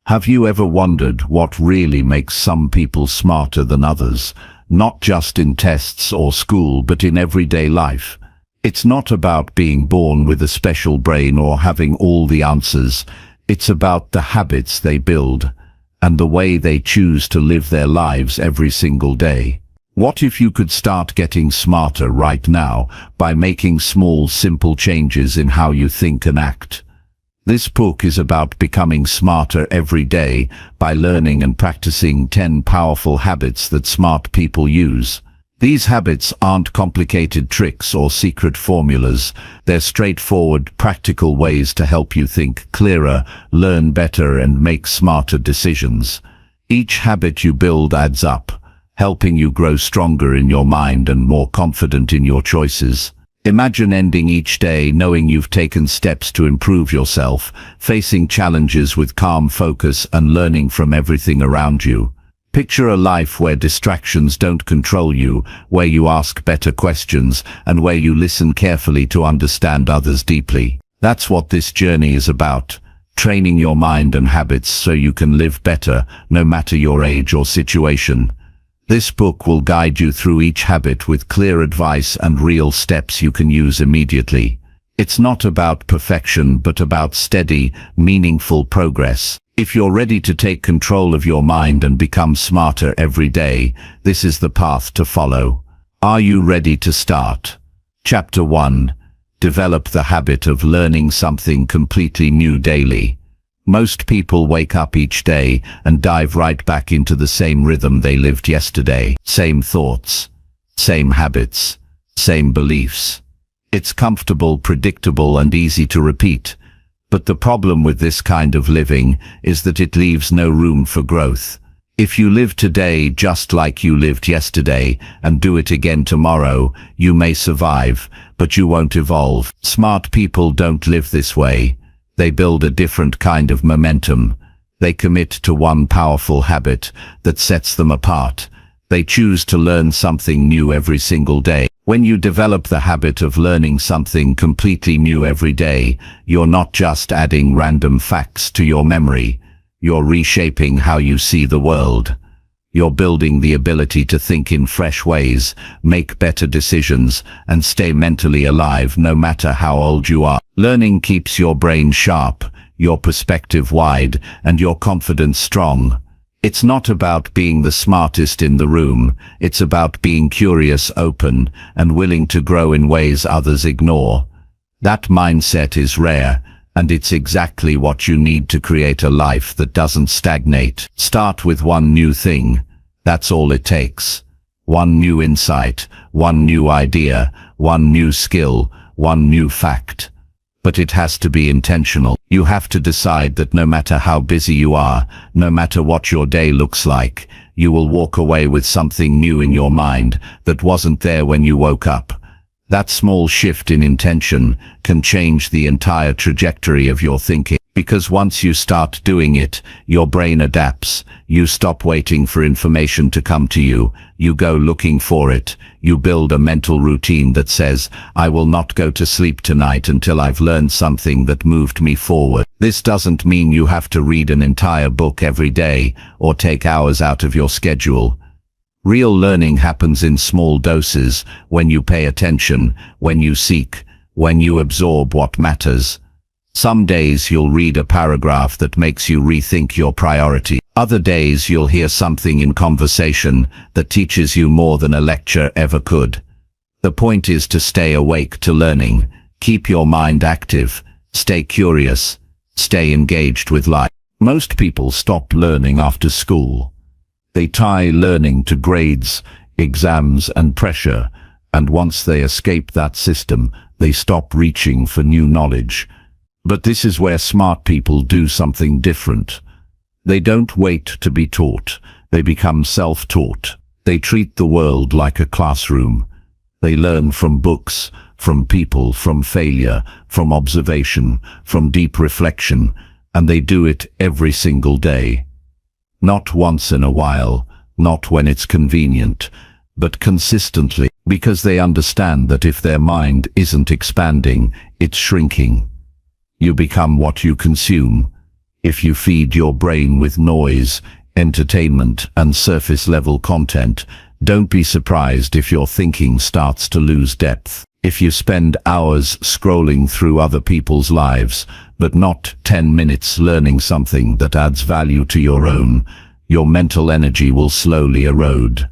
Have you ever wondered what really makes some people smarter than others, not just in tests or school but in everyday life? It's not about being born with a special brain or having all the answers. It's about the habits they build and the way they choose to live their lives every single day. What if you could start getting smarter right now by making small, simple changes in how you think and act? This book is about becoming smarter every day by learning and practicing 10 powerful habits that smart people use. These habits aren't complicated tricks or secret formulas. They're straightforward, practical ways to help you think clearer, learn better, and make smarter decisions. Each habit you build adds up, helping you grow stronger in your mind and more confident in your choices. Imagine ending each day knowing you've taken steps to improve yourself, facing challenges with calm focus and learning from everything around you. Picture a life where distractions don't control you, where you ask better questions, and where you listen carefully to understand others deeply. That's what this journey is about, training your mind and habits so you can live better, no matter your age or situation. This book will guide you through each habit with clear advice and real steps you can use immediately. It's not about perfection but about steady, meaningful progress. If you're ready to take control of your mind and become smarter every day, this is the path to follow. Are you ready to start? Chapter 1. Develop the habit of learning something completely new daily. Most people wake up each day and dive right back into the same rhythm they lived yesterday. Same thoughts, same habits, same beliefs. It's comfortable, predictable, and easy to repeat. But the problem with this kind of living is that it leaves no room for growth. If you live today just like you lived yesterday and do it again tomorrow, you may survive, but you won't evolve. Smart people don't live this way. They build a different kind of momentum. They commit to one powerful habit that sets them apart. They choose to learn something new every single day. When you develop the habit of learning something completely new every day, you're not just adding random facts to your memory. You're reshaping how you see the world. You're building the ability to think in fresh ways, make better decisions, and stay mentally alive no matter how old you are. Learning keeps your brain sharp, your perspective wide, and your confidence strong. It's not about being the smartest in the room. It's about being curious, open, and willing to grow in ways others ignore. That mindset is rare, and it's exactly what you need to create a life that doesn't stagnate. Start with one new thing. That's all it takes. One new insight, one new idea, one new skill, one new fact. But it has to be intentional. You have to decide that no matter how busy you are, no matter what your day looks like, you will walk away with something new in your mind that wasn't there when you woke up. That small shift in intention can change the entire trajectory of your thinking. Because once you start doing it, your brain adapts. You stop waiting for information to come to you. You go looking for it. You build a mental routine that says, I will not go to sleep tonight until I've learned something that moved me forward. This doesn't mean you have to read an entire book every day or take hours out of your schedule. Real learning happens in small doses, when you pay attention, when you seek, when you absorb what matters. Some days you'll read a paragraph that makes you rethink your priority. Other days you'll hear something in conversation that teaches you more than a lecture ever could. The point is to stay awake to learning, keep your mind active, stay curious, stay engaged with life. Most people stop learning after school. They tie learning to grades, exams, and pressure, and once they escape that system, they stop reaching for new knowledge. But this is where smart people do something different. They don't wait to be taught. They become self-taught. They treat the world like a classroom. They learn from books, from people, from failure, from observation, from deep reflection, and they do it every single day. Not once in a while, not when it's convenient, but consistently, because they understand that if their mind isn't expanding, it's shrinking. You become what you consume. If you feed your brain with noise, entertainment, and surface-level content, don't be surprised if your thinking starts to lose depth. If you spend hours scrolling through other people's lives, but not 10 minutes learning something that adds value to your own, your mental energy will slowly erode.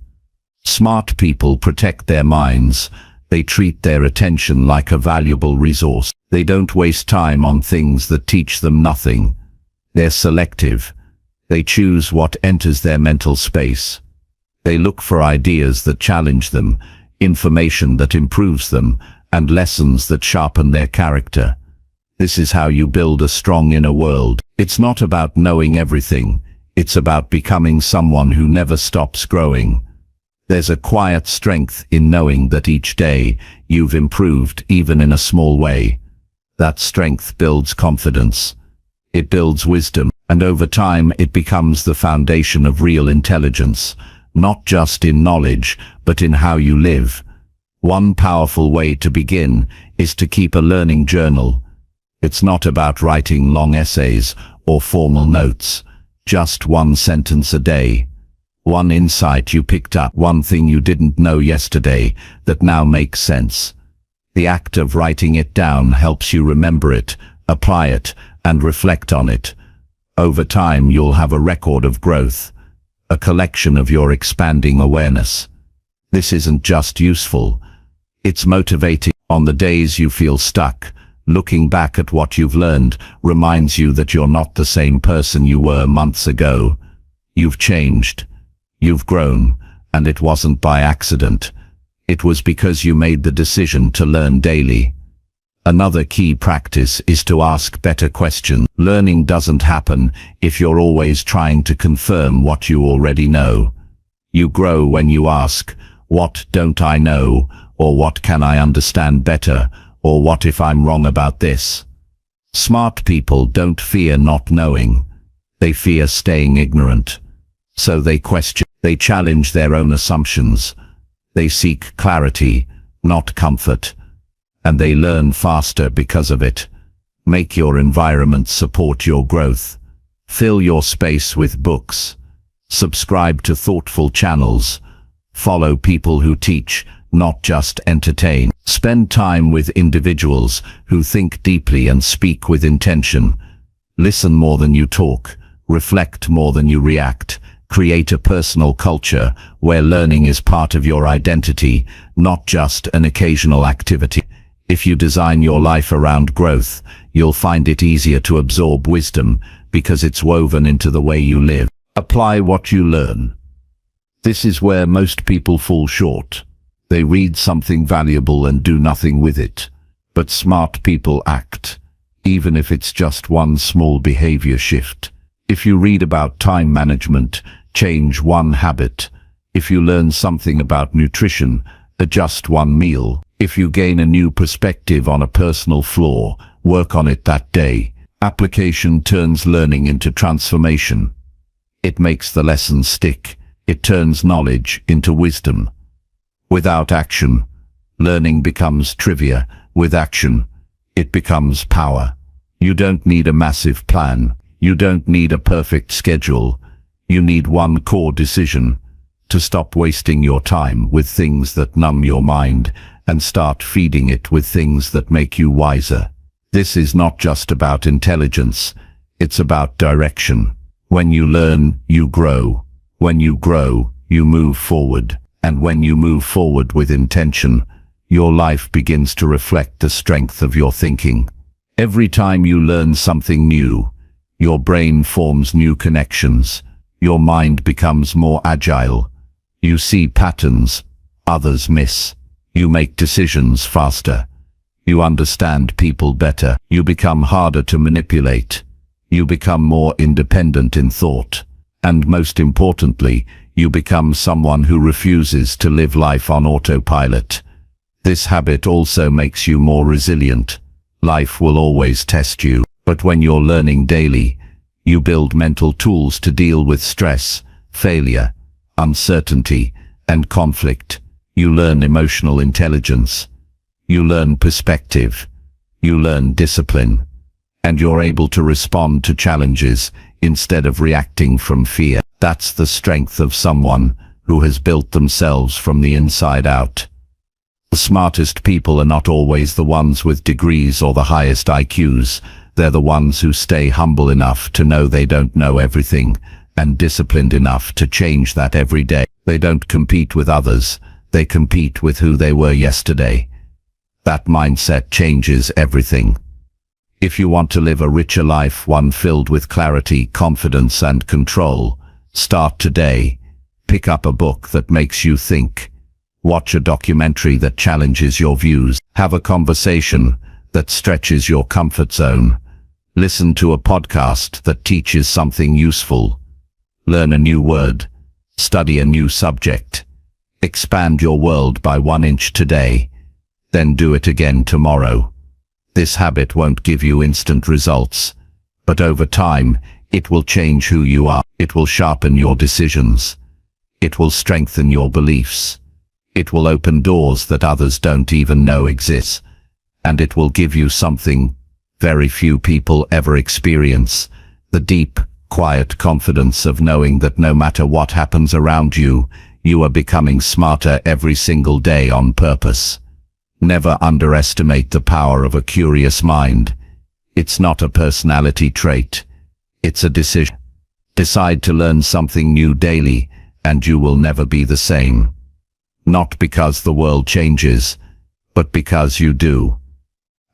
Smart people protect their minds. They treat their attention like a valuable resource. They don't waste time on things that teach them nothing. They're selective. They choose what enters their mental space. They look for ideas that challenge them, information that improves them, and lessons that sharpen their character. This is how you build a strong inner world. It's not about knowing everything. It's about becoming someone who never stops growing. There's a quiet strength in knowing that each day you've improved, even in a small way. That strength builds confidence. It builds wisdom, and over time it becomes the foundation of real intelligence, not just in knowledge, but in how you live. One powerful way to begin is to keep a learning journal. It's not about writing long essays or formal notes, just one sentence a day. One insight you picked up, one thing you didn't know yesterday that now makes sense. The act of writing it down helps you remember it, apply it, and reflect on it. Over time you'll have a record of growth, a collection of your expanding awareness. This isn't just useful, it's motivating. On the days you feel stuck, looking back at what you've learned reminds you that you're not the same person you were months ago. You've changed, you've grown, and it wasn't by accident. It was because you made the decision to learn daily. Another key practice is to ask better questions. Learning doesn't happen if you're always trying to confirm what you already know. You grow when you ask, what don't I know, or what can I understand better, or what if I'm wrong about this? Smart people don't fear not knowing. They fear staying ignorant. So they question, they challenge their own assumptions. They seek clarity, not comfort. And they learn faster because of it. Make your environment support your growth. Fill your space with books. Subscribe to thoughtful channels. Follow people who teach, not just entertain. Spend time with individuals who think deeply and speak with intention. Listen more than you talk. Reflect more than you react. Create a personal culture where learning is part of your identity, not just an occasional activity. If you design your life around growth, you'll find it easier to absorb wisdom because it's woven into the way you live. Apply what you learn. This is where most people fall short. They read something valuable and do nothing with it. But smart people act, even if it's just one small behavior shift. If you read about time management, change one habit. If you learn something about nutrition, adjust one meal. If you gain a new perspective on a personal flaw, work on it that day. Application turns learning into transformation. It makes the lesson stick. It turns knowledge into wisdom. Without action, learning becomes trivia. With action, it becomes power. You don't need a massive plan. You don't need a perfect schedule. You need one core decision: to stop wasting your time with things that numb your mind and start feeding it with things that make you wiser. This is not just about intelligence, it's about direction. When you learn, you grow. When you grow, you move forward. And when you move forward with intention, your life begins to reflect the strength of your thinking. Every time you learn something new, your brain forms new connections. Your mind becomes more agile. You see patterns others miss. You make decisions faster. You understand people better. You become harder to manipulate. You become more independent in thought. And most importantly, you become someone who refuses to live life on autopilot. This habit also makes you more resilient. Life will always test you, but when you're learning daily, you build mental tools to deal with stress, failure, uncertainty, and conflict. You learn emotional intelligence. You learn perspective. You learn discipline. and you're able to respond to challenges instead of reacting from fear. That's the strength of someone who has built themselves from the inside out. The smartest people are not always the ones with degrees or the highest IQs. They're the ones who stay humble enough to know they don't know everything, and disciplined enough to change that every day. They don't compete with others, they compete with who they were yesterday. That mindset changes everything. If you want to live a richer life, one filled with clarity, confidence and control, start today. Pick up a book that makes you think. Watch a documentary that challenges your views. Have a conversation that stretches your comfort zone. Listen to a podcast that teaches something useful. Learn a new word. Study a new subject. Expand your world by 1 inch today. Then do it again tomorrow. This habit won't give you instant results, but over time, it will change who you are. It will sharpen your decisions. It will strengthen your beliefs. It will open doors that others don't even know exist. And it will give you something very few people ever experience, the deep, quiet confidence of knowing that no matter what happens around you, you are becoming smarter every single day on purpose. Never underestimate the power of a curious mind. It's not a personality trait. It's a decision. Decide to learn something new daily, and you will never be the same. Not because the world changes, but because you do.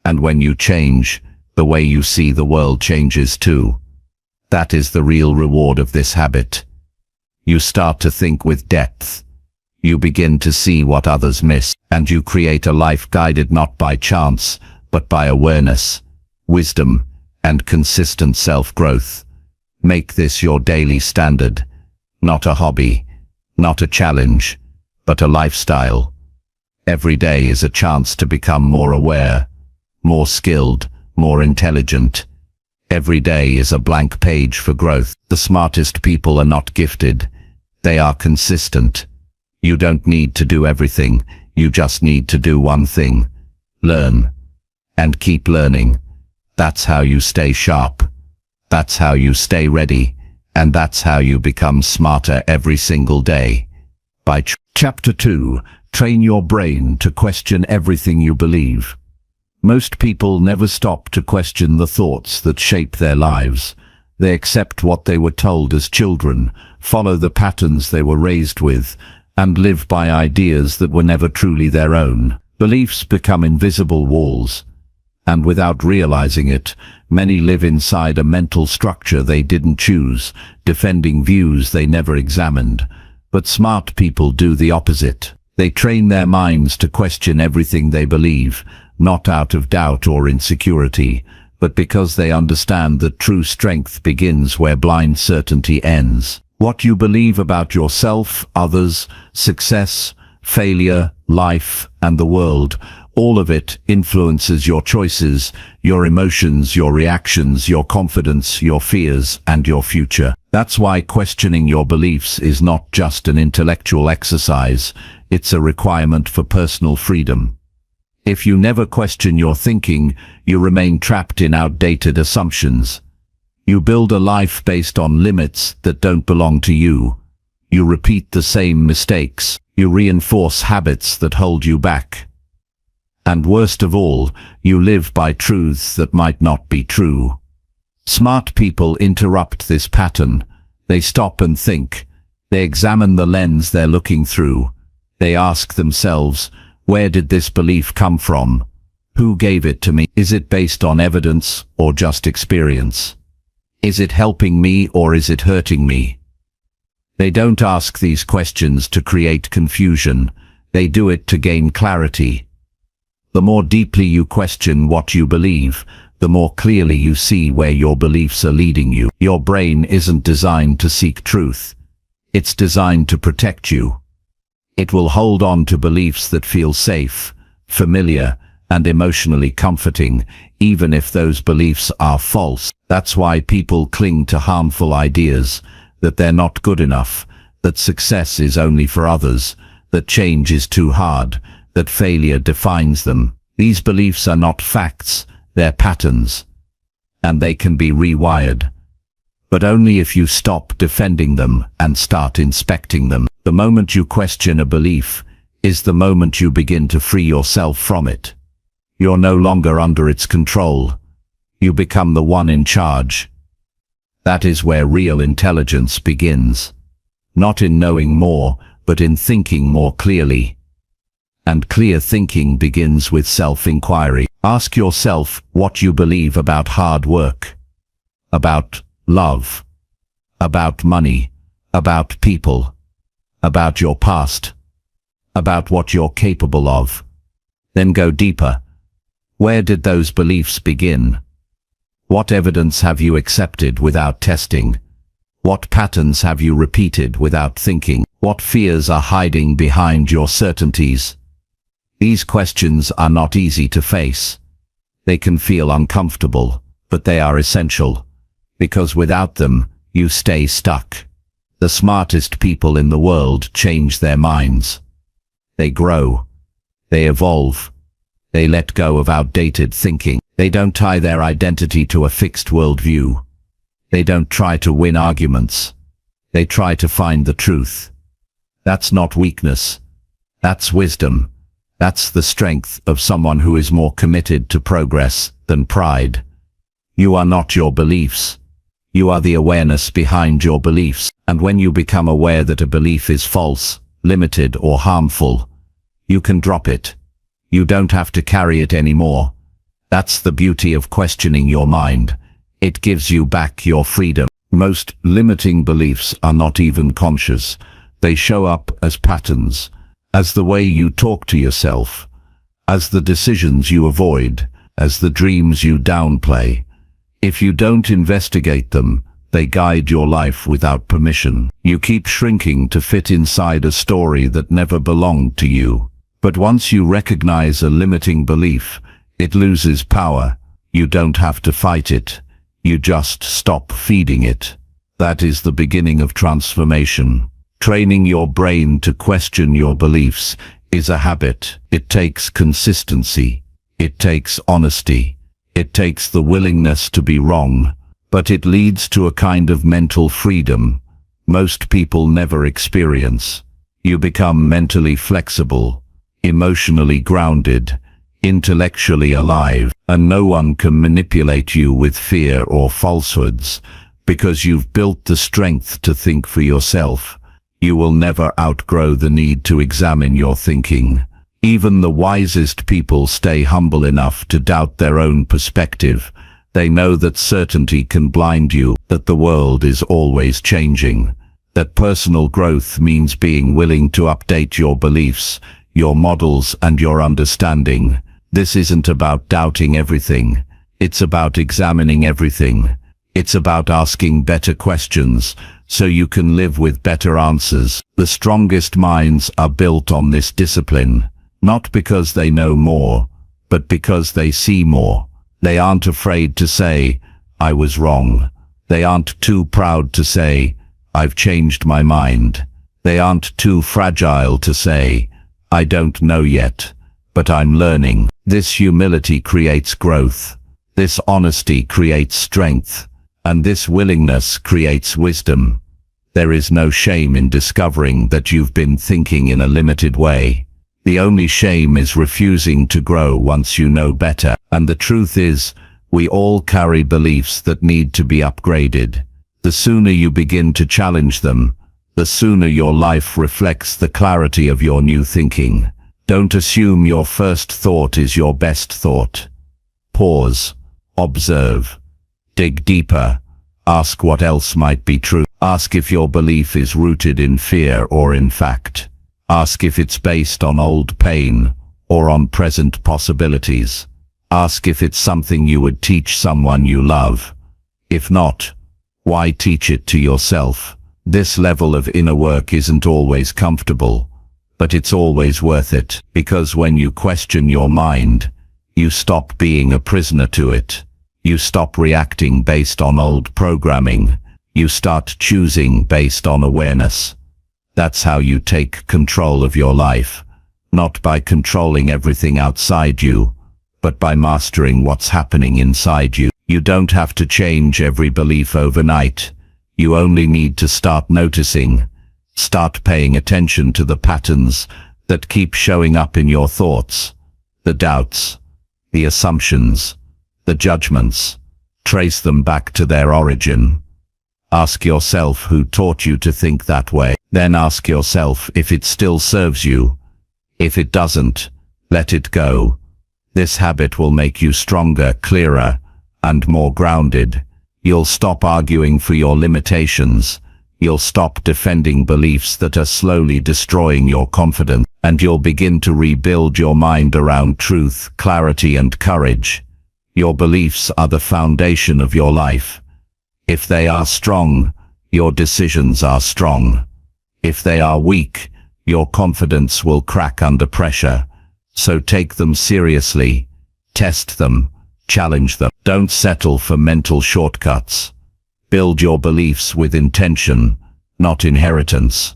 And when you change, the way you see the world changes too. That is the real reward of this habit. You start to think with depth. You begin to see what others miss, and you create a life guided not by chance, but by awareness, wisdom, and consistent self-growth. Make this your daily standard, not a hobby, not a challenge, but a lifestyle. Every day is a chance to become more aware, more skilled, more intelligent. Every day is a blank page for growth. The smartest people are not gifted. They are consistent. You don't need to do everything, you just need to do one thing. Learn. And keep learning. That's how you stay sharp. That's how you stay ready. And that's how you become smarter every single day. By Chapter 2, Train your brain to question everything you believe. Most people never stop to question the thoughts that shape their lives. They accept what they were told as children, follow the patterns they were raised with, and live by ideas that were never truly their own. Beliefs become invisible walls, and without realizing it, many live inside a mental structure they didn't choose, defending views they never examined. But smart people do the opposite. They train their minds to question everything they believe, not out of doubt or insecurity, but because they understand that true strength begins where blind certainty ends. What you believe about yourself, others, success, failure, life, and the world, all of it influences your choices, your emotions, your reactions, your confidence, your fears, and your future. That's why questioning your beliefs is not just an intellectual exercise, it's a requirement for personal freedom. If you never question your thinking, you remain trapped in outdated assumptions. You build a life based on limits that don't belong to you. You repeat the same mistakes. You reinforce habits that hold you back. And worst of all, you live by truths that might not be true. Smart people interrupt this pattern. They stop and think. They examine the lens they're looking through. They ask themselves, where did this belief come from? Who gave it to me? Is it based on evidence or just experience? Is it helping me or is it hurting me? They don't ask these questions to create confusion. They do it to gain clarity. The more deeply you question what you believe, the more clearly you see where your beliefs are leading you. Your brain isn't designed to seek truth. It's designed to protect you. It will hold on to beliefs that feel safe, familiar, and emotionally comforting, even if those beliefs are false. That's why people cling to harmful ideas, that they're not good enough, that success is only for others, that change is too hard, that failure defines them. These beliefs are not facts, they're patterns. and they can be rewired. But only if you stop defending them and start inspecting them. The moment you question a belief is the moment you begin to free yourself from it. You're no longer under its control. You become the one in charge. That is where real intelligence begins. Not in knowing more, but in thinking more clearly. And clear thinking begins with self-inquiry. Ask yourself what you believe about hard work, about love, about money, about people, about your past, about what you're capable of. Then go deeper. Where did those beliefs begin? What evidence have you accepted without testing? What patterns have you repeated without thinking? What fears are hiding behind your certainties? These questions are not easy to face. They can feel uncomfortable, but they are essential, because without them, you stay stuck. The smartest people in the world change their minds. They grow. They evolve. They let go of outdated thinking. They don't tie their identity to a fixed worldview. They don't try to win arguments. They try to find the truth. That's not weakness. That's wisdom. That's the strength of someone who is more committed to progress than pride. You are not your beliefs. You are the awareness behind your beliefs. And when you become aware that a belief is false, limited, or harmful, you can drop it. You don't have to carry it anymore. That's the beauty of questioning your mind. It gives you back your freedom. Most limiting beliefs are not even conscious. They show up as patterns, as the way you talk to yourself, as the decisions you avoid, as the dreams you downplay. If you don't investigate them, they guide your life without permission. You keep shrinking to fit inside a story that never belonged to you. But once you recognize a limiting belief, it loses power. You don't have to fight it. You just stop feeding it. That is the beginning of transformation. Training your brain to question your beliefs is a habit. It takes consistency. It takes honesty. It takes the willingness to be wrong. But it leads to a kind of mental freedom most people never experience. You become mentally flexible, emotionally grounded, intellectually alive, and no one can manipulate you with fear or falsehoods, because you've built the strength to think for yourself. You will never outgrow the need to examine your thinking. Even the wisest people stay humble enough to doubt their own perspective. They know that certainty can blind you, that the world is always changing, that personal growth means being willing to update your beliefs, your models, and your understanding. This isn't about doubting everything. It's about examining everything. It's about asking better questions, so you can live with better answers. The strongest minds are built on this discipline, not because they know more, but because they see more. They aren't afraid to say, "I was wrong." They aren't too proud to say, "I've changed my mind." They aren't too fragile to say, "I don't know yet, but I'm learning." This humility creates growth. This honesty creates strength. And this willingness creates wisdom. There is no shame in discovering that you've been thinking in a limited way. The only shame is refusing to grow once you know better. And the truth is, we all carry beliefs that need to be upgraded. The sooner you begin to challenge them, the sooner your life reflects the clarity of your new thinking. Don't assume your first thought is your best thought. Pause. Observe. Dig deeper. Ask what else might be true. Ask if your belief is rooted in fear or in fact. Ask if it's based on old pain or on present possibilities. Ask if it's something you would teach someone you love. If not, why teach it to yourself? This level of inner work isn't always comfortable, but it's always worth it, because when you question your mind, you stop being a prisoner to it. You stop reacting based on old programming. You start choosing based on awareness. That's how you take control of your life, not by controlling everything outside you, but by mastering what's happening inside you. You don't have to change every belief overnight. You only need to start noticing, start paying attention to the patterns that keep showing up in your thoughts, the doubts, the assumptions, the judgments. Trace them back to their origin. Ask yourself who taught you to think that way. Then ask yourself if it still serves you. If it doesn't, let it go. This habit will make you stronger, clearer, and more grounded. You'll stop arguing for your limitations. You'll stop defending beliefs that are slowly destroying your confidence, and you'll begin to rebuild your mind around truth, clarity, and courage. Your beliefs are the foundation of your life. If they are strong, your decisions are strong. If they are weak, your confidence will crack under pressure. So take them seriously. Test them. Challenge them. Don't settle for mental shortcuts. Build your beliefs with intention, not inheritance.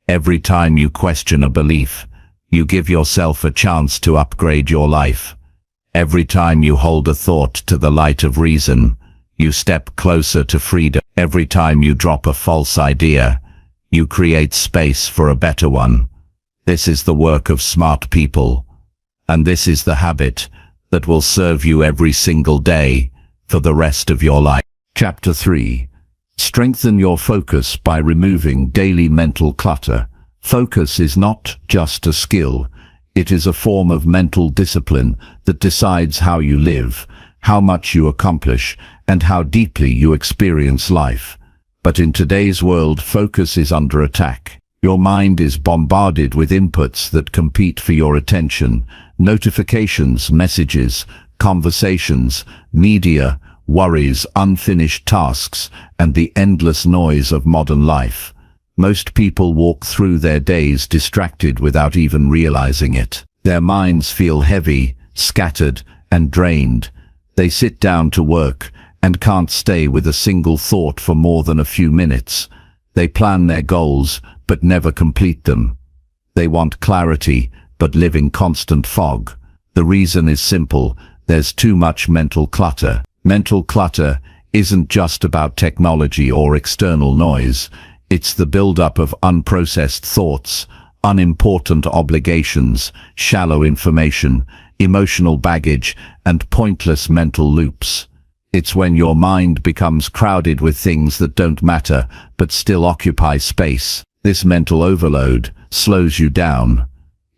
Every time you question a belief, you give yourself a chance to upgrade your life. Every time you hold a thought to the light of reason, you step closer to freedom. Every time you drop a false idea, you create space for a better one. This is the work of smart people, and this is the habit that will serve you every single day for the rest of your life. Chapter 3. Strengthen your focus by removing daily mental clutter. Focus is not just a skill, it is a form of mental discipline that decides how you live, how much you accomplish, and how deeply you experience life. But in today's world, focus is under attack. Your mind is bombarded with inputs that compete for your attention: notifications, messages, conversations, media, worries, unfinished tasks, and the endless noise of modern life. Most people walk through their days distracted without even realizing it. Their minds feel heavy, scattered, and drained. They sit down to work and can't stay with a single thought for more than a few minutes. They plan their goals, but never complete them. They want clarity, but live in constant fog. The reason is simple: there's too much mental clutter. Mental clutter isn't just about technology or external noise. It's the buildup of unprocessed thoughts, unimportant obligations, shallow information, emotional baggage, and pointless mental loops. It's when your mind becomes crowded with things that don't matter, but still occupy space. This mental overload slows you down.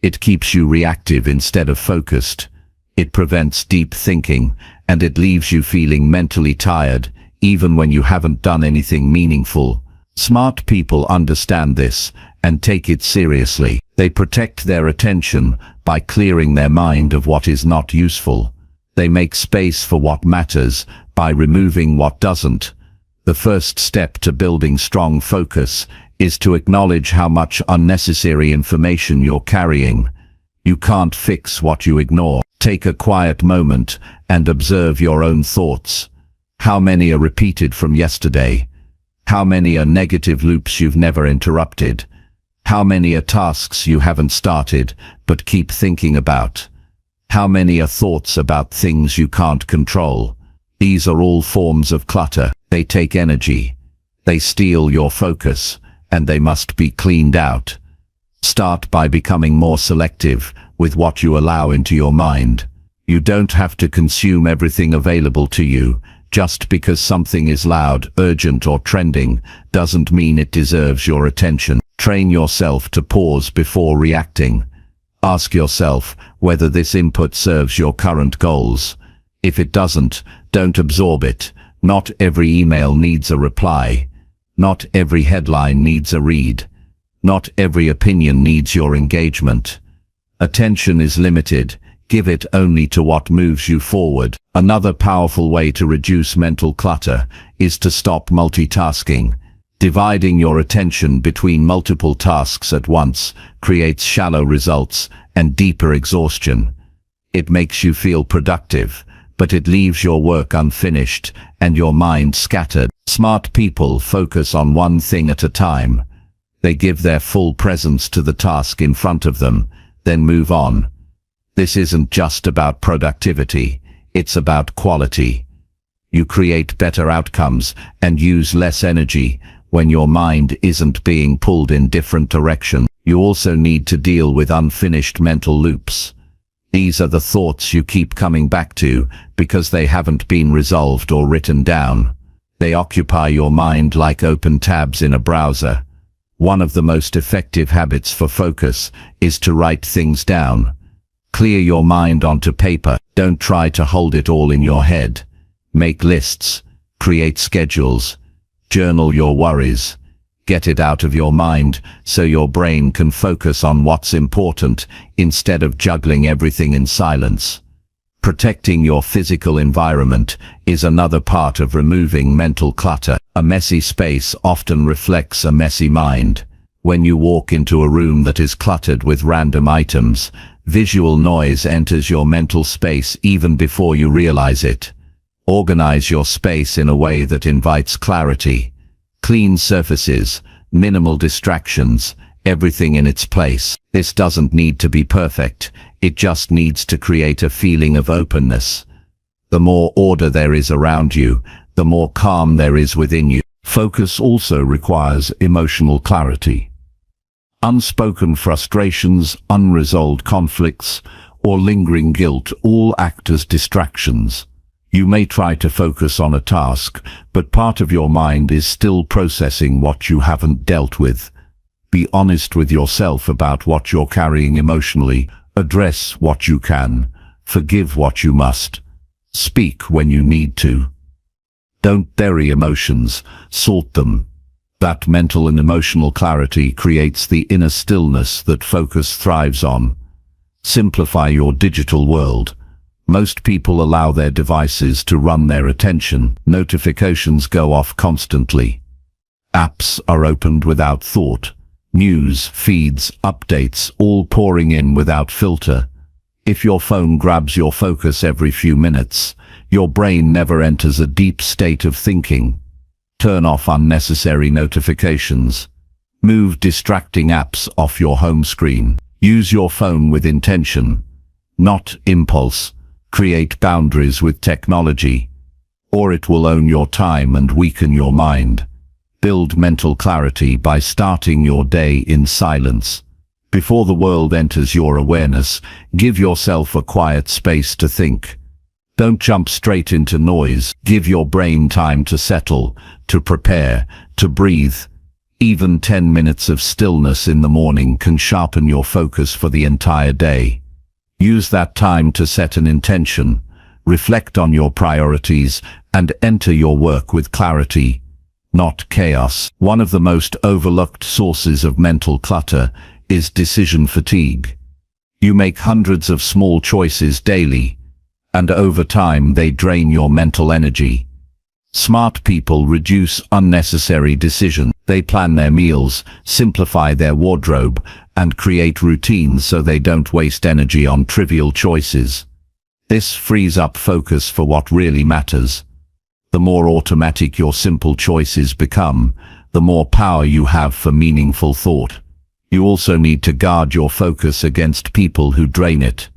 It keeps you reactive instead of focused. It prevents deep thinking, and it leaves you feeling mentally tired, even when you haven't done anything meaningful. Smart people understand this and take it seriously. They protect their attention by clearing their mind of what is not useful. They make space for what matters by removing what doesn't. The first step to building strong focus is to acknowledge how much unnecessary information you're carrying. You can't fix what you ignore. Take a quiet moment and observe your own thoughts. How many are repeated from yesterday? How many are negative loops you've never interrupted? How many are tasks you haven't started but keep thinking about? How many are thoughts about things you can't control? These are all forms of clutter. They take energy. They steal your focus, and they must be cleaned out. Start by becoming more selective with what you allow into your mind. You don't have to consume everything available to you. Just because something is loud, urgent, or trending doesn't mean it deserves your attention. Train yourself to pause before reacting. Ask yourself whether this input serves your current goals. If it doesn't, don't absorb it. Not every email needs a reply. Not every headline needs a read. Not every opinion needs your engagement. Attention is limited. Give it only to what moves you forward. Another powerful way to reduce mental clutter is to stop multitasking. Dividing your attention between multiple tasks at once creates shallow results and deeper exhaustion. It makes you feel productive, but it leaves your work unfinished and your mind scattered. Smart people focus on one thing at a time. They give their full presence to the task in front of them, then move on. This isn't just about productivity, it's about quality. You create better outcomes and use less energy when your mind isn't being pulled in different directions. You also need to deal with unfinished mental loops. These are the thoughts you keep coming back to because they haven't been resolved or written down. They occupy your mind like open tabs in a browser. One of the most effective habits for focus is to write things down. Clear your mind onto paper. Don't try to hold it all in your head. Make lists, create schedules, journal your worries. Get it out of your mind so your brain can focus on what's important instead of juggling everything in silence. Protecting your physical environment is another part of removing mental clutter. A messy space often reflects a messy mind. When you walk into a room that is cluttered with random items, visual noise enters your mental space even before you realize it. Organize your space in a way that invites clarity. Clean surfaces, minimal distractions, everything in its place. This doesn't need to be perfect, it just needs to create a feeling of openness. The more order there is around you, the more calm there is within you. Focus also requires emotional clarity. Unspoken frustrations, unresolved conflicts, or lingering guilt all act as distractions. You may try to focus on a task, but part of your mind is still processing what you haven't dealt with. Be honest with yourself about what you're carrying emotionally. Address what you can. Forgive what you must. Speak when you need to. Don't bury emotions, sort them. That mental and emotional clarity creates the inner stillness that focus thrives on. Simplify your digital world. Most people allow their devices to run their attention. Notifications go off constantly. Apps are opened without thought. News, feeds, updates, all pouring in without filter. If your phone grabs your focus every few minutes, your brain never enters a deep state of thinking. Turn off unnecessary notifications. Move distracting apps off your home screen. Use your phone with intention, not impulse. Create boundaries with technology, or it will own your time and weaken your mind. Build mental clarity by starting your day in silence. Before the world enters your awareness, give yourself a quiet space to think. Don't jump straight into noise. Give your brain time to settle, to prepare, to breathe. Even 10 minutes of stillness in the morning can sharpen your focus for the entire day. Use that time to set an intention, reflect on your priorities, and enter your work with clarity, not chaos. One of the most overlooked sources of mental clutter is decision fatigue. You make hundreds of small choices daily, and over time they drain your mental energy. Smart people reduce unnecessary decisions. They plan their meals, simplify their wardrobe, and create routines so they don't waste energy on trivial choices. This frees up focus for what really matters. The more automatic your simple choices become, the more power you have for meaningful thought. You also need to guard your focus against people who drain it.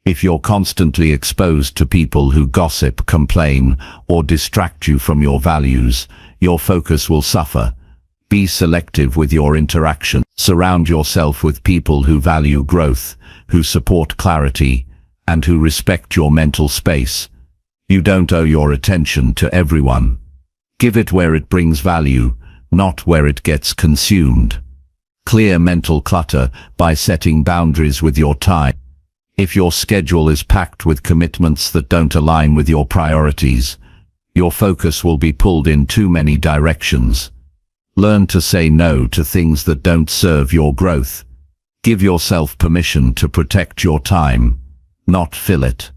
If you're constantly exposed to people who gossip, complain, or distract you from your values, your focus will suffer. Be selective with your interaction. Surround yourself with people who value growth, who support clarity, and who respect your mental space. You don't owe your attention to everyone. Give it where it brings value, not where it gets consumed. Clear mental clutter by setting boundaries with your time. If your schedule is packed with commitments that don't align with your priorities, your focus will be pulled in too many directions. Learn to say no to things that don't serve your growth. Give yourself permission to protect your time, not fill it.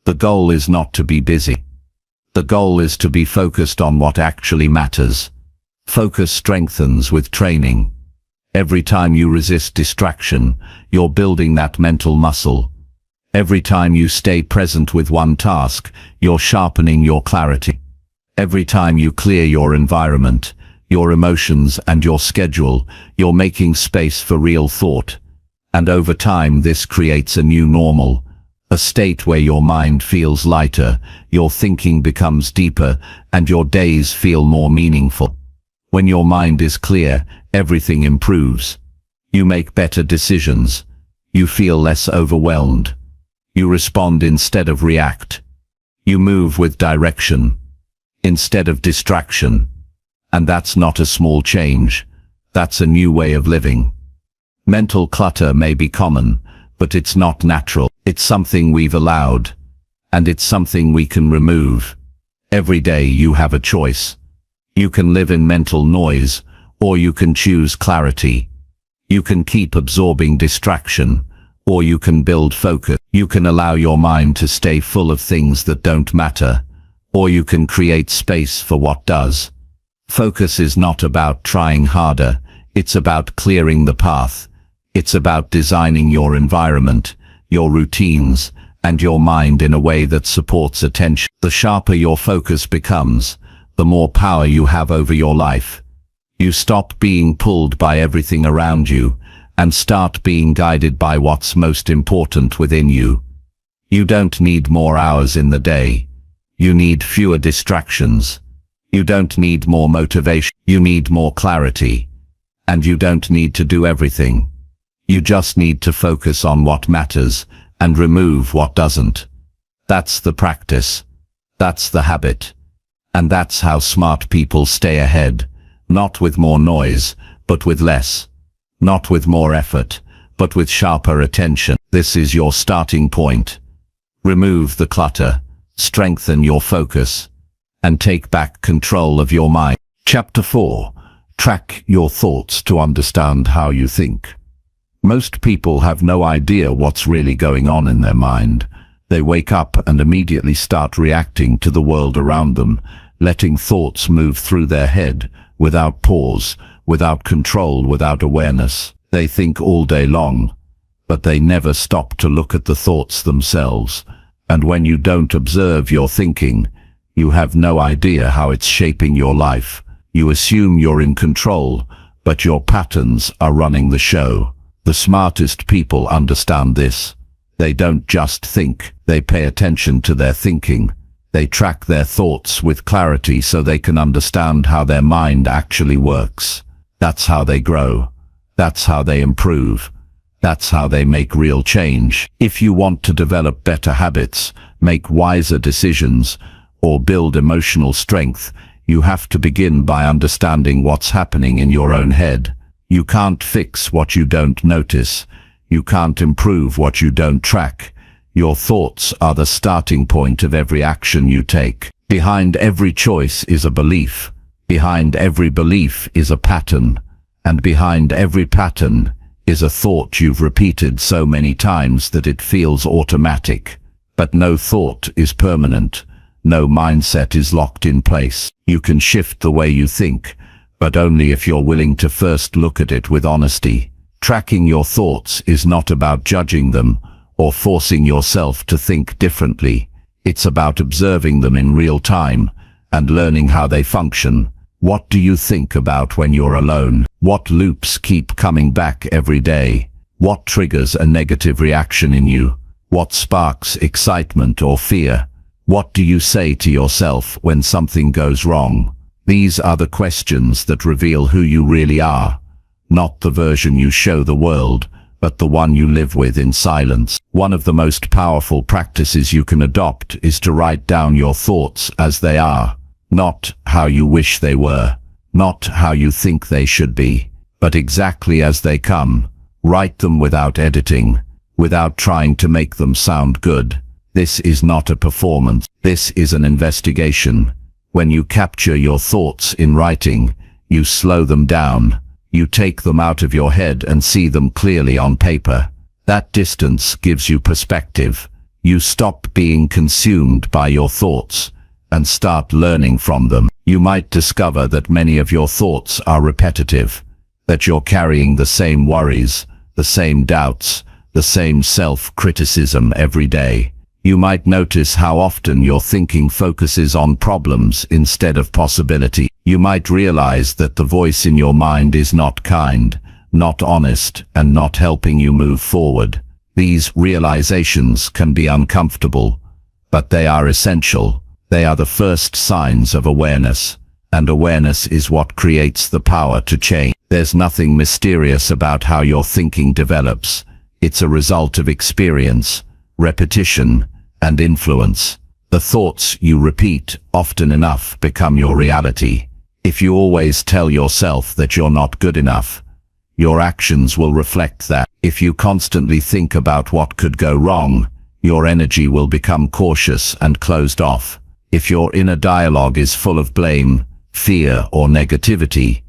The goal is not to be busy. The goal is to be focused on what actually matters. Focus strengthens with training. Every time you resist distraction, you're building that mental muscle. Every time you stay present with one task, you're sharpening your clarity. Every time you clear your environment, your emotions and your schedule, you're making space for real thought. And over time this creates a new normal, a state where your mind feels lighter, your thinking becomes deeper, and your days feel more meaningful. When your mind is clear, everything improves. You make better decisions. You feel less overwhelmed. You respond instead of react. You move with direction instead of distraction. And that's not a small change. That's a new way of living. Mental clutter may be common, but it's not natural. It's something we've allowed, and it's something we can remove. Every day you have a choice. You can live in mental noise, or you can choose clarity. You can keep absorbing distraction, or you can build focus. You can allow your mind to stay full of things that don't matter, or you can create space for what does. Focus is not about trying harder, it's about clearing the path. It's about designing your environment, your routines, and your mind in a way that supports attention. The sharper your focus becomes, the more power you have over your life. You stop being pulled by everything around you, and start being guided by what's most important within you. You don't need more hours in the day. You need fewer distractions. You don't need more motivation. You need more clarity. And you don't need to do everything. You just need to focus on what matters and remove what doesn't. That's the practice. That's the habit. And that's how smart people stay ahead, not with more noise, but with less. Not with more effort, but with sharper attention. This is your starting point. Remove the clutter, strengthen your focus, and take back control of your mind. Chapter 4. Track your thoughts to understand how you think. Most people have no idea what's really going on in their mind. They wake up and immediately start reacting to the world around them, letting thoughts move through their head, without pause, without control, without awareness. They think all day long, but they never stop to look at the thoughts themselves. And when you don't observe your thinking, you have no idea how it's shaping your life. You assume you're in control, but your patterns are running the show. The smartest people understand this. They don't just think, they pay attention to their thinking. They track their thoughts with clarity so they can understand how their mind actually works. That's how they grow. That's how they improve. That's how they make real change. If you want to develop better habits, make wiser decisions, or build emotional strength, you have to begin by understanding what's happening in your own head. You can't fix what you don't notice. You can't improve what you don't track. Your thoughts are the starting point of every action you take. Behind every choice is a belief. Behind every belief is a pattern. And behind every pattern is a thought you've repeated so many times that it feels automatic. But no thought is permanent. No mindset is locked in place. You can shift the way you think, but only if you're willing to first look at it with honesty. Tracking your thoughts is not about judging them or forcing yourself to think differently. It's about observing them in real time and learning how they function. What do you think about when you're alone? What loops keep coming back every day? What triggers a negative reaction in you? What sparks excitement or fear? What do you say to yourself when something goes wrong? These are the questions that reveal who you really are. Not the version you show the world, but the one you live with in silence. One of the most powerful practices you can adopt is to write down your thoughts as they are. Not how you wish they were, not how you think they should be, but exactly as they come. Write them without editing, without trying to make them sound good. This is not a performance. This is an investigation. When you capture your thoughts in writing, you slow them down. You take them out of your head and see them clearly on paper. That distance gives you perspective. You stop being consumed by your thoughts and start learning from them. You might discover that many of your thoughts are repetitive, that you're carrying the same worries, the same doubts, the same self-criticism every day. You might notice how often your thinking focuses on problems instead of possibility. You might realize that the voice in your mind is not kind, not honest, and not helping you move forward. These realizations can be uncomfortable, but they are essential. They are the first signs of awareness, and awareness is what creates the power to change. There's nothing mysterious about how your thinking develops. It's a result of experience, repetition, and influence. The thoughts you repeat often enough become your reality. If you always tell yourself that you're not good enough, your actions will reflect that. If you constantly think about what could go wrong, your energy will become cautious and closed off. If your inner dialogue is full of blame, fear, or negativity,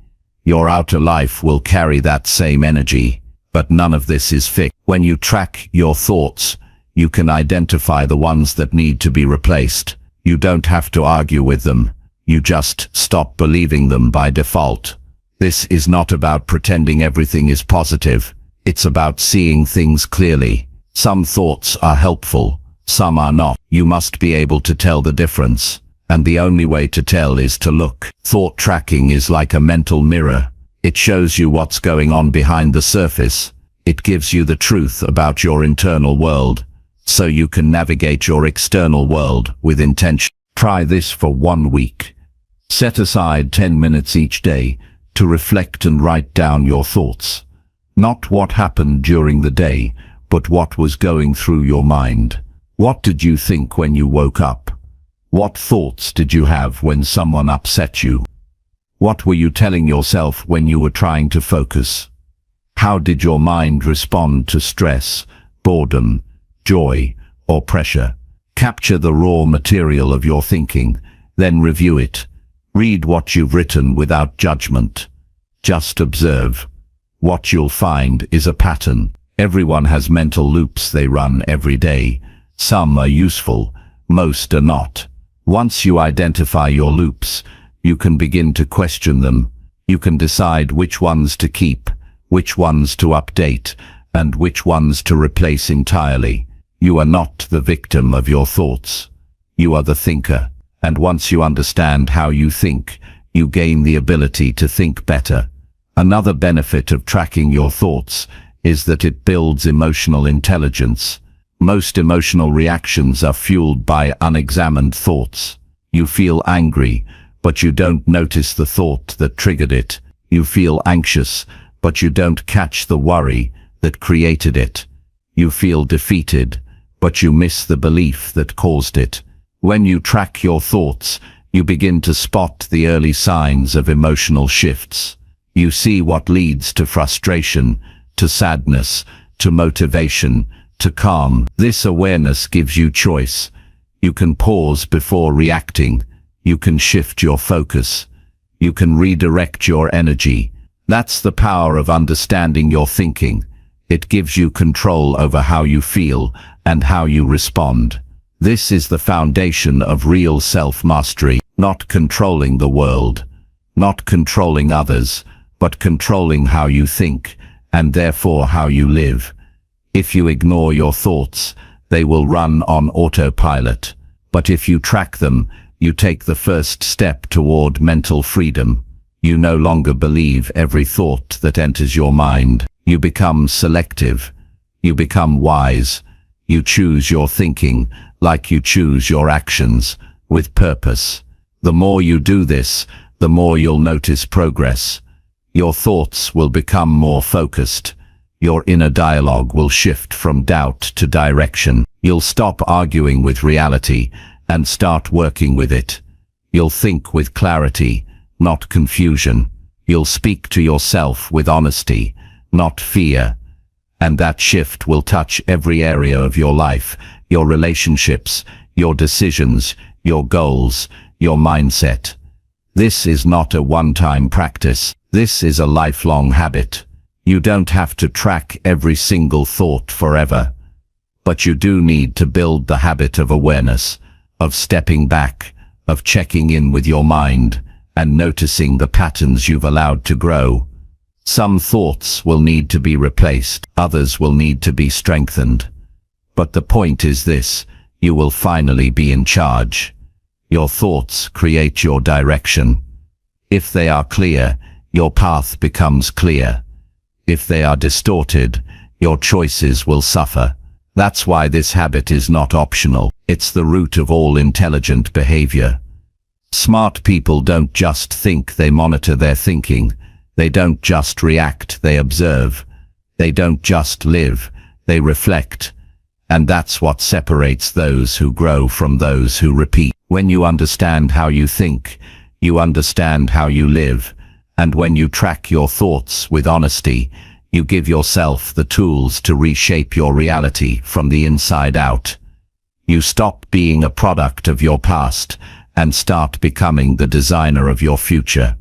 your outer life will carry that same energy. But none of this is fixed. When you track your thoughts, you can identify the ones that need to be replaced. You don't have to argue with them. You just stop believing them by default. This is not about pretending everything is positive. It's about seeing things clearly. Some thoughts are helpful, some are not. You must be able to tell the difference, and the only way to tell is to look. Thought tracking is like a mental mirror. It shows you what's going on behind the surface. It gives you the truth about your internal world, so you can navigate your external world with intention. Try this for 1 week. Set aside 10 minutes each day to reflect and write down your thoughts. Not what happened during the day, but what was going through your mind. What did you think when you woke up? What thoughts did you have when someone upset you? What were you telling yourself when you were trying to focus? How did your mind respond to stress, boredom, joy, or pressure? Capture the raw material of your thinking, then review it. Read what you've written without judgment. Just observe. What you'll find is a pattern. Everyone has mental loops they run every day. Some are useful, most are not. Once you identify your loops, you can begin to question them. You can decide which ones to keep, which ones to update, and which ones to replace entirely. You are not the victim of your thoughts. You are the thinker. And once you understand how you think, you gain the ability to think better. Another benefit of tracking your thoughts is that it builds emotional intelligence. Most emotional reactions are fueled by unexamined thoughts. You feel angry, but you don't notice the thought that triggered it. You feel anxious, but you don't catch the worry that created it. You feel defeated, but you miss the belief that caused it. When you track your thoughts, you begin to spot the early signs of emotional shifts. You see what leads to frustration, to sadness, to motivation, to calm. This awareness gives you choice. You can pause before reacting. You can shift your focus. You can redirect your energy. That's the power of understanding your thinking. It gives you control over how you feel and how you respond. This is the foundation of real self-mastery, not controlling the world, not controlling others, but controlling how you think, and therefore how you live. If you ignore your thoughts, they will run on autopilot. But if you track them, you take the first step toward mental freedom. You no longer believe every thought that enters your mind. You become selective. You become wise. You choose your thinking like you choose your actions, with purpose. The more you do this, the more you'll notice progress. Your thoughts will become more focused. Your inner dialogue will shift from doubt to direction. You'll stop arguing with reality and start working with it. You'll think with clarity, not confusion. You'll speak to yourself with honesty, not fear. And that shift will touch every area of your life, your relationships, your decisions, your goals, your mindset. This is not a one-time practice. This is a lifelong habit. You don't have to track every single thought forever. But you do need to build the habit of awareness, of stepping back, of checking in with your mind, and noticing the patterns you've allowed to grow. Some thoughts will need to be replaced, others will need to be strengthened. But the point is this: you will finally be in charge. Your thoughts create your direction. If they are clear, your path becomes clear. If they are distorted, your choices will suffer. That's why this habit is not optional. It's the root of all intelligent behavior. Smart people don't just think, they monitor their thinking. They don't just react, they observe. They don't just live, they reflect. And that's what separates those who grow from those who repeat. When you understand how you think, you understand how you live. And when you track your thoughts with honesty, you give yourself the tools to reshape your reality from the inside out. You stop being a product of your past and start becoming the designer of your future.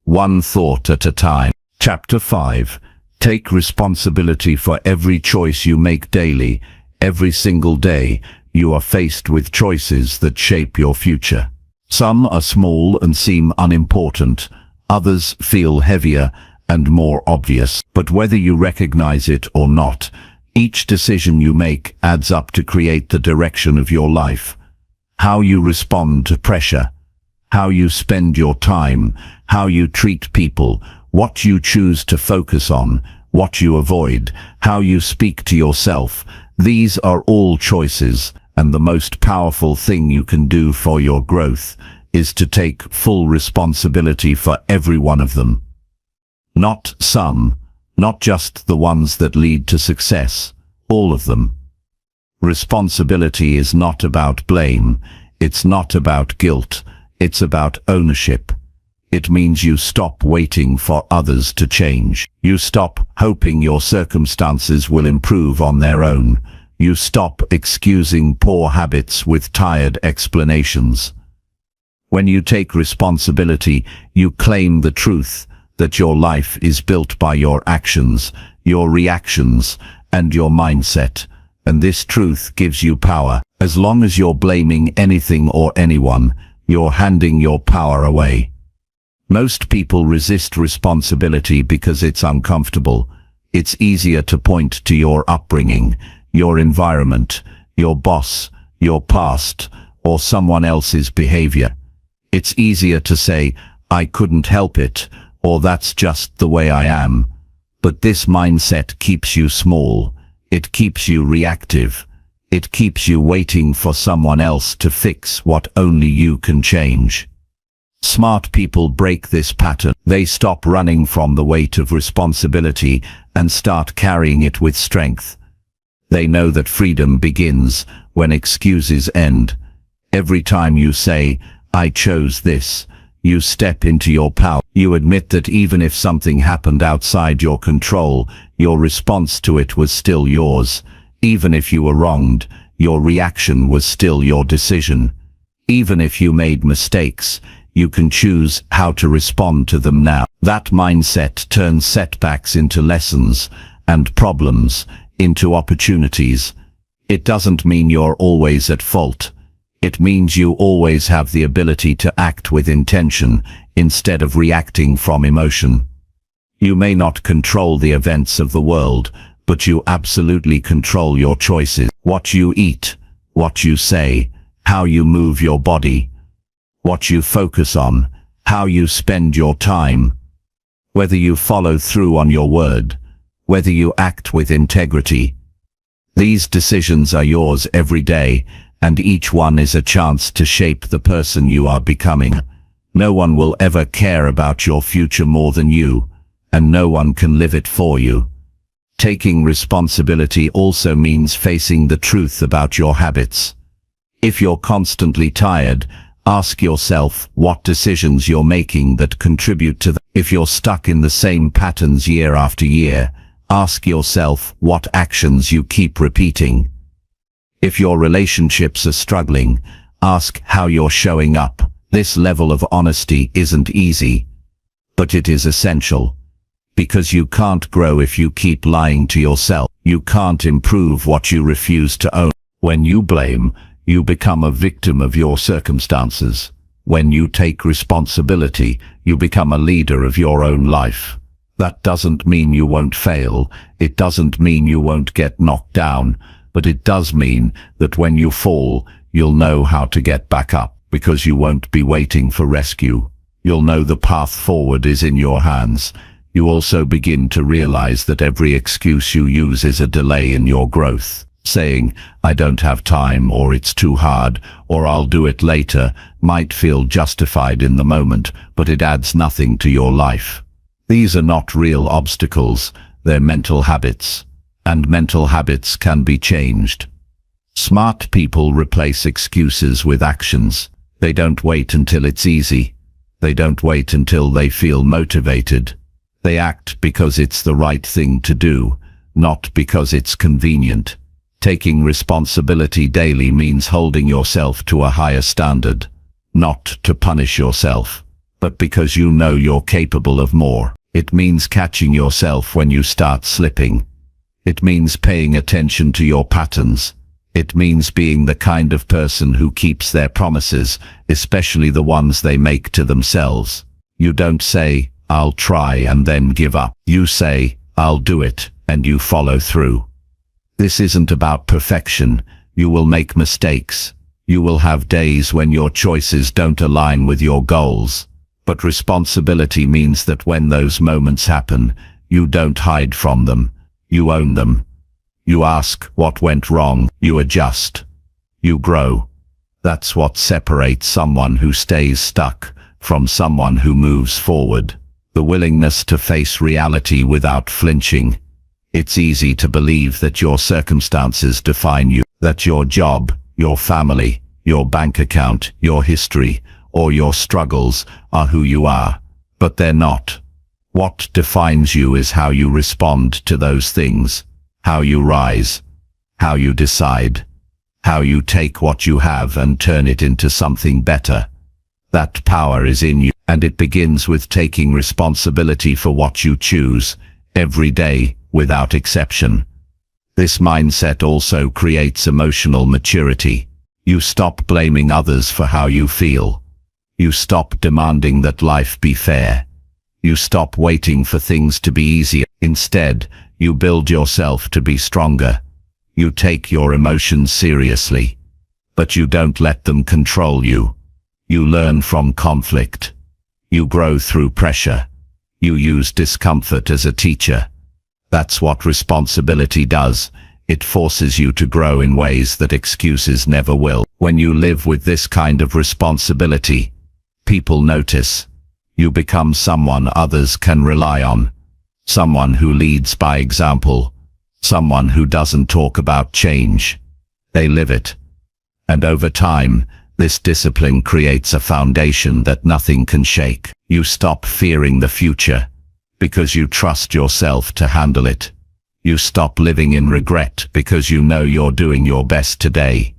One thought at a time. Chapter 5. Take responsibility for every choice you make daily. Every single day, you are faced with choices that shape your future. Some are small and seem unimportant. Others feel heavier and more obvious. But whether you recognize it or not, each decision you make adds up to create the direction of your life. How you respond to pressure, how you spend your time, how you treat people, what you choose to focus on, what you avoid, how you speak to yourself. These are all choices, and the most powerful thing you can do for your growth is to take full responsibility for every one of them. Not some, not just the ones that lead to success, all of them. Responsibility is not about blame, it's not about guilt, it's about ownership. It means you stop waiting for others to change. You stop hoping your circumstances will improve on their own. You stop excusing poor habits with tired explanations. When you take responsibility, you claim the truth that your life is built by your actions, your reactions, and your mindset. And this truth gives you power. As long as you're blaming anything or anyone, you're handing your power away. Most people resist responsibility because it's uncomfortable. It's easier to point to your upbringing, your environment, your boss, your past, or someone else's behavior. It's easier to say, I couldn't help it, or that's just the way I am. But this mindset keeps you small. It keeps you reactive. It keeps you waiting for someone else to fix what only you can change. Smart people break this pattern. They stop running from the weight of responsibility and start carrying it with strength. They know that freedom begins when excuses end. Every time you say, I chose this, you step into your power. You admit that even if something happened outside your control, your response to it was still yours. Even if you were wronged, your reaction was still your decision. Even if you made mistakes, you can choose how to respond to them now. That mindset turns setbacks into lessons and problems into opportunities. It doesn't mean you're always at fault. It means you always have the ability to act with intention instead of reacting from emotion. You may not control the events of the world, but you absolutely control your choices. What you eat, what you say, how you move your body, what you focus on, how you spend your time, whether you follow through on your word, whether you act with integrity. These decisions are yours every day, and each one is a chance to shape the person you are becoming. No one will ever care about your future more than you, and no one can live it for you. Taking responsibility also means facing the truth about your habits. If you're constantly tired, ask yourself what decisions you're making that contribute to that. If you're stuck in the same patterns year after year, ask yourself what actions you keep repeating. If your relationships are struggling, ask how you're showing up. This level of honesty isn't easy, but it is essential. Because you can't grow if you keep lying to yourself. You can't improve what you refuse to own. When you blame, you become a victim of your circumstances. When you take responsibility, you become a leader of your own life. That doesn't mean you won't fail. It doesn't mean you won't get knocked down. But it does mean that when you fall, you'll know how to get back up, because you won't be waiting for rescue. You'll know the path forward is in your hands. You also begin to realize that every excuse you use is a delay in your growth. Saying, "I don't have time," or "it's too hard," or "I'll do it later," might feel justified in the moment, but it adds nothing to your life. These are not real obstacles, they're mental habits. And mental habits can be changed. Smart people replace excuses with actions. They don't wait until it's easy. They don't wait until they feel motivated. They act because it's the right thing to do, not because it's convenient. Taking responsibility daily means holding yourself to a higher standard, not to punish yourself, but because you know you're capable of more. It means catching yourself when you start slipping. It means paying attention to your patterns. It means being the kind of person who keeps their promises, especially the ones they make to themselves. You don't say, "I'll try," and then give up. You say, "I'll do it," and you follow through. This isn't about perfection. You will make mistakes. You will have days when your choices don't align with your goals. But responsibility means that when those moments happen, you don't hide from them. You own them. You ask what went wrong. You adjust. You grow. That's what separates someone who stays stuck from someone who moves forward. The willingness to face reality without flinching. It's easy to believe that your circumstances define you, that your job, your family, your bank account, your history, or your struggles are who you are, but they're not. What defines you is how you respond to those things, how you rise, how you decide, how you take what you have and turn it into something better. That power is in you, and it begins with taking responsibility for what you choose, every day, without exception. This mindset also creates emotional maturity. You stop blaming others for how you feel. You stop demanding that life be fair. You stop waiting for things to be easier. Instead, you build yourself to be stronger. You take your emotions seriously, but you don't let them control you. You learn from conflict. You grow through pressure. You use discomfort as a teacher. That's what responsibility does. It forces you to grow in ways that excuses never will. When you live with this kind of responsibility, people notice. You become someone others can rely on. Someone who leads by example. Someone who doesn't talk about change. They live it. And over time, this discipline creates a foundation that nothing can shake. You stop fearing the future because you trust yourself to handle it. You stop living in regret because you know you're doing your best today.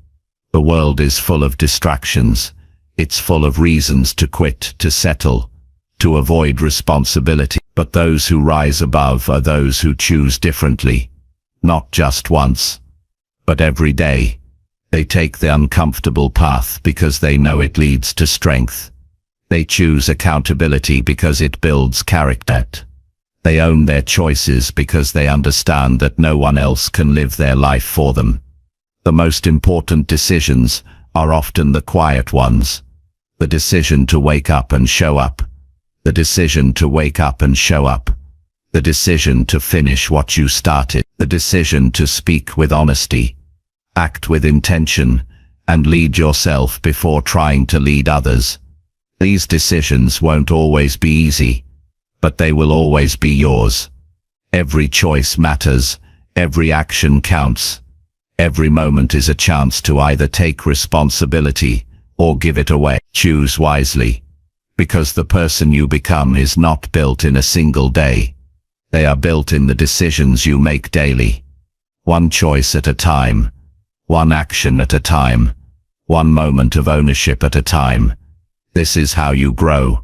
The world is full of distractions. It's full of reasons to quit, to settle, to avoid responsibility. But those who rise above are those who choose differently. Not just once, but every day. They take the uncomfortable path because they know it leads to strength. They choose accountability because it builds character. They own their choices because they understand that no one else can live their life for them. The most important decisions are often the quiet ones. The decision to wake up and show up. The decision to wake up and show up. The decision to finish what you started. The decision to speak with honesty, act with intention, and lead yourself before trying to lead others. These decisions won't always be easy, but they will always be yours. Every choice matters. Every action counts. Every moment is a chance to either take responsibility or give it away. Choose wisely, because the person you become is not built in a single day. They are built in the decisions you make daily. One choice at a time. One action at a time. One moment of ownership at a time. This is how you grow.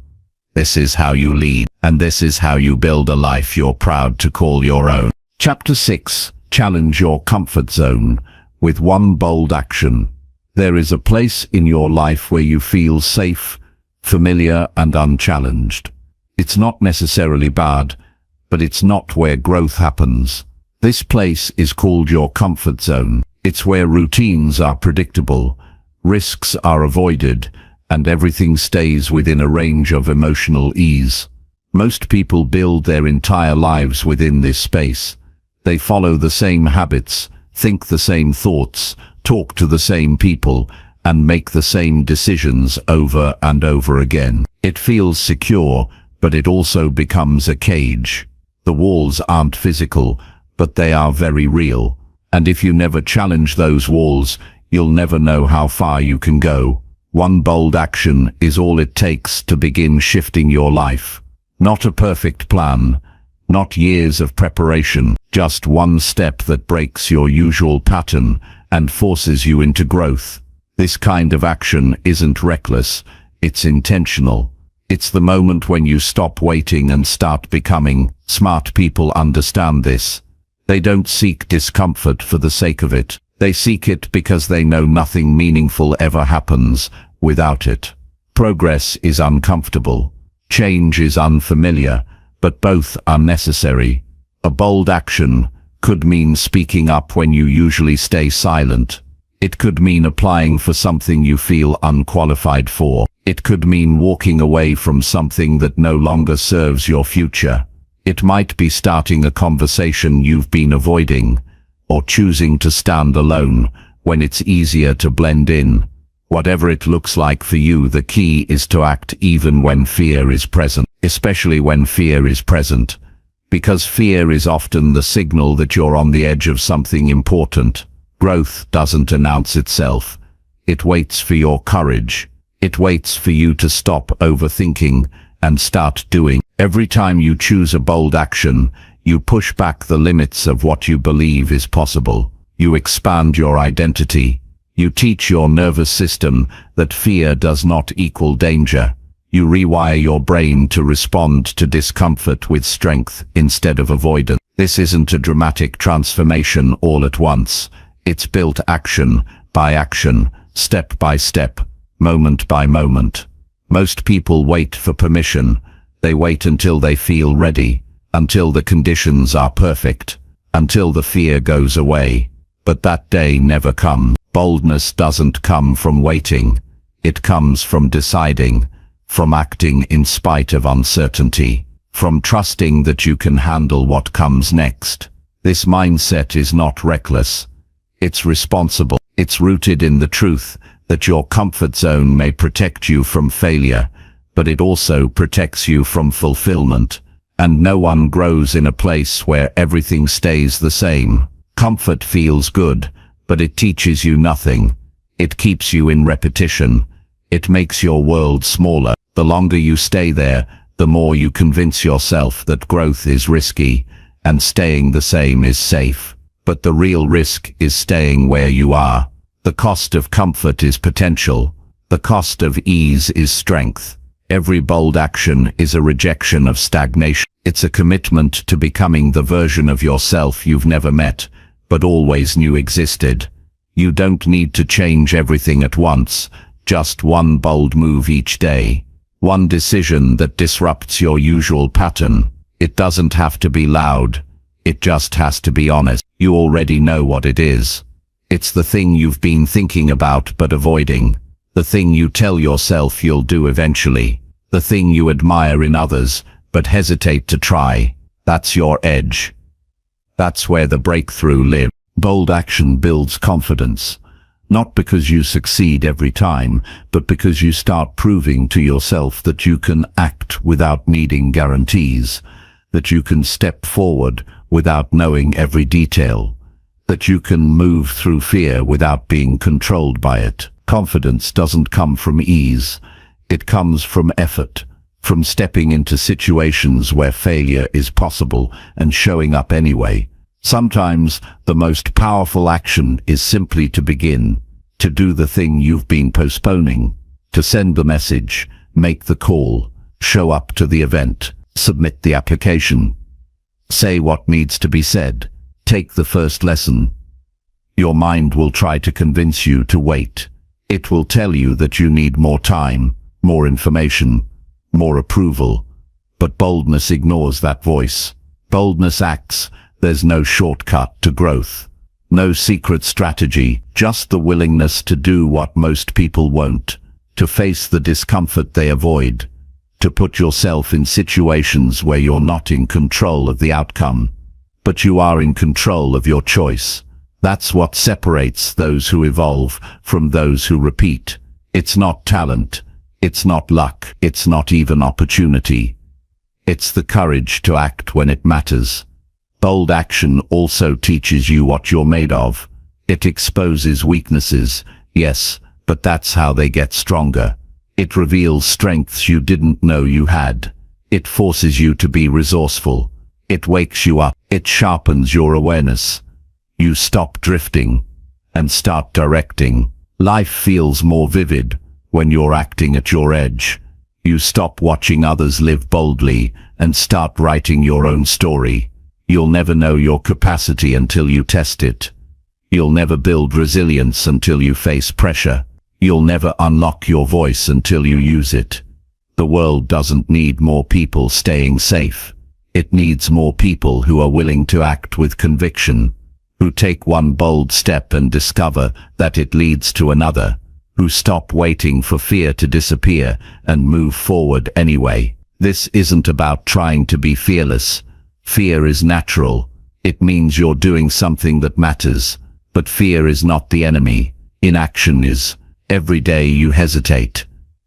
This is how you lead. And this is how you build a life you're proud to call your own. Chapter 6. Challenge your comfort zone with one bold action. There is a place in your life where you feel safe, familiar, and unchallenged. It's not necessarily bad, but it's not where growth happens. This place is called your comfort zone. It's where routines are predictable, risks are avoided, and everything stays within a range of emotional ease. Most people build their entire lives within this space. They follow the same habits, think the same thoughts, talk to the same people, and make the same decisions over and over again. It feels secure, but it also becomes a cage. The walls aren't physical, but they are very real. And if you never challenge those walls, you'll never know how far you can go. One bold action is all it takes to begin shifting your life. Not a perfect plan, not years of preparation, just one step that breaks your usual pattern and forces you into growth. This kind of action isn't reckless, it's intentional. It's the moment when you stop waiting and start becoming. Smart people understand this. They don't seek discomfort for the sake of it. They seek it because they know nothing meaningful ever happens without it. Progress is uncomfortable. Change is unfamiliar, but both are necessary. A bold action could mean speaking up when you usually stay silent. It could mean applying for something you feel unqualified for. It could mean walking away from something that no longer serves your future. It might be starting a conversation you've been avoiding, or choosing to stand alone when it's easier to blend in. Whatever it looks like for you, the key is to act even when fear is present, especially when fear is present, because fear is often the signal that you're on the edge of something important. Growth doesn't announce itself. It waits for your courage. It waits for you to stop overthinking and start doing. Every time you choose a bold action, you push back the limits of what you believe is possible. You expand your identity. You teach your nervous system that fear does not equal danger. You rewire your brain to respond to discomfort with strength instead of avoidance. This isn't a dramatic transformation all at once. It's built action by action, step by step, moment by moment. Most people wait for permission. They wait until they feel ready, until the conditions are perfect, until the fear goes away. But that day never comes. Boldness doesn't come from waiting. It comes from deciding, from acting in spite of uncertainty, from trusting that you can handle what comes next. This mindset is not reckless. It's responsible. It's rooted in the truth that your comfort zone may protect you from failure, but it also protects you from fulfillment. And no one grows in a place where everything stays the same. Comfort feels good, but it teaches you nothing. It keeps you in repetition. It makes your world smaller. The longer you stay there, the more you convince yourself that growth is risky and staying the same is safe. But the real risk is staying where you are. The cost of comfort is potential. The cost of ease is strength. Every bold action is a rejection of stagnation. It's a commitment to becoming the version of yourself you've never met, but always knew existed. You don't need to change everything at once, just one bold move each day. One decision that disrupts your usual pattern. It doesn't have to be loud. It just has to be honest. You already know what it is. It's the thing you've been thinking about but avoiding. The thing you tell yourself you'll do eventually. The thing you admire in others but hesitate to try. That's your edge. That's where the breakthrough lives. Bold action builds confidence. Not because you succeed every time, but because you start proving to yourself that you can act without needing guarantees, that you can step forward without knowing every detail, that you can move through fear without being controlled by it. Confidence doesn't come from ease. It comes from effort, from stepping into situations where failure is possible and showing up anyway. Sometimes the most powerful action is simply to begin, to do the thing you've been postponing, to send the message, make the call, show up to the event, submit the application. Say what needs to be said. Take the first lesson. Your mind will try to convince you to wait. It will tell you that you need more time, more information, more approval. But boldness ignores that voice. Boldness acts. There's no shortcut to growth. No secret strategy, just the willingness to do what most people won't, to face the discomfort they avoid, to put yourself in situations where you're not in control of the outcome, but you are in control of your choice. That's what separates those who evolve from those who repeat. It's not talent, it's not luck, it's not even opportunity. It's the courage to act when it matters. Bold action also teaches you what you're made of. It exposes weaknesses, yes, but that's how they get stronger. It reveals strengths you didn't know you had. It forces you to be resourceful. It wakes you up. It sharpens your awareness. You stop drifting and start directing. Life feels more vivid when you're acting at your edge. You stop watching others live boldly and start writing your own story. You'll never know your capacity until you test it. You'll never build resilience until you face pressure. You'll never unlock your voice until you use it. The world doesn't need more people staying safe. It needs more people who are willing to act with conviction, who take one bold step and discover that it leads to another, who stop waiting for fear to disappear and move forward anyway. This isn't about trying to be fearless. Fear is natural. It means you're doing something that matters. But fear is not the enemy. Inaction is. Every day you hesitate,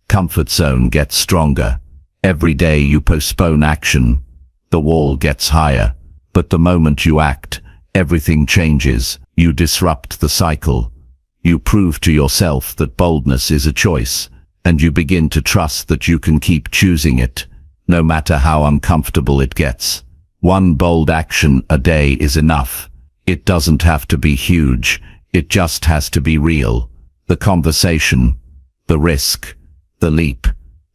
comfort zone gets stronger. Every day you postpone action, the wall gets higher. But the moment you act, everything changes. You disrupt the cycle. You prove to yourself that boldness is a choice, and you begin to trust that you can keep choosing it, no matter how uncomfortable it gets. One bold action a day is enough. It doesn't have to be huge, it just has to be real. The conversation, the risk, the leap,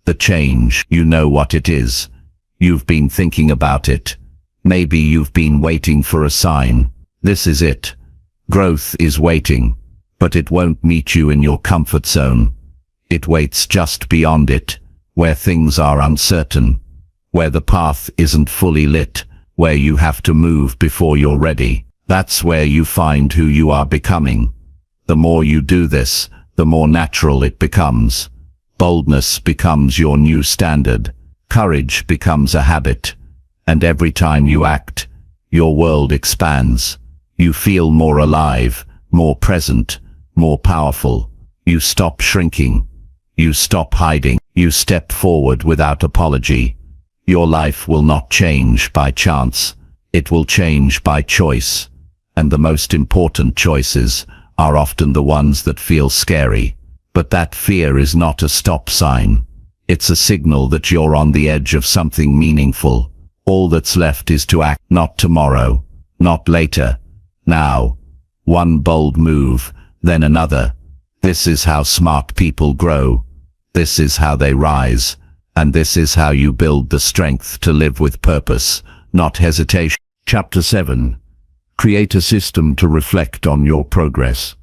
the change. You know what it is. You've been thinking about it. Maybe you've been waiting for a sign. This is it. Growth is waiting, but it won't meet you in your comfort zone. It waits just beyond it, where things are uncertain, where the path isn't fully lit, where you have to move before you're ready. That's where you find who you are becoming. The more you do this, the more natural it becomes. Boldness becomes your new standard. Courage becomes a habit. And every time you act, your world expands. You feel more alive, more present, more powerful. You stop shrinking. You stop hiding. You step forward without apology. Your life will not change by chance. It will change by choice. And the most important choices are often the ones that feel scary. But that fear is not a stop sign. It's a signal that you're on the edge of something meaningful. All that's left is to act, not tomorrow, not later, now. One bold move, then another. This is how smart people grow. This is how they rise. And this is how you build the strength to live with purpose, not hesitation. Chapter 7. Create a system to reflect on your progress.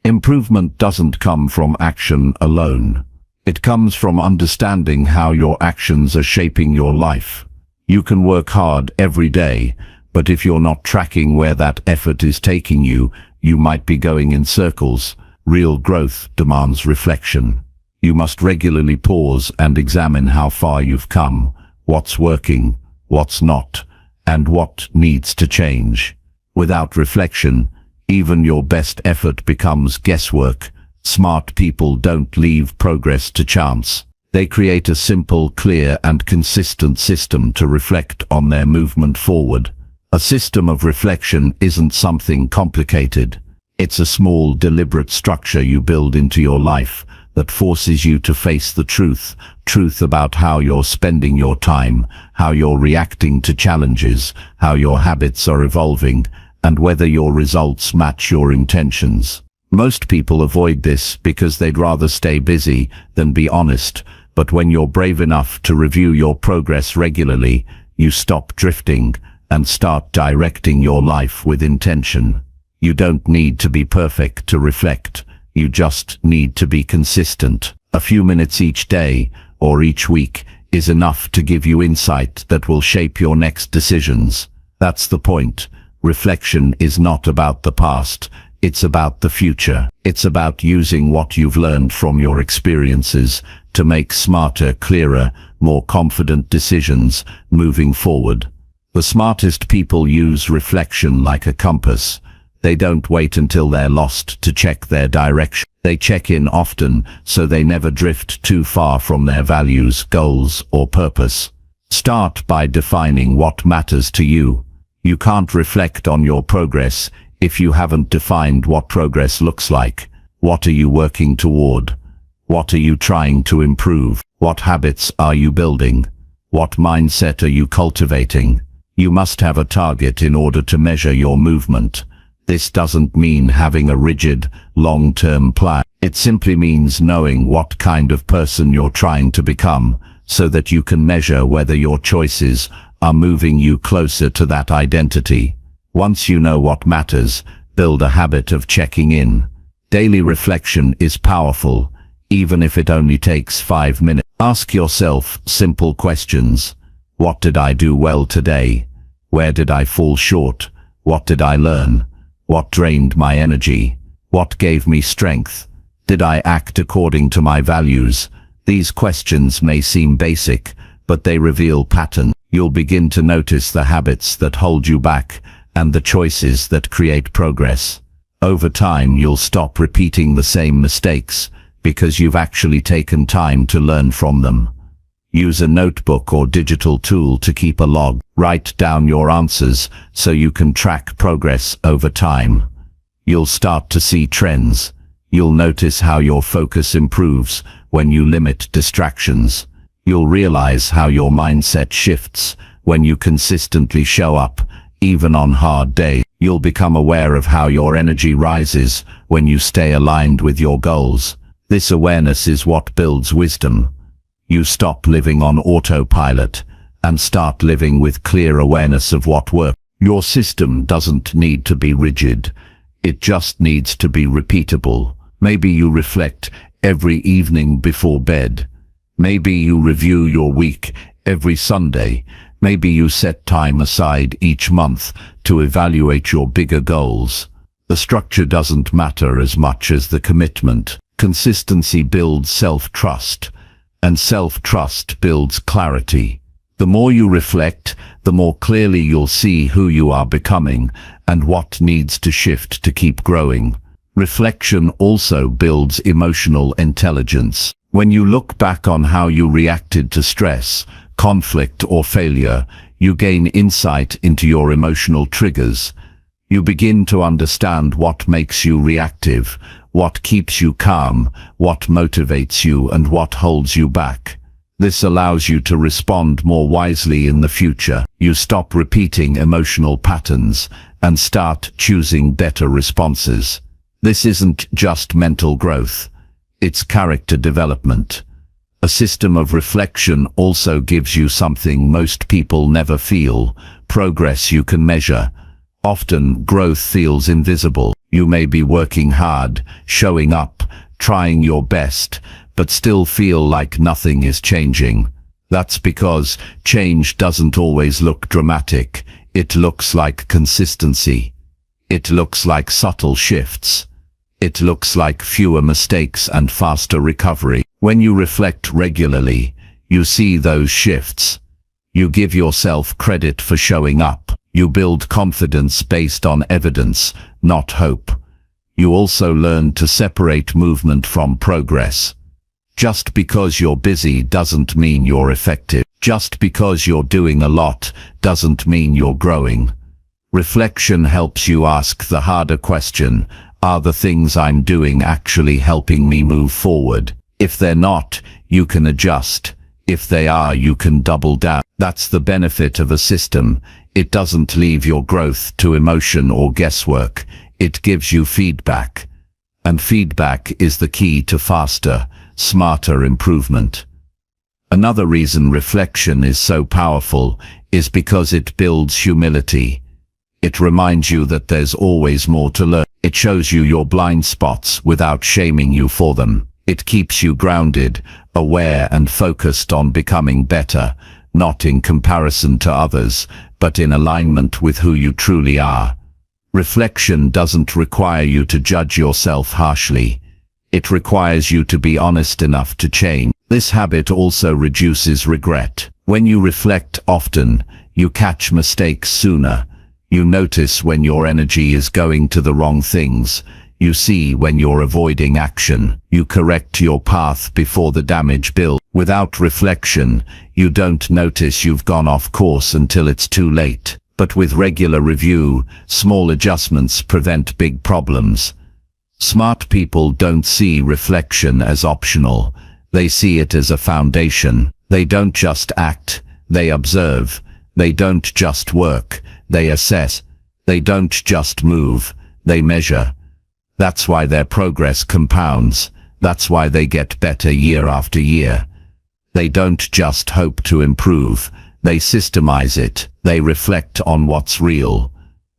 Improvement doesn't come from action alone. It comes from understanding how your actions are shaping your life. You can work hard every day, but if you're not tracking where that effort is taking you, you might be going in circles. Real growth demands reflection. You must regularly pause and examine how far you've come, what's working, what's not, and what needs to change. Without reflection, even your best effort becomes guesswork. Smart people don't leave progress to chance. They create a simple, clear, and consistent system to reflect on their movement forward. A system of reflection isn't something complicated. It's a small, deliberate structure you build into your life that forces you to face the truth about how you're spending your time, how you're reacting to challenges, how your habits are evolving, and whether your results match your intentions. Most people avoid this because they'd rather stay busy than be honest, but when you're brave enough to review your progress regularly, you stop drifting and start directing your life with intention. You don't need to be perfect to reflect. You just need to be consistent. A few minutes each day or each week is enough to give you insight that will shape your next decisions. That's the point. Reflection is not about the past, it's about the future. It's about using what you've learned from your experiences to make smarter, clearer, more confident decisions moving forward. The smartest people use reflection like a compass. They don't wait until they're lost to check their direction. They check in often so they never drift too far from their values, goals, or purpose. Start by defining what matters to you. You can't reflect on your progress if you haven't defined what progress looks like. What are you working toward? What are you trying to improve? What habits are you building? What mindset are you cultivating? You must have a target in order to measure your movement. This doesn't mean having a rigid, long-term plan. It simply means knowing what kind of person you're trying to become, so that you can measure whether your choices are moving you closer to that identity. Once you know what matters, build a habit of checking in. Daily reflection is powerful, even if it only takes 5 minutes. Ask yourself simple questions. What did I do well today? Where did I fall short? What did I learn? What drained my energy? What gave me strength? Did I act according to my values? These questions may seem basic, but they reveal patterns. You'll begin to notice the habits that hold you back and the choices that create progress. Over time, you'll stop repeating the same mistakes because you've actually taken time to learn from them. Use a notebook or digital tool to keep a log. Write down your answers so you can track progress over time. You'll start to see trends. You'll notice how your focus improves when you limit distractions. You'll realize how your mindset shifts when you consistently show up, even on hard days. You'll become aware of how your energy rises when you stay aligned with your goals. This awareness is what builds wisdom. You stop living on autopilot and start living with clear awareness of what works. Your system doesn't need to be rigid. It just needs to be repeatable. Maybe you reflect every evening before bed. Maybe you review your week every Sunday. Maybe you set time aside each month to evaluate your bigger goals. The structure doesn't matter as much as the commitment. Consistency builds self-trust, and self-trust builds clarity. The more you reflect, the more clearly you'll see who you are becoming and what needs to shift to keep growing. Reflection also builds emotional intelligence. When you look back on how you reacted to stress, conflict, or failure, you gain insight into your emotional triggers. You begin to understand what makes you reactive, what keeps you calm, what motivates you, and what holds you back. This allows you to respond more wisely in the future. You stop repeating emotional patterns and start choosing better responses. This isn't just mental growth, it's character development. A system of reflection also gives you something most people never feel: progress you can measure. Often, growth feels invisible. You may be working hard, showing up, trying your best, but still feel like nothing is changing. That's because change doesn't always look dramatic. It looks like consistency. It looks like subtle shifts. It looks like fewer mistakes and faster recovery. When you reflect regularly, you see those shifts. You give yourself credit for showing up. You build confidence based on evidence, not hope. You also learn to separate movement from progress. Just because you're busy doesn't mean you're effective. Just because you're doing a lot doesn't mean you're growing. Reflection helps you ask the harder question: are the things I'm doing actually helping me move forward? If they're not, you can adjust. If they are, you can double down. That's the benefit of a system. It doesn't leave your growth to emotion or guesswork. It gives you feedback. And feedback is the key to faster, smarter improvement. Another reason reflection is so powerful is because it builds humility. It reminds you that there's always more to learn. It shows you your blind spots without shaming you for them. It keeps you grounded, aware, and focused on becoming better, not in comparison to others, but in alignment with who you truly are. Reflection doesn't require you to judge yourself harshly. It requires you to be honest enough to change. This habit also reduces regret. When you reflect often, you catch mistakes sooner. You notice when your energy is going to the wrong things. You see when you're avoiding action. You correct your path before the damage builds. Without reflection, you don't notice you've gone off course until it's too late. But with regular review, small adjustments prevent big problems. Smart people don't see reflection as optional. They see it as a foundation. They don't just act, they observe. They don't just work, they assess. They don't just move, they measure. That's why their progress compounds. That's why they get better year after year. They don't just hope to improve, they systemize it. They reflect on what's real,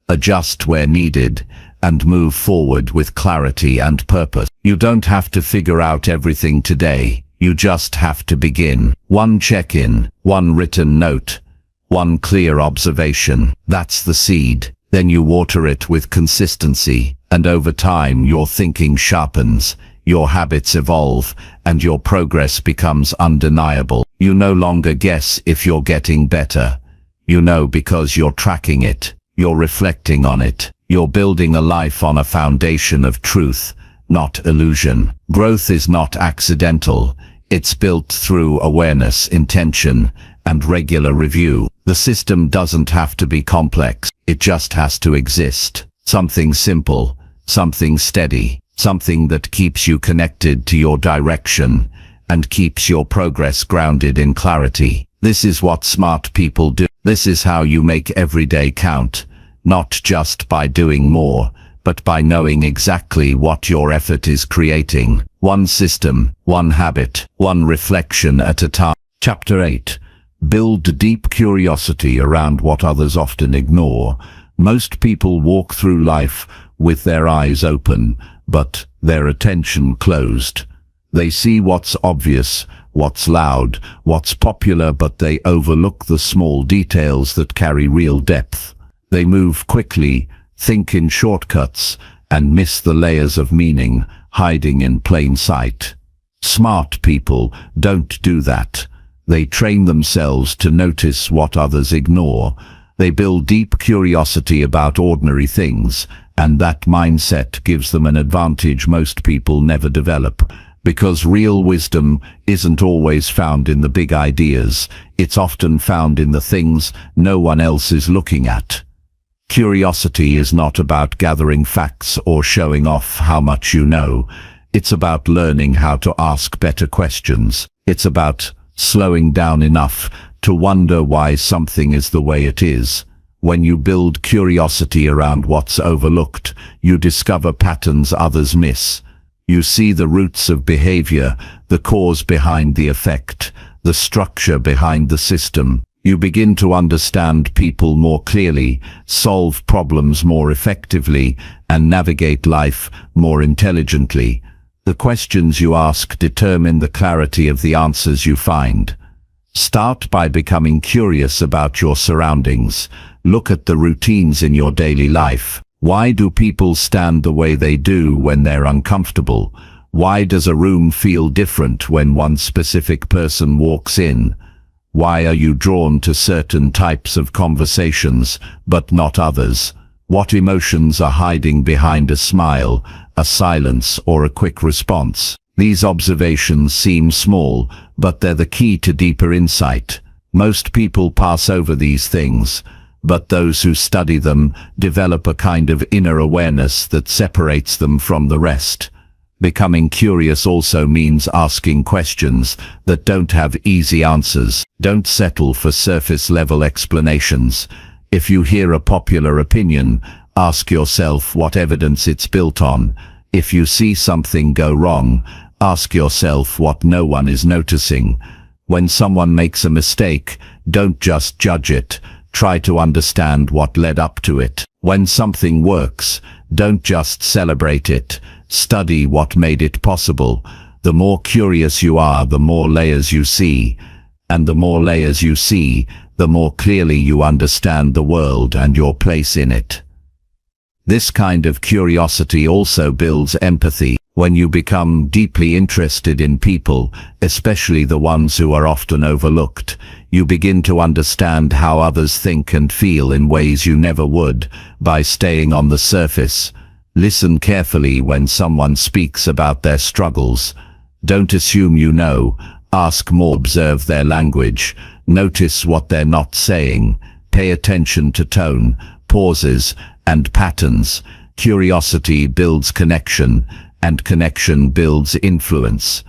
adjust where needed, and move forward with clarity and purpose. You don't have to figure out everything today. You just have to begin. One check-in, one written note, one clear observation. That's the seed. Then you water it with consistency, and over time your thinking sharpens, your habits evolve, and your progress becomes undeniable. You no longer guess if you're getting better. You know because you're tracking it, you're reflecting on it, you're building a life on a foundation of truth, not illusion. Growth is not accidental. It's built through awareness, intention, and regular review. The system doesn't have to be complex. It just has to exist. Something simple, something steady, something that keeps you connected to your direction and keeps your progress grounded in clarity. This is what smart people do. This is how you make every day count, not just by doing more, but by knowing exactly what your effort is creating. One system, one habit, one reflection at a time. Chapter 8. Build deep curiosity around what others often ignore. Most people walk through life with their eyes open, but their attention closed. They see what's obvious, what's loud, what's popular, but they overlook the small details that carry real depth. They move quickly, think in shortcuts, and miss the layers of meaning hiding in plain sight. Smart people don't do that. They train themselves to notice what others ignore. They build deep curiosity about ordinary things, and that mindset gives them an advantage most people never develop. Because real wisdom isn't always found in the big ideas, it's often found in the things no one else is looking at. Curiosity is not about gathering facts or showing off how much you know. It's about learning how to ask better questions. It's about slowing down enough to wonder why something is the way it is. When you build curiosity around what's overlooked, you discover patterns others miss. You see the roots of behavior, the cause behind the effect, the structure behind the system. You begin to understand people more clearly, solve problems more effectively, and navigate life more intelligently. The questions you ask determine the clarity of the answers you find. Start by becoming curious about your surroundings. Look at the routines in your daily life. Why do people stand the way they do when they're uncomfortable? Why does a room feel different when one specific person walks in? Why are you drawn to certain types of conversations, but not others? What emotions are hiding behind a smile, a silence, or a quick response? These observations seem small, but they're the key to deeper insight. Most people pass over these things, but those who study them develop a kind of inner awareness that separates them from the rest. Becoming curious also means asking questions that don't have easy answers. Don't settle for surface-level explanations. If you hear a popular opinion, ask yourself what evidence it's built on. If you see something go wrong, ask yourself what no one is noticing. When someone makes a mistake, don't just judge it. Try to understand what led up to it. When something works, don't just celebrate it. Study what made it possible. The more curious you are, the more layers you see. And the more layers you see, the more clearly you understand the world and your place in it. This kind of curiosity also builds empathy. When you become deeply interested in people, especially the ones who are often overlooked, you begin to understand how others think and feel in ways you never would by staying on the surface. Listen carefully when someone speaks about their struggles. Don't assume you know. Ask more. Observe their language. Notice what they're not saying. Pay attention to tone, pauses, and patterns. Curiosity builds connection, and connection builds influence.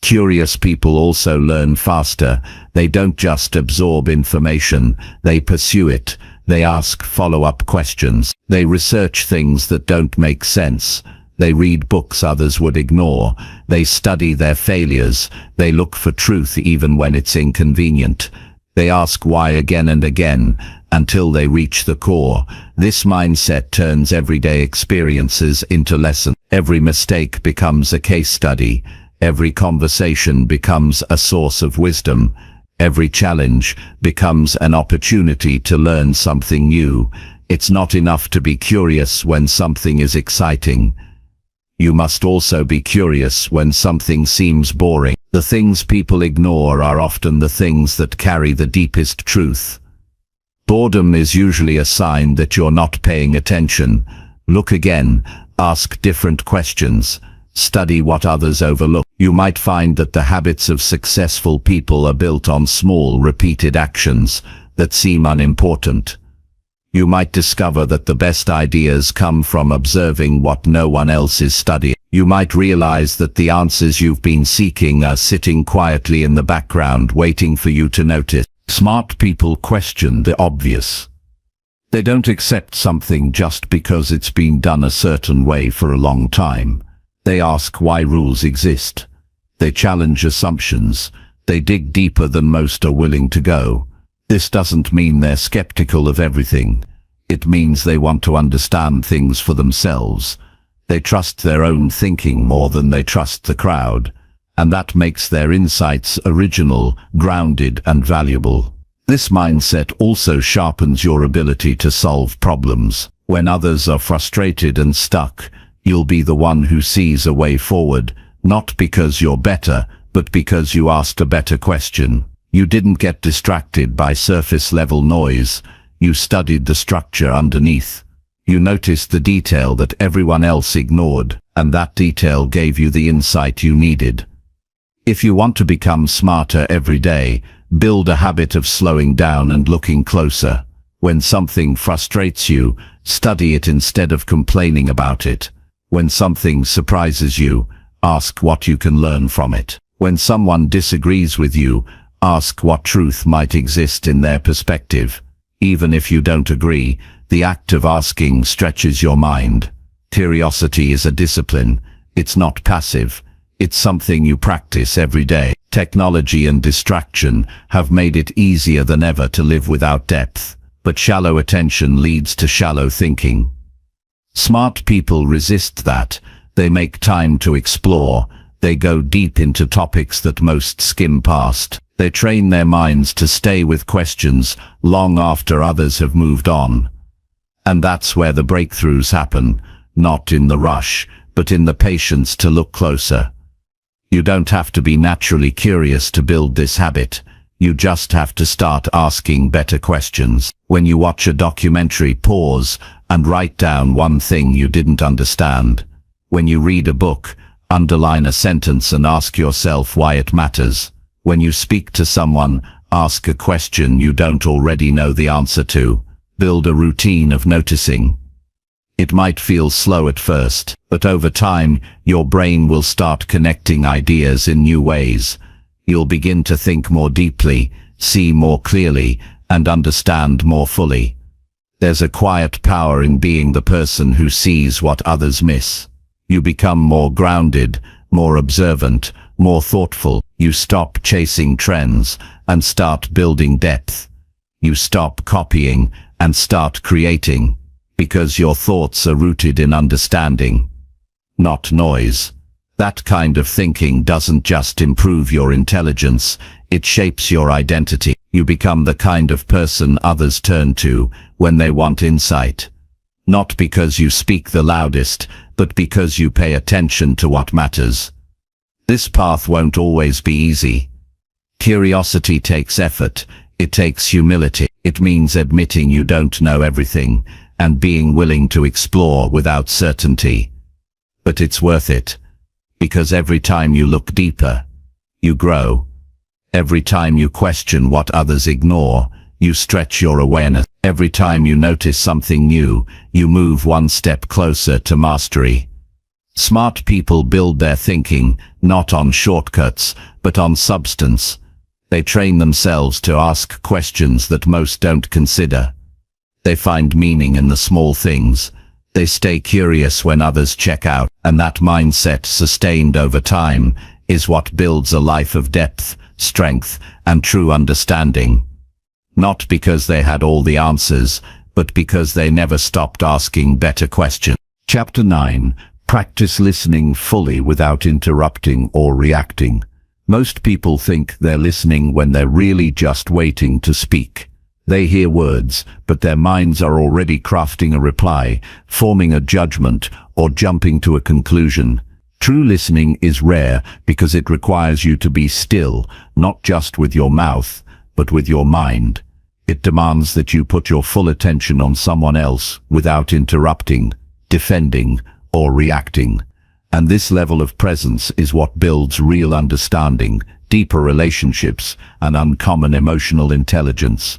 Curious people also learn faster. They don't just absorb information, they pursue it. They ask follow-up questions. They research things that don't make sense. They read books others would ignore. They study their failures. They look for truth even when it's inconvenient. They ask why again and again, until they reach the core. This mindset turns everyday experiences into lessons. Every mistake becomes a case study. Every conversation becomes a source of wisdom. Every challenge becomes an opportunity to learn something new. It's not enough to be curious when something is exciting. You must also be curious when something seems boring. The things people ignore are often the things that carry the deepest truth. Boredom is usually a sign that you're not paying attention. Look again, ask different questions, study what others overlook. You might find that the habits of successful people are built on small, repeated actions that seem unimportant. You might discover that the best ideas come from observing what no one else is studying. You might realize that the answers you've been seeking are sitting quietly in the background waiting for you to notice. Smart people question the obvious. They don't accept something just because it's been done a certain way for a long time. They ask why rules exist. They challenge assumptions. They dig deeper than most are willing to go. This doesn't mean they're skeptical of everything. It means they want to understand things for themselves. They trust their own thinking more than they trust the crowd. And that makes their insights original, grounded, and valuable. This mindset also sharpens your ability to solve problems. When others are frustrated and stuck, you'll be the one who sees a way forward, not because you're better, but because you asked a better question. You didn't get distracted by surface-level noise. You studied the structure underneath. You noticed the detail that everyone else ignored, and that detail gave you the insight you needed. If you want to become smarter every day, build a habit of slowing down and looking closer. When something frustrates you, study it instead of complaining about it. When something surprises you, ask what you can learn from it. When someone disagrees with you, ask what truth might exist in their perspective. Even if you don't agree, the act of asking stretches your mind. Curiosity is a discipline. It's not passive. It's something you practice every day. Technology and distraction have made it easier than ever to live without depth, but shallow attention leads to shallow thinking. Smart people resist that. They make time to explore. They go deep into topics that most skim past. They train their minds to stay with questions long after others have moved on. And that's where the breakthroughs happen, not in the rush, but in the patience to look closer. You don't have to be naturally curious to build this habit. You just have to start asking better questions. When you watch a documentary, pause and write down one thing you didn't understand. When you read a book, underline a sentence and ask yourself why it matters. When you speak to someone, ask a question you don't already know the answer to. Build a routine of noticing. It might feel slow at first, but over time, your brain will start connecting ideas in new ways. You'll begin to think more deeply, see more clearly, and understand more fully. There's a quiet power in being the person who sees what others miss. You become more grounded, more observant, more thoughtful. You stop chasing trends and start building depth. You stop copying and start creating, because your thoughts are rooted in understanding, not noise. That kind of thinking doesn't just improve your intelligence, it shapes your identity. You become the kind of person others turn to when they want insight. Not because you speak the loudest, but because you pay attention to what matters. This path won't always be easy. Curiosity takes effort, it takes humility. It means admitting you don't know everything, and being willing to explore without certainty. But it's worth it, because every time you look deeper, you grow. Every time you question what others ignore, you stretch your awareness. Every time you notice something new, you move one step closer to mastery. Smart people build their thinking, not on shortcuts, but on substance. They train themselves to ask questions that most don't consider. They find meaning in the small things. They stay curious when others check out, and that mindset, sustained over time, is what builds a life of depth, strength, and true understanding. Not because they had all the answers, but because they never stopped asking better questions. Chapter 9. Practice listening fully without interrupting or reacting. Most people think they're listening when they're really just waiting to speak. They hear words, but their minds are already crafting a reply, forming a judgment, or jumping to a conclusion. True listening is rare because it requires you to be still, not just with your mouth, but with your mind. It demands that you put your full attention on someone else without interrupting, defending, or reacting. And this level of presence is what builds real understanding, deeper relationships, and uncommon emotional intelligence.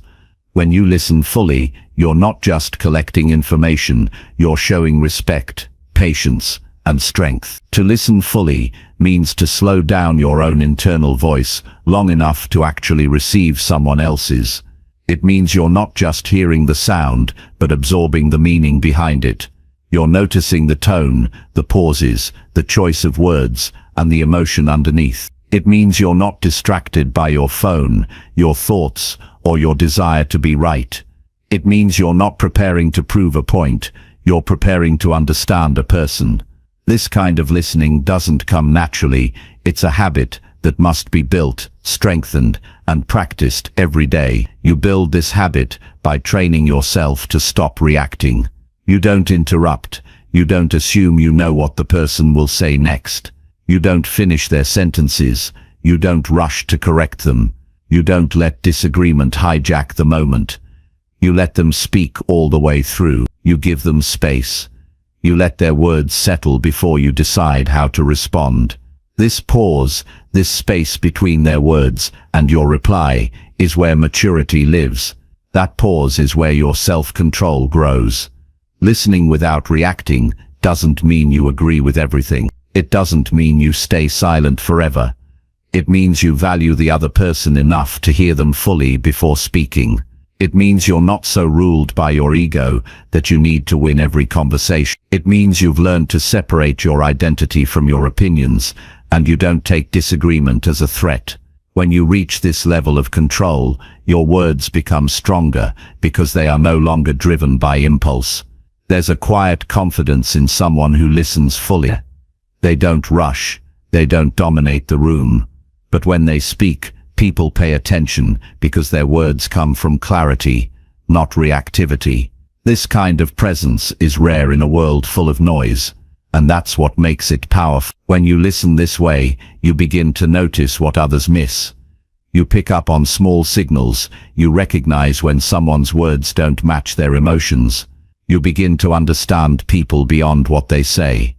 When you listen fully, you're not just collecting information, you're showing respect, patience, and strength. To listen fully means to slow down your own internal voice long enough to actually receive someone else's. It means you're not just hearing the sound, but absorbing the meaning behind it. You're noticing the tone, the pauses, the choice of words, and the emotion underneath. It means you're not distracted by your phone, your thoughts, or your desire to be right. It means you're not preparing to prove a point, you're preparing to understand a person. This kind of listening doesn't come naturally, it's a habit that must be built, strengthened, and practiced every day. You build this habit by training yourself to stop reacting. You don't interrupt. You don't assume you know what the person will say next. You don't finish their sentences. You don't rush to correct them. You don't let disagreement hijack the moment. You let them speak all the way through. You give them space. You let their words settle before you decide how to respond. This pause, this space between their words and your reply, is where maturity lives. That pause is where your self-control grows. Listening without reacting doesn't mean you agree with everything. It doesn't mean you stay silent forever. It means you value the other person enough to hear them fully before speaking. It means you're not so ruled by your ego that you need to win every conversation. It means you've learned to separate your identity from your opinions, and you don't take disagreement as a threat. When you reach this level of control, your words become stronger because they are no longer driven by impulse. There's a quiet confidence in someone who listens fully. They don't rush, they don't dominate the room. But when they speak, people pay attention because their words come from clarity, not reactivity. This kind of presence is rare in a world full of noise, and that's what makes it powerful. When you listen this way, you begin to notice what others miss. You pick up on small signals, you recognize when someone's words don't match their emotions. You begin to understand people beyond what they say.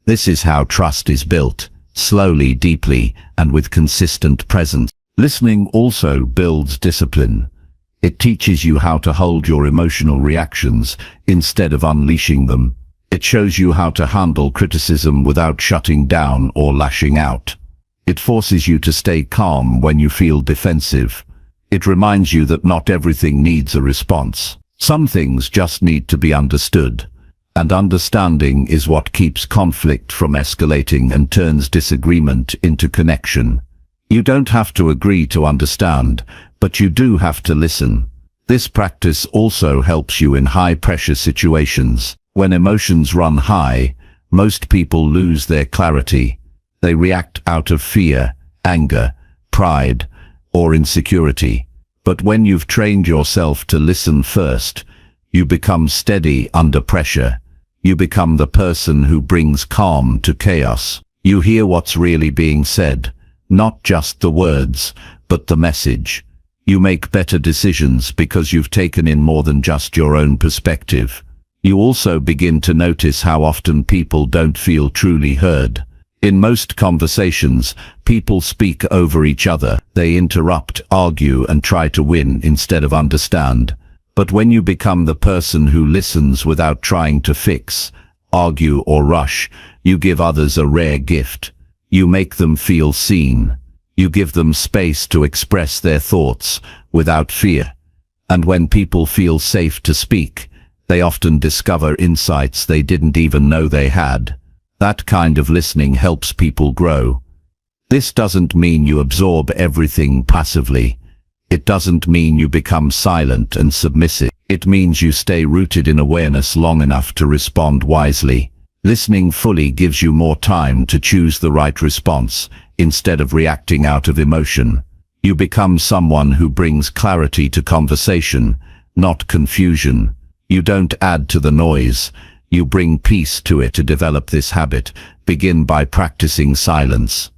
This is how trust is built, slowly, deeply, and with consistent presence. Listening also builds discipline. It teaches you how to hold your emotional reactions instead of unleashing them. It shows you how to handle criticism without shutting down or lashing out. It forces you to stay calm when you feel defensive. It reminds you that not everything needs a response. Some things just need to be understood. And understanding is what keeps conflict from escalating and turns disagreement into connection. You don't have to agree to understand, but you do have to listen. This practice also helps you in high-pressure situations. When emotions run high, most people lose their clarity. They react out of fear, anger, pride, or insecurity. But when you've trained yourself to listen first, you become steady under pressure. You become the person who brings calm to chaos. You hear what's really being said, not just the words, but the message. You make better decisions because you've taken in more than just your own perspective. You also begin to notice how often people don't feel truly heard. In most conversations, people speak over each other. They interrupt, argue, and try to win instead of understand. But when you become the person who listens without trying to fix, argue, or rush, you give others a rare gift. You make them feel seen. You give them space to express their thoughts without fear. And when people feel safe to speak, they often discover insights they didn't even know they had. That kind of listening helps people grow. This doesn't mean you absorb everything passively. It doesn't mean you become silent and submissive. It means you stay rooted in awareness long enough to respond wisely. Listening fully gives you more time to choose the right response, instead of reacting out of emotion. You become someone who brings clarity to conversation, not confusion. You don't add to the noise. You bring peace to it. To develop this habit, begin by practicing silence.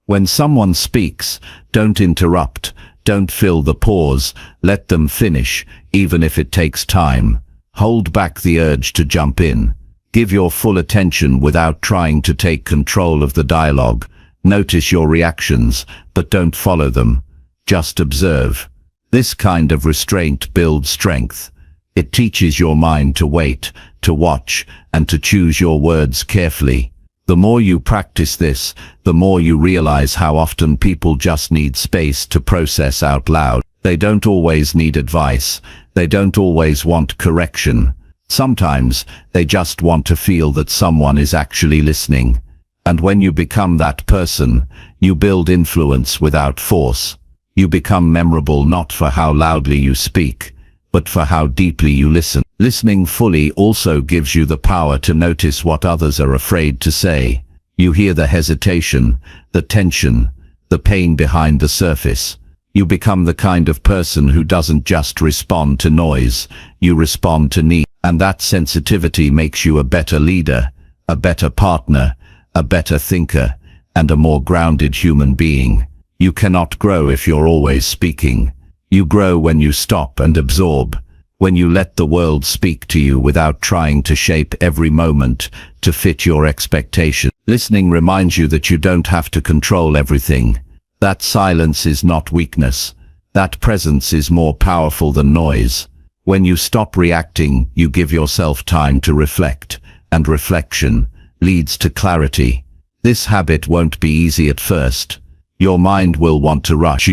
When someone speaks, don't interrupt. Don't fill the pause. Let them finish, even if it takes time. Hold back the urge to jump in. Give your full attention without trying to take control of the dialogue. Notice your reactions, but don't follow them. Just observe. This kind of restraint builds strength. It teaches your mind to wait, to watch, and to choose your words carefully. The more you practice this, the more you realize how often people just need space to process out loud. They don't always need advice. They don't always want correction. Sometimes, they just want to feel that someone is actually listening. And when you become that person, you build influence without force. You become memorable not for how loudly you speak, but for how deeply you listen. Listening fully also gives you the power to notice what others are afraid to say. You hear the hesitation, the tension, the pain behind the surface. You become the kind of person who doesn't just respond to noise, you respond to need. And that sensitivity makes you a better leader, a better partner, a better thinker, and a more grounded human being. You cannot grow if you're always speaking. You grow when you stop and absorb, when you let the world speak to you without trying to shape every moment to fit your expectations. Listening reminds you that you don't have to control everything. That silence is not weakness. That presence is more powerful than noise. When you stop reacting, you give yourself time to reflect, and reflection leads to clarity. This habit won't be easy at first. Your mind will want to rush.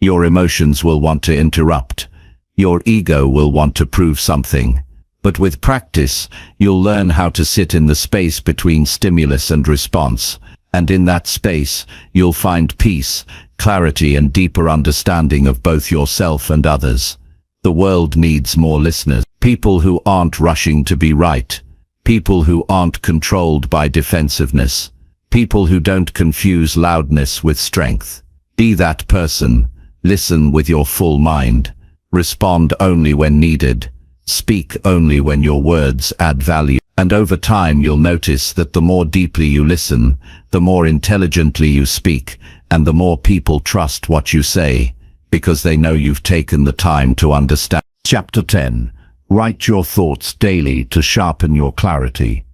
Your emotions will want to interrupt. Your ego will want to prove something. But with practice, you'll learn how to sit in the space between stimulus and response. And in that space, you'll find peace, clarity, and deeper understanding of both yourself and others. The world needs more listeners. People who aren't rushing to be right. People who aren't controlled by defensiveness. People who don't confuse loudness with strength. Be that person. Listen with your full mind. Respond only when needed. Speak only when your words add value. And over time you'll notice that the more deeply you listen, the more intelligently you speak, and the more people trust what you say, because they know you've taken the time to understand. Chapter 10. Write your thoughts daily to sharpen your clarity.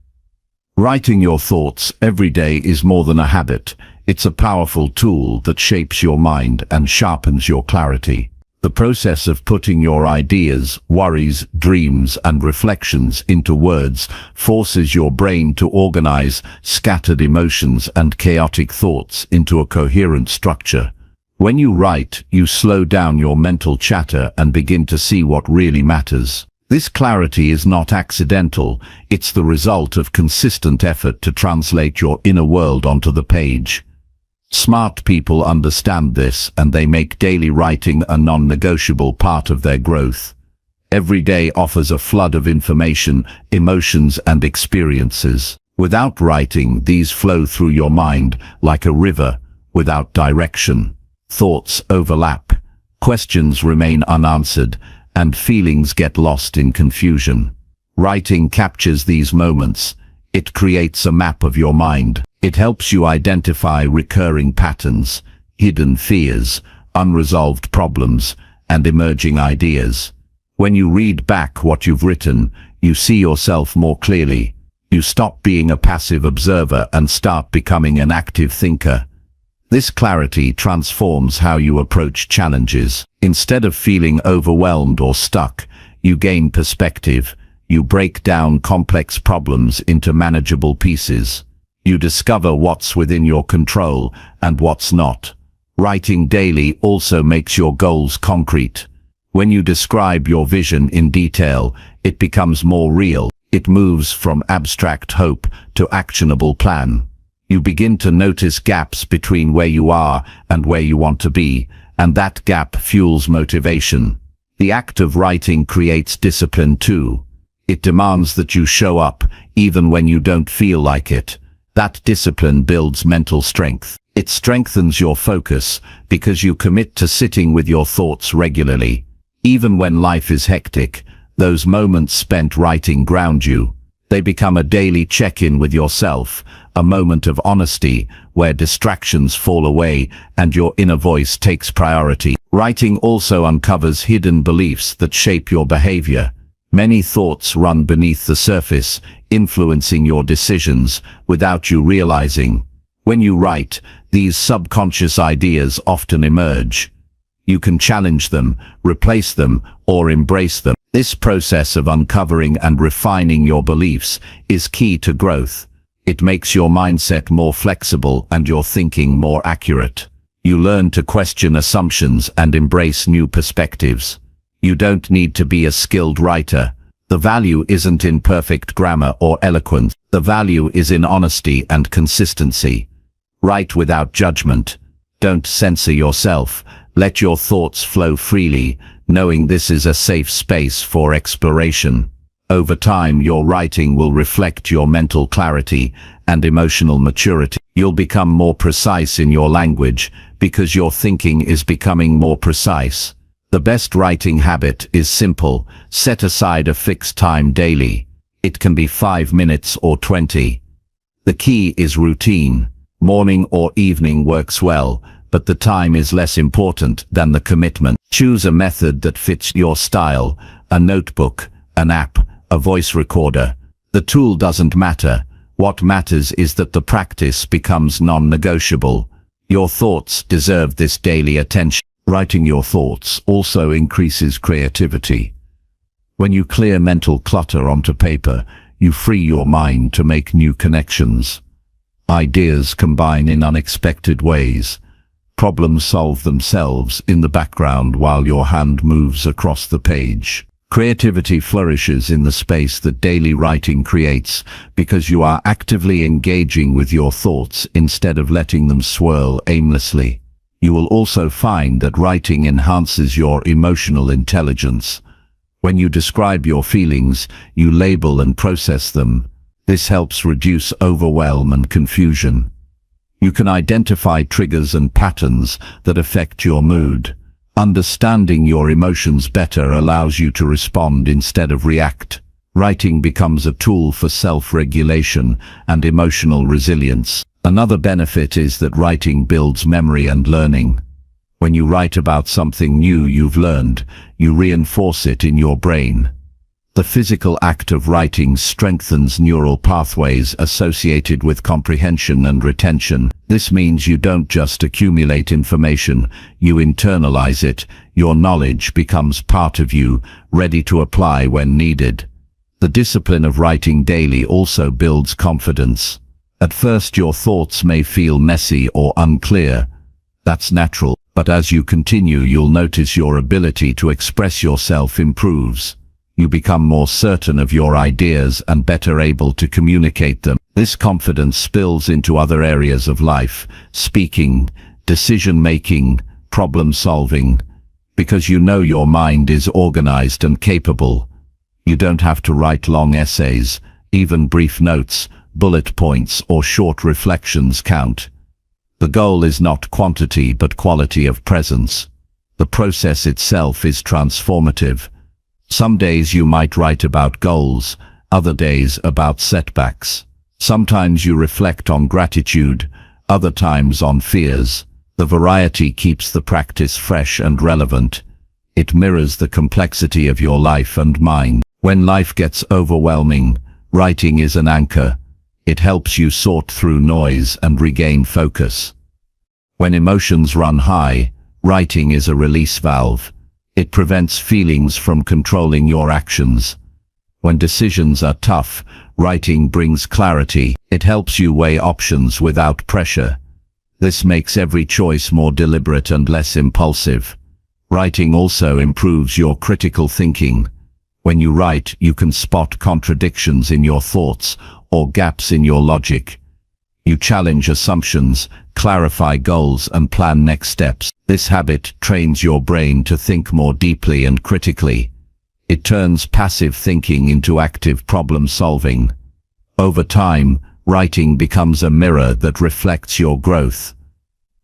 Writing your thoughts every day is more than a habit. It's a powerful tool that shapes your mind and sharpens your clarity. The process of putting your ideas, worries, dreams, and reflections into words forces your brain to organize scattered emotions and chaotic thoughts into a coherent structure. When you write, you slow down your mental chatter and begin to see what really matters. This clarity is not accidental. It's the result of consistent effort to translate your inner world onto the page. Smart people understand this, and they make daily writing a non-negotiable part of their growth. Every day offers a flood of information, emotions, and experiences. Without writing, these flow through your mind like a river without direction. Thoughts overlap, questions remain unanswered, and feelings get lost in confusion. Writing captures these moments. It creates a map of your mind. It helps you identify recurring patterns, hidden fears, unresolved problems, and emerging ideas. When you read back what you've written, you see yourself more clearly. You stop being a passive observer and start becoming an active thinker. This clarity transforms how you approach challenges. Instead of feeling overwhelmed or stuck, you gain perspective. You break down complex problems into manageable pieces. You discover what's within your control and what's not. Writing daily also makes your goals concrete. When you describe your vision in detail, it becomes more real. It moves from abstract hope to actionable plan. You begin to notice gaps between where you are and where you want to be, and that gap fuels motivation. The act of writing creates discipline too. It demands that you show up, even when you don't feel like it. That discipline builds mental strength. It strengthens your focus because you commit to sitting with your thoughts regularly. Even when life is hectic, those moments spent writing ground you. They become a daily check-in with yourself, a moment of honesty where distractions fall away and your inner voice takes priority. Writing also uncovers hidden beliefs that shape your behavior. Many thoughts run beneath the surface, influencing your decisions without you realizing. When you write, these subconscious ideas often emerge. You can challenge them, replace them, or embrace them. This process of uncovering and refining your beliefs is key to growth. It makes your mindset more flexible and your thinking more accurate. You learn to question assumptions and embrace new perspectives. You don't need to be a skilled writer. The value isn't in perfect grammar or eloquence. The value is in honesty and consistency. Write without judgment. Don't censor yourself. Let your thoughts flow freely, knowing this is a safe space for exploration. Over time, your writing will reflect your mental clarity and emotional maturity. You'll become more precise in your language because your thinking is becoming more precise. The best writing habit is simple. Set aside a fixed time daily. It can be 5 minutes or 20. The key is routine. Morning or evening works well, but the time is less important than the commitment. Choose a method that fits your style, a notebook, an app, a voice recorder. The tool doesn't matter. What matters is that the practice becomes non-negotiable. Your thoughts deserve this daily attention. Writing your thoughts also increases creativity. When you clear mental clutter onto paper, you free your mind to make new connections. Ideas combine in unexpected ways. Problems solve themselves in the background while your hand moves across the page. Creativity flourishes in the space that daily writing creates because you are actively engaging with your thoughts instead of letting them swirl aimlessly. You will also find that writing enhances your emotional intelligence. When you describe your feelings, you label and process them. This helps reduce overwhelm and confusion. You can identify triggers and patterns that affect your mood. Understanding your emotions better allows you to respond instead of react. Writing becomes a tool for self-regulation and emotional resilience. Another benefit is that writing builds memory and learning. When you write about something new you've learned, you reinforce it in your brain. The physical act of writing strengthens neural pathways associated with comprehension and retention. This means you don't just accumulate information, you internalize it. Your knowledge becomes part of you, ready to apply when needed. The discipline of writing daily also builds confidence. At first your thoughts may feel messy or unclear. That's natural, but as you continue you'll notice your ability to express yourself improves. You become more certain of your ideas and better able to communicate them. This confidence spills into other areas of life, speaking, decision-making, problem-solving. Because you know your mind is organized and capable. You don't have to write long essays, even brief notes, bullet points or short reflections count. The goal is not quantity but quality of presence. The process itself is transformative. Some days you might write about goals, other days about setbacks. Sometimes you reflect on gratitude, other times on fears. The variety keeps the practice fresh and relevant. It mirrors the complexity of your life and mind. When life gets overwhelming, writing is an anchor. It helps you sort through noise and regain focus. When emotions run high, writing is a release valve. It prevents feelings from controlling your actions. When decisions are tough, writing brings clarity. It helps you weigh options without pressure. This makes every choice more deliberate and less impulsive. Writing also improves your critical thinking. When you write, you can spot contradictions in your thoughts or gaps in your logic. You challenge assumptions, clarify goals, and plan next steps. This habit trains your brain to think more deeply and critically. It turns passive thinking into active problem solving. Over time, writing becomes a mirror that reflects your growth.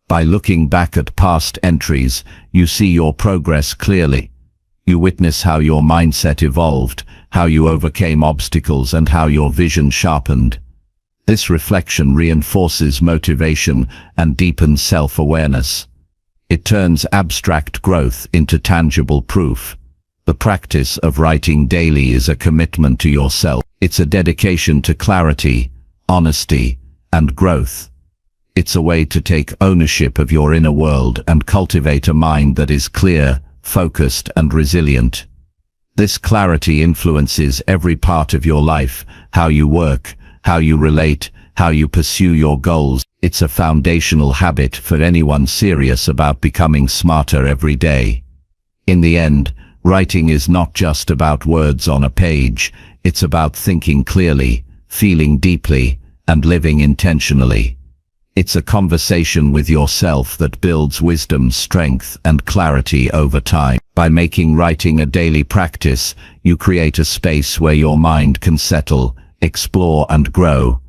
By looking back at past entries, you see your progress clearly. You witness how your mindset evolved, how you overcame obstacles, and how your vision sharpened. This reflection reinforces motivation and deepens self-awareness. It turns abstract growth into tangible proof. The practice of writing daily is a commitment to yourself. It's a dedication to clarity, honesty, and growth. It's a way to take ownership of your inner world and cultivate a mind that is clear, focused, and resilient. This clarity influences every part of your life, how you work, how you relate, how you pursue your goals. It's a foundational habit for anyone serious about becoming smarter every day. In the end, writing is not just about words on a page. It's about thinking clearly, feeling deeply, and living intentionally. It's a conversation with yourself that builds wisdom, strength, and clarity over time. By making writing a daily practice, you create a space where your mind can settle, explore, and grow.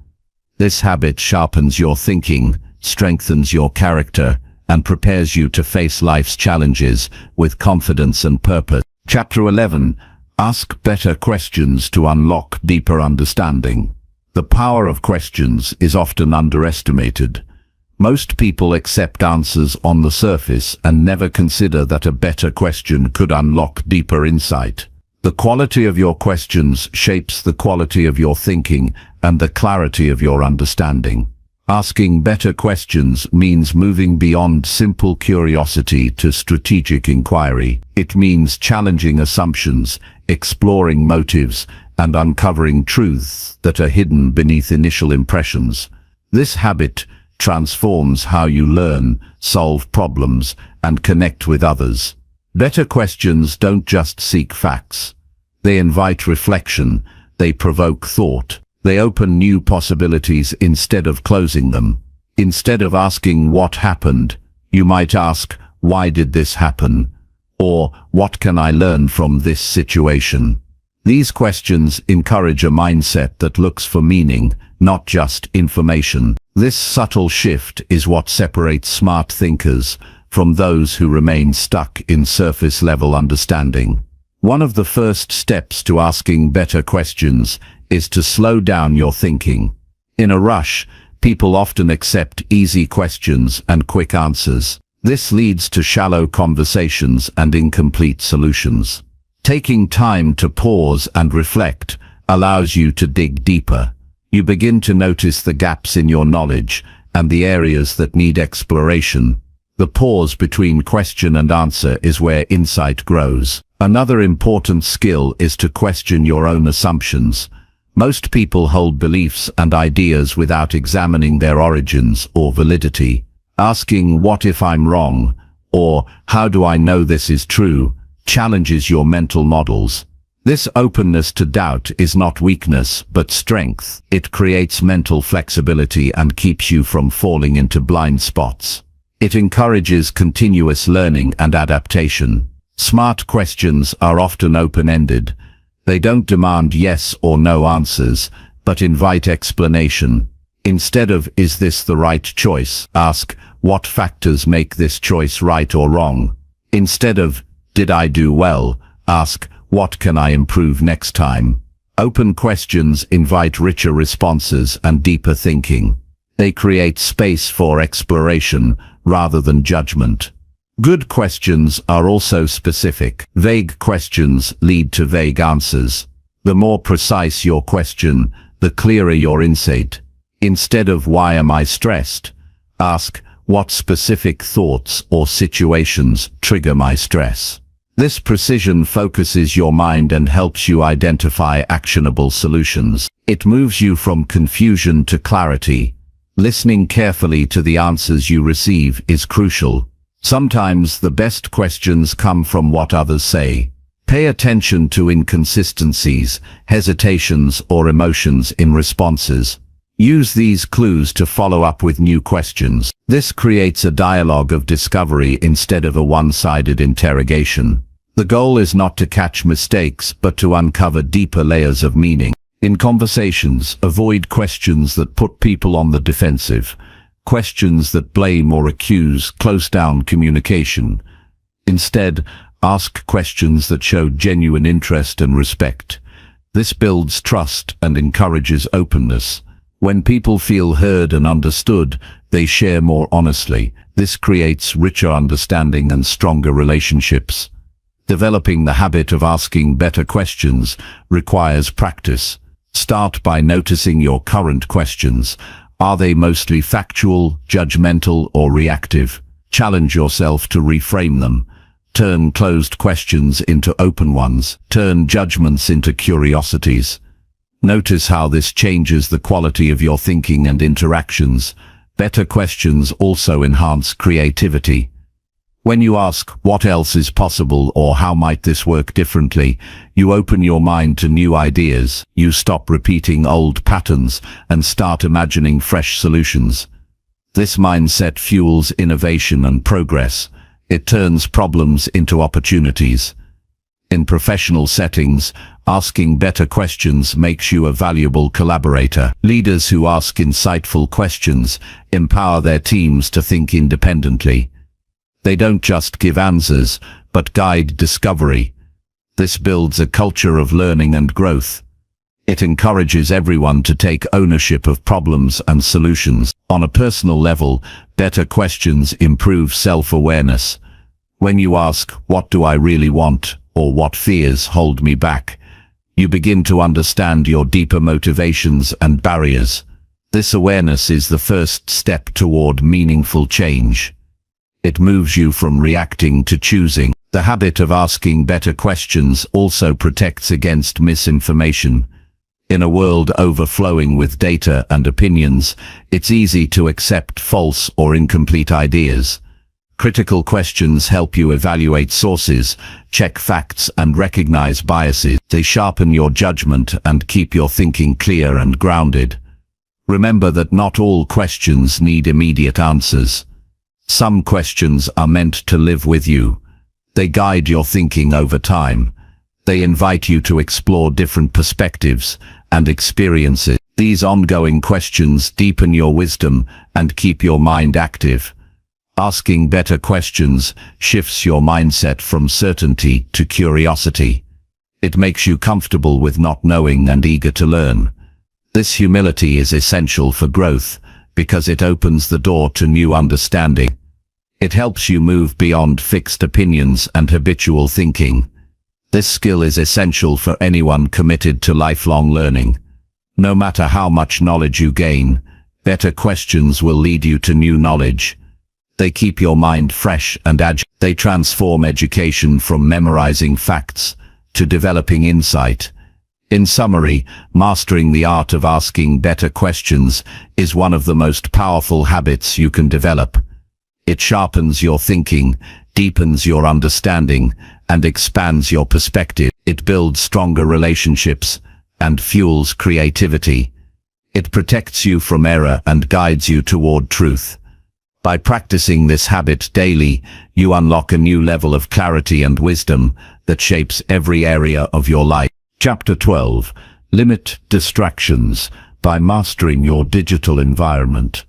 This habit sharpens your thinking, strengthens your character, and prepares you to face life's challenges with confidence and purpose. Chapter 11. Ask better questions to unlock deeper understanding. The power of questions is often underestimated. Most people accept answers on the surface and never consider that a better question could unlock deeper insight. The quality of your questions shapes the quality of your thinking and the clarity of your understanding. Asking better questions means moving beyond simple curiosity to strategic inquiry. It means challenging assumptions, exploring motives, and uncovering truths that are hidden beneath initial impressions. This habit transforms how you learn, solve problems, and connect with others. Better questions don't just seek facts. They invite reflection, they provoke thought, they open new possibilities instead of closing them. Instead of asking what happened, you might ask, why did this happen? Or, what can I learn from this situation? These questions encourage a mindset that looks for meaning, not just information. This subtle shift is what separates smart thinkers from those who remain stuck in surface-level understanding. One of the first steps to asking better questions is to slow down your thinking. In a rush, people often accept easy questions and quick answers. This leads to shallow conversations and incomplete solutions. Taking time to pause and reflect allows you to dig deeper. You begin to notice the gaps in your knowledge and the areas that need exploration. The pause between question and answer is where insight grows. Another important skill is to question your own assumptions. Most people hold beliefs and ideas without examining their origins or validity. Asking, what if I'm wrong? Or, how do I know this is true? Challenges your mental models. This openness to doubt is not weakness, but strength. It creates mental flexibility and keeps you from falling into blind spots. It encourages continuous learning and adaptation. Smart questions are often open-ended. They don't demand yes or no answers, but invite explanation. Instead of, is this the right choice? Ask, what factors make this choice right or wrong? Instead of, did I do well? Ask, What can I improve next time? Open questions invite richer responses and deeper thinking. They create space for exploration rather than judgment. Good questions are also specific. Vague questions lead to vague answers. The more precise your question, the clearer your insight. Instead of "Why am I stressed?" ask, "What specific thoughts or situations trigger my stress?" This precision focuses your mind and helps you identify actionable solutions. It moves you from confusion to clarity. Listening carefully to the answers you receive is crucial. Sometimes the best questions come from what others say. Pay attention to inconsistencies, hesitations, or emotions in responses. Use these clues to follow up with new questions. This creates a dialogue of discovery instead of a one-sided interrogation. The goal is not to catch mistakes, but to uncover deeper layers of meaning. In conversations, avoid questions that put people on the defensive. Questions that blame or accuse close down communication. Instead, ask questions that show genuine interest and respect. This builds trust and encourages openness. When people feel heard and understood, they share more honestly. This creates richer understanding and stronger relationships. Developing the habit of asking better questions requires practice. Start by noticing your current questions. Are they mostly factual, judgmental, or reactive? Challenge yourself to reframe them. Turn closed questions into open ones. Turn judgments into curiosities. Notice how this changes the quality of your thinking and interactions. Better questions also enhance creativity. When you ask, "What else is possible?" or "How might this work differently?" you open your mind to new ideas. You stop repeating old patterns and start imagining fresh solutions. This mindset fuels innovation and progress. It turns problems into opportunities. In professional settings, asking better questions makes you a valuable collaborator. Leaders who ask insightful questions empower their teams to think independently. They don't just give answers, but guide discovery. This builds a culture of learning and growth. It encourages everyone to take ownership of problems and solutions. On a personal level, better questions improve self-awareness. When you ask, "What do I really want?" or "What fears hold me back?" you begin to understand your deeper motivations and barriers. This awareness is the first step toward meaningful change. It moves you from reacting to choosing. The habit of asking better questions also protects against misinformation. In a world overflowing with data and opinions, it's easy to accept false or incomplete ideas. Critical questions help you evaluate sources, check facts, and recognize biases. They sharpen your judgment and keep your thinking clear and grounded. Remember that not all questions need immediate answers. Some questions are meant to live with you. They guide your thinking over time. They invite you to explore different perspectives and experiences. These ongoing questions deepen your wisdom and keep your mind active. Asking better questions shifts your mindset from certainty to curiosity. It makes you comfortable with not knowing and eager to learn. This humility is essential for growth because it opens the door to new understanding. It helps you move beyond fixed opinions and habitual thinking. This skill is essential for anyone committed to lifelong learning. No matter how much knowledge you gain, better questions will lead you to new knowledge. They keep your mind fresh and agile. They transform education from memorizing facts to developing insight. In summary, mastering the art of asking better questions is one of the most powerful habits you can develop. It sharpens your thinking, deepens your understanding, and expands your perspective. It builds stronger relationships and fuels creativity. It protects you from error and guides you toward truth. By practicing this habit daily, you unlock a new level of clarity and wisdom that shapes every area of your life. Chapter 12. Limit distractions by mastering your digital environment.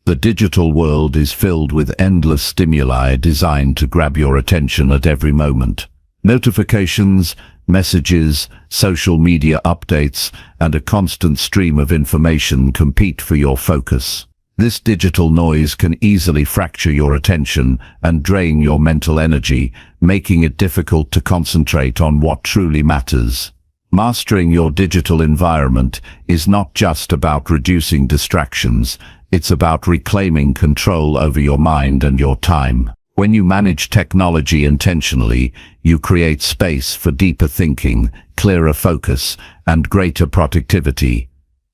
The digital world is filled with endless stimuli designed to grab your attention at every moment. Notifications, Messages, social media updates, and a constant stream of information compete for your focus. This digital noise can easily fracture your attention and drain your mental energy, making it difficult to concentrate on what truly matters. Mastering your digital environment is not just about reducing distractions, it's about reclaiming control over your mind and your time. When you manage technology intentionally, you create space for deeper thinking, clearer focus, and greater productivity.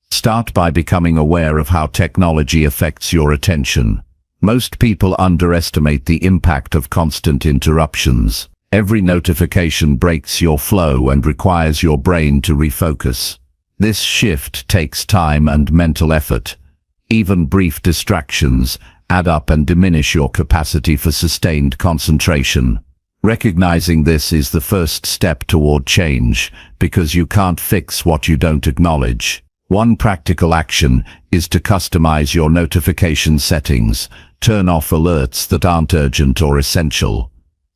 Start by becoming aware of how technology affects your attention. Most people underestimate the impact of constant interruptions. Every notification breaks your flow and requires your brain to refocus. This shift takes time and mental effort. Even brief distractions add up and diminish your capacity for sustained concentration. Recognizing this is the first step toward change, because you can't fix what you don't acknowledge. One practical action is to customize your notification settings. Turn off alerts that aren't urgent or essential.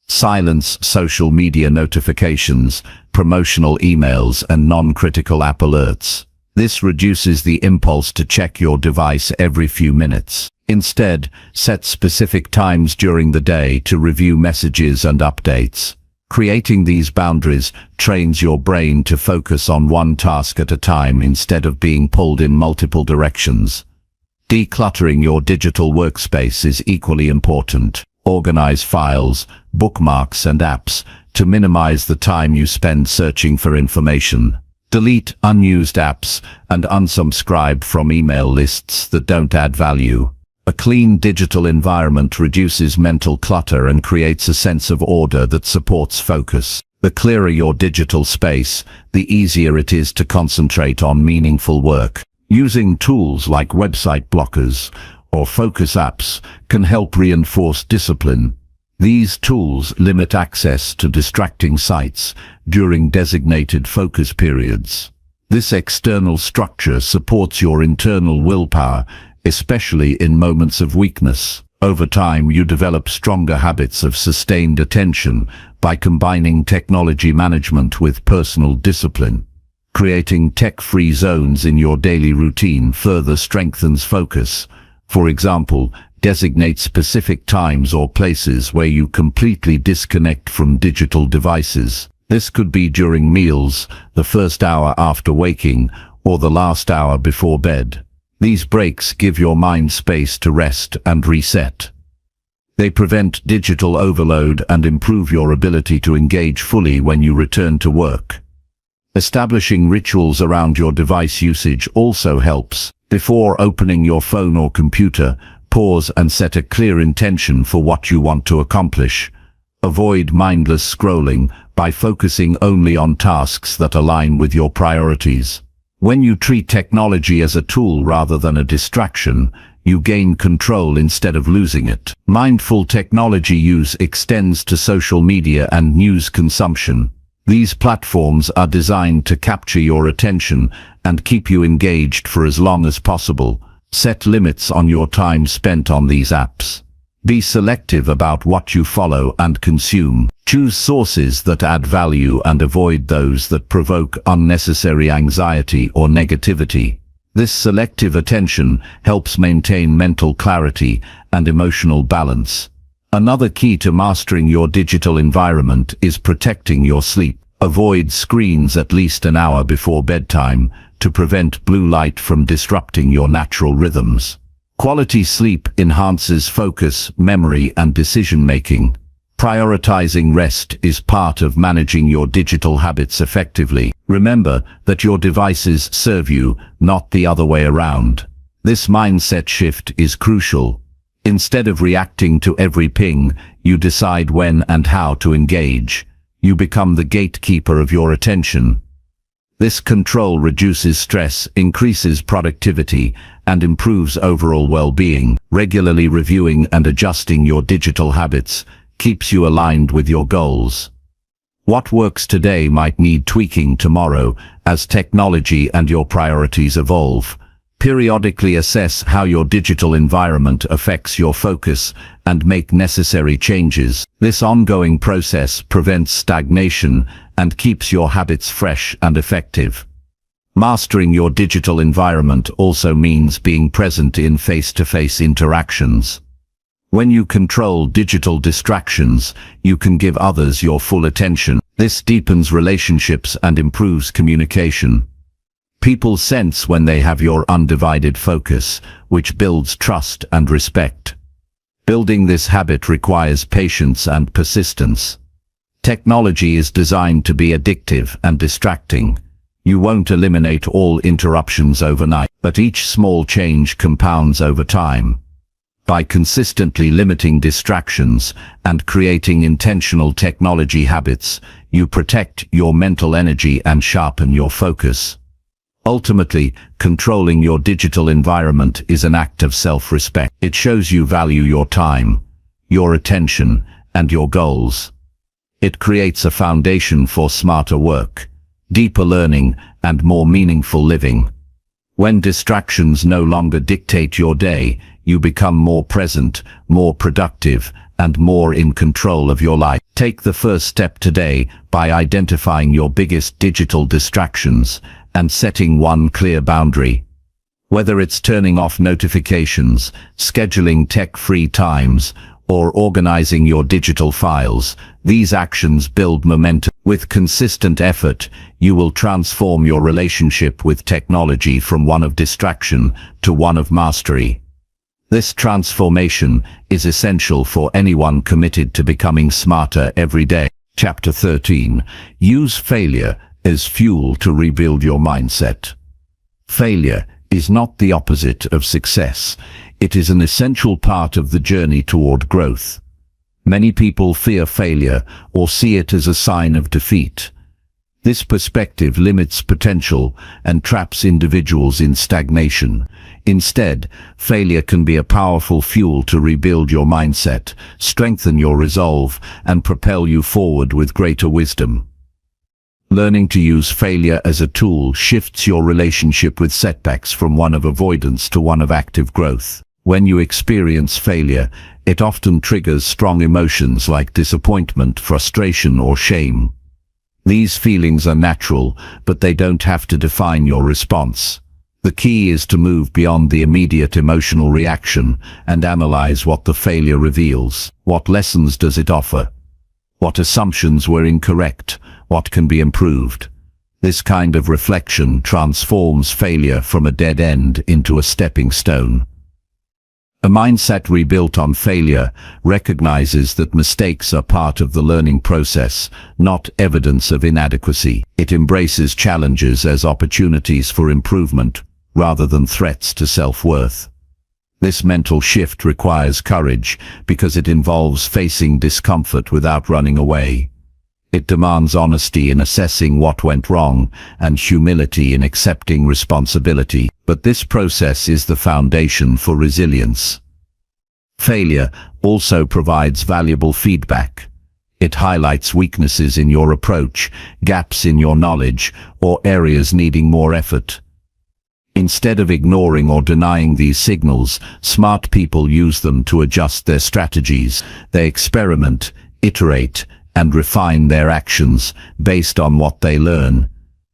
Silence social media notifications, promotional emails, and non-critical app alerts. This reduces the impulse to check your device every few minutes. Instead, set specific times during the day to review messages and updates. Creating these boundaries trains your brain to focus on one task at a time instead of being pulled in multiple directions. Decluttering your digital workspace is equally important. Organize files, bookmarks, and apps to minimize the time you spend searching for information. Delete unused apps and unsubscribe from email lists that don't add value. A clean digital environment reduces mental clutter and creates a sense of order that supports focus. The clearer your digital space, the easier it is to concentrate on meaningful work. Using tools like website blockers or focus apps can help reinforce discipline. These tools limit access to distracting sites during designated focus periods. This external structure supports your internal willpower, especially in moments of weakness. Over time, you develop stronger habits of sustained attention by combining technology management with personal discipline. Creating tech-free zones in your daily routine further strengthens focus. For example, designate specific times or places where you completely disconnect from digital devices. This could be during meals, the first hour after waking, or the last hour before bed. These breaks give your mind space to rest and reset. They prevent digital overload and improve your ability to engage fully when you return to work. Establishing rituals around your device usage also helps. Before opening your phone or computer, pause and set a clear intention for what you want to accomplish. Avoid mindless scrolling by focusing only on tasks that align with your priorities. When you treat technology as a tool rather than a distraction, you gain control instead of losing it. Mindful technology use extends to social media and news consumption. These platforms are designed to capture your attention and keep you engaged for as long as possible. Set limits on your time spent on these apps. Be selective about what you follow and consume. Choose sources that add value and avoid those that provoke unnecessary anxiety or negativity. This selective attention helps maintain mental clarity and emotional balance. Another key to mastering your digital environment is protecting your sleep. Avoid screens at least an hour before bedtime to prevent blue light from disrupting your natural rhythms. Quality sleep enhances focus, memory, and decision-making. Prioritizing rest is part of managing your digital habits effectively. Remember that your devices serve you, not the other way around. This mindset shift is crucial. Instead of reacting to every ping, you decide when and how to engage. You become the gatekeeper of your attention. This control reduces stress, increases productivity, and improves overall well-being. Regularly reviewing and adjusting your digital habits keeps you aligned with your goals. What works today might need tweaking tomorrow as technology and your priorities evolve. Periodically assess how your digital environment affects your focus and make necessary changes. This ongoing process prevents stagnation and keeps your habits fresh and effective. Mastering your digital environment also means being present in face-to-face interactions. When you control digital distractions, you can give others your full attention. This deepens relationships and improves communication. People sense when they have your undivided focus, which builds trust and respect. Building this habit requires patience and persistence. Technology is designed to be addictive and distracting. You won't eliminate all interruptions overnight, but each small change compounds over time. By consistently limiting distractions and creating intentional technology habits, you protect your mental energy and sharpen your focus. Ultimately, controlling your digital environment is an act of self-respect. It shows you value your time, your attention, and your goals. It creates a foundation for smarter work, deeper learning, and more meaningful living. When distractions no longer dictate your day, you become more present, more productive, and more in control of your life. Take the first step today by identifying your biggest digital distractions and setting one clear boundary. Whether it's turning off notifications, scheduling tech-free times, or organizing your digital files, these actions build momentum. With consistent effort, you will transform your relationship with technology from one of distraction to one of mastery. This transformation is essential for anyone committed to becoming smarter every day. Chapter 13. Use failure as fuel to rebuild your mindset. Failure is not the opposite of success. It is an essential part of the journey toward growth. Many people fear failure or see it as a sign of defeat. This perspective limits potential and traps individuals in stagnation. Instead, failure can be a powerful fuel to rebuild your mindset, strengthen your resolve, and propel you forward with greater wisdom. Learning to use failure as a tool shifts your relationship with setbacks from one of avoidance to one of active growth. When you experience failure, it often triggers strong emotions like disappointment, frustration, or shame. These feelings are natural, but they don't have to define your response. The key is to move beyond the immediate emotional reaction and analyze what the failure reveals. What lessons does it offer? What assumptions were incorrect? What can be improved? This kind of reflection transforms failure from a dead end into a stepping stone. A mindset rebuilt on failure recognizes that mistakes are part of the learning process, not evidence of inadequacy. It embraces challenges as opportunities for improvement, rather than threats to self-worth. This mental shift requires courage because it involves facing discomfort without running away. It demands honesty in assessing what went wrong and humility in accepting responsibility. But this process is the foundation for resilience. Failure also provides valuable feedback. It highlights weaknesses in your approach, gaps in your knowledge, or areas needing more effort. Instead of ignoring or denying these signals, smart people use them to adjust their strategies. They experiment, iterate, and refine their actions based on what they learn.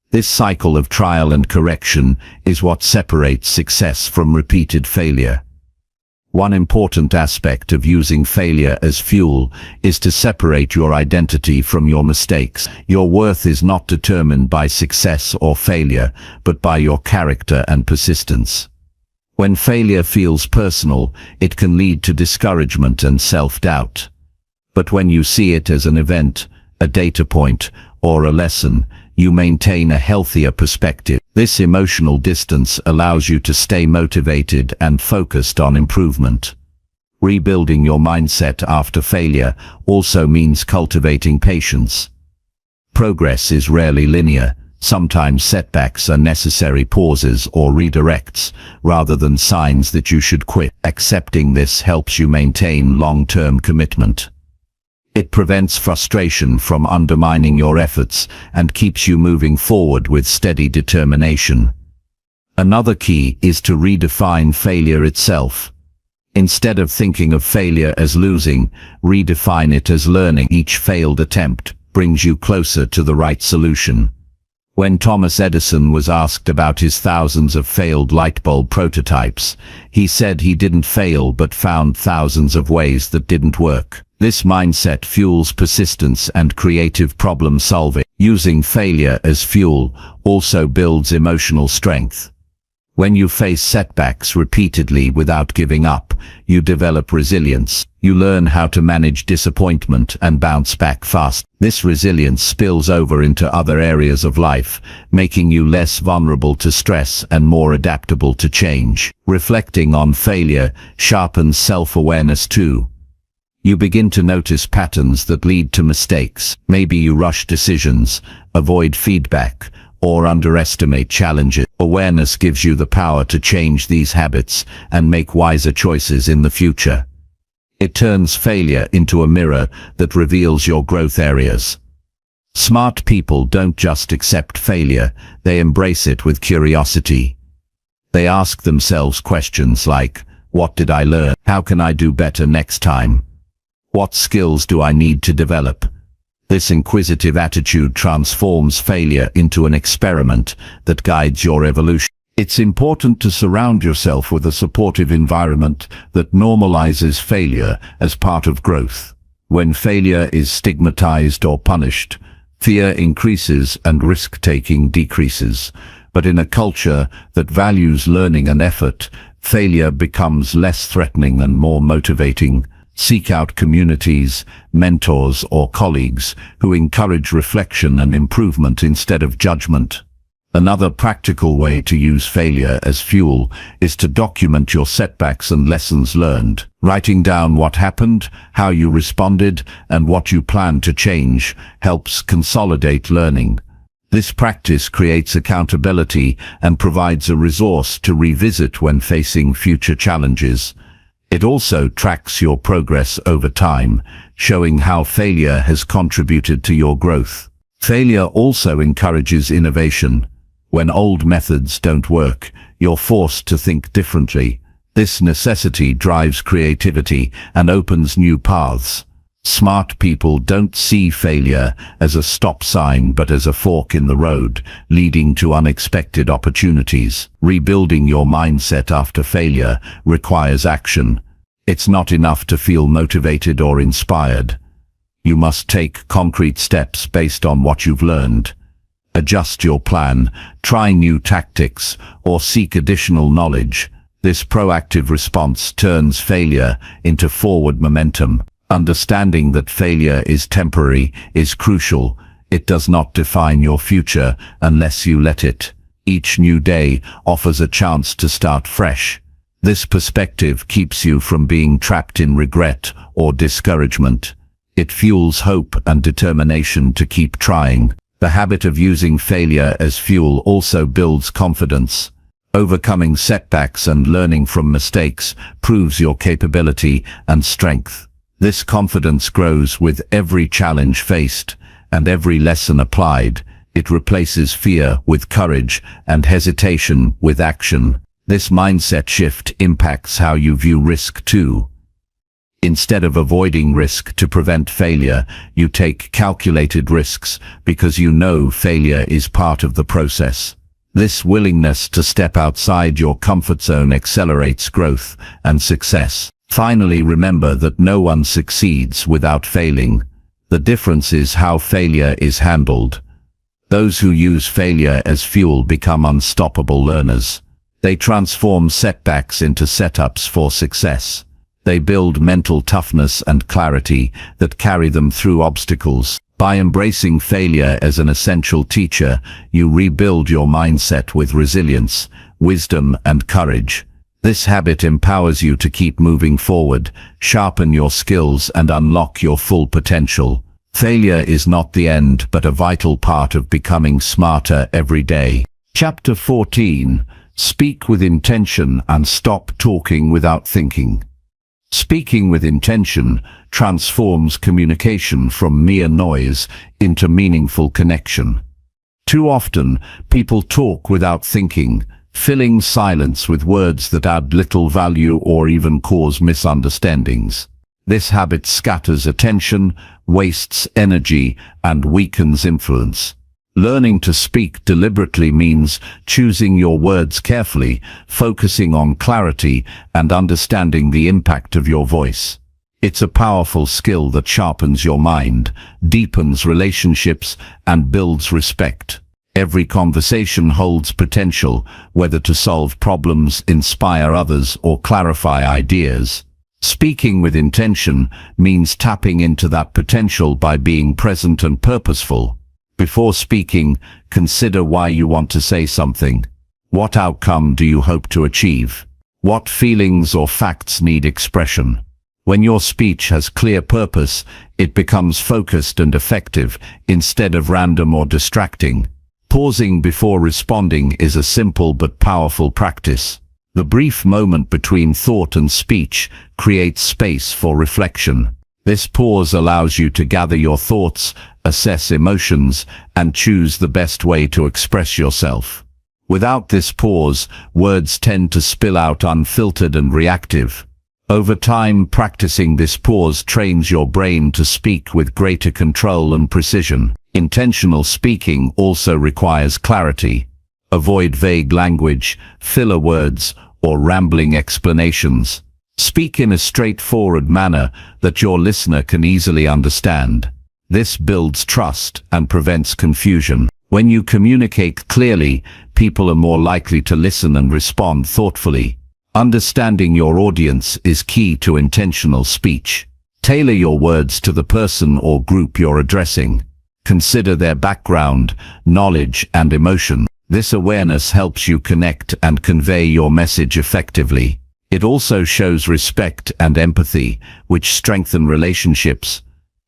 This cycle of trial and correction is what separates success from repeated failure. One important aspect of using failure as fuel is to separate your identity from your mistakes. Your worth is not determined by success or failure, but by your character and persistence. When failure feels personal, it can lead to discouragement and self-doubt. But when you see it as an event, a data point, or a lesson, you maintain a healthier perspective. This emotional distance allows you to stay motivated and focused on improvement. Rebuilding your mindset after failure also means cultivating patience. Progress is rarely linear. Sometimes setbacks are necessary pauses or redirects, rather than signs that you should quit. Accepting this helps you maintain long-term commitment. It prevents frustration from undermining your efforts and keeps you moving forward with steady determination. Another key is to redefine failure itself. Instead of thinking of failure as losing, redefine it as learning. Each failed attempt brings you closer to the right solution. When Thomas Edison was asked about his thousands of failed light bulb prototypes, he said he didn't fail but found thousands of ways that didn't work. This mindset fuels persistence and creative problem solving. Using failure as fuel also builds emotional strength. When you face setbacks repeatedly without giving up, you develop resilience. You learn how to manage disappointment and bounce back fast. This resilience spills over into other areas of life, making you less vulnerable to stress and more adaptable to change. Reflecting on failure sharpens self-awareness too. You begin to notice patterns that lead to mistakes. Maybe you rush decisions, avoid feedback, or underestimate challenges. Awareness gives you the power to change these habits and make wiser choices in the future. It turns failure into a mirror that reveals your growth areas. Smart people don't just accept failure, they embrace it with curiosity. They ask themselves questions like, what did I learn? How can I do better next time? What skills do I need to develop? This inquisitive attitude transforms failure into an experiment that guides your evolution. It's important to surround yourself with a supportive environment that normalizes failure as part of growth. When failure is stigmatized or punished, fear increases and risk-taking decreases. But in a culture that values learning and effort, failure becomes less threatening and more motivating. Seek out communities, mentors, or colleagues who encourage reflection and improvement instead of judgment. Another practical way to use failure as fuel is to document your setbacks and lessons learned. Writing down what happened, how you responded, and what you plan to change helps consolidate learning. This practice creates accountability and provides a resource to revisit when facing future challenges. It also tracks your progress over time, showing how failure has contributed to your growth. Failure also encourages innovation. When old methods don't work, you're forced to think differently. This necessity drives creativity and opens new paths. Smart people don't see failure as a stop sign but as a fork in the road, leading to unexpected opportunities. Rebuilding your mindset after failure requires action. It's not enough to feel motivated or inspired. You must take concrete steps based on what you've learned. Adjust your plan, try new tactics, or seek additional knowledge. This proactive response turns failure into forward momentum. Understanding that failure is temporary is crucial. It does not define your future unless you let it. Each new day offers a chance to start fresh. This perspective keeps you from being trapped in regret or discouragement. It fuels hope and determination to keep trying. The habit of using failure as fuel also builds confidence. Overcoming setbacks and learning from mistakes proves your capability and strength. This confidence grows with every challenge faced and every lesson applied. It replaces fear with courage and hesitation with action. This mindset shift impacts how you view risk too. Instead of avoiding risk to prevent failure, you take calculated risks because you know failure is part of the process. This willingness to step outside your comfort zone accelerates growth and success. Finally, remember that no one succeeds without failing. The difference is how failure is handled. Those who use failure as fuel become unstoppable learners. They transform setbacks into setups for success. They build mental toughness and clarity that carry them through obstacles. By embracing failure as an essential teacher, you rebuild your mindset with resilience, wisdom, and courage. This habit empowers you to keep moving forward, sharpen your skills, and unlock your full potential. Failure is not the end, but a vital part of becoming smarter every day. Chapter 14. Speak with intention and stop talking without thinking. Speaking with intention transforms communication from mere noise into meaningful connection. Too often, people talk without thinking, filling silence with words that add little value or even cause misunderstandings. This habit scatters attention, wastes energy, and weakens influence. Learning to speak deliberately means choosing your words carefully, focusing on clarity, and understanding the impact of your voice. It's a powerful skill that sharpens your mind, deepens relationships, and builds respect. Every conversation holds potential, whether to solve problems, inspire others, or clarify ideas. Speaking with intention means tapping into that potential by being present and purposeful. Before speaking, consider why you want to say something. What outcome do you hope to achieve? What feelings or facts need expression? When your speech has clear purpose, it becomes focused and effective, instead of random or distracting. Pausing before responding is a simple but powerful practice. The brief moment between thought and speech creates space for reflection. This pause allows you to gather your thoughts, assess emotions, and choose the best way to express yourself. Without this pause, words tend to spill out unfiltered and reactive. Over time, practicing this pause trains your brain to speak with greater control and precision. Intentional speaking also requires clarity. Avoid vague language, filler words, or rambling explanations. Speak in a straightforward manner that your listener can easily understand. This builds trust and prevents confusion. When you communicate clearly, people are more likely to listen and respond thoughtfully. Understanding your audience is key to intentional speech. Tailor your words to the person or group you're addressing. Consider their background, knowledge, and emotion. This awareness helps you connect and convey your message effectively. It also shows respect and empathy, which strengthen relationships.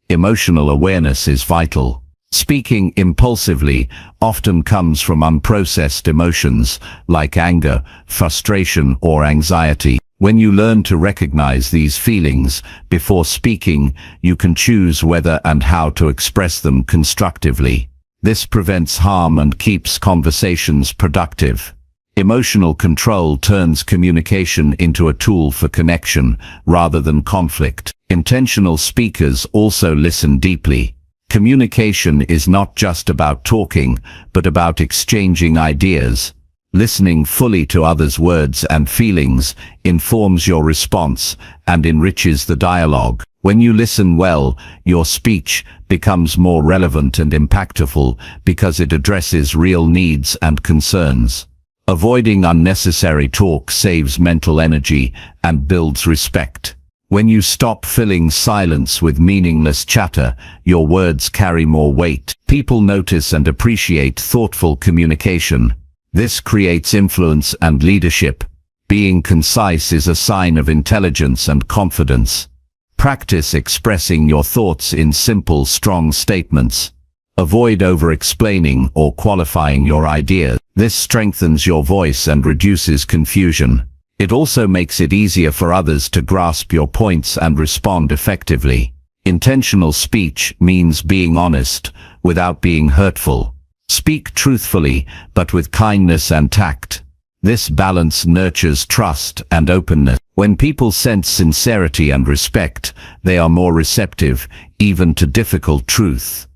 Emotional awareness is vital. Speaking impulsively often comes from unprocessed emotions like anger, frustration, or anxiety. When you learn to recognize these feelings before speaking, you can choose whether and how to express them constructively. This prevents harm and keeps conversations productive. Emotional control turns communication into a tool for connection rather than conflict. Intentional speakers also listen deeply. Communication is not just about talking, but about exchanging ideas. Listening fully to others' words and feelings informs your response and enriches the dialogue. When you listen well, your speech becomes more relevant and impactful because it addresses real needs and concerns. Avoiding unnecessary talk saves mental energy and builds respect. When you stop filling silence with meaningless chatter, your words carry more weight. People notice and appreciate thoughtful communication. This creates influence and leadership. Being concise is a sign of intelligence and confidence. Practice expressing your thoughts in simple, strong statements. Avoid over-explaining or qualifying your ideas. This strengthens your voice and reduces confusion. It also makes it easier for others to grasp your points and respond effectively. Intentional speech means being honest without being hurtful. Speak truthfully, but with kindness and tact. This balance nurtures trust and openness. When people sense sincerity and respect, they are more receptive, even to difficult truth.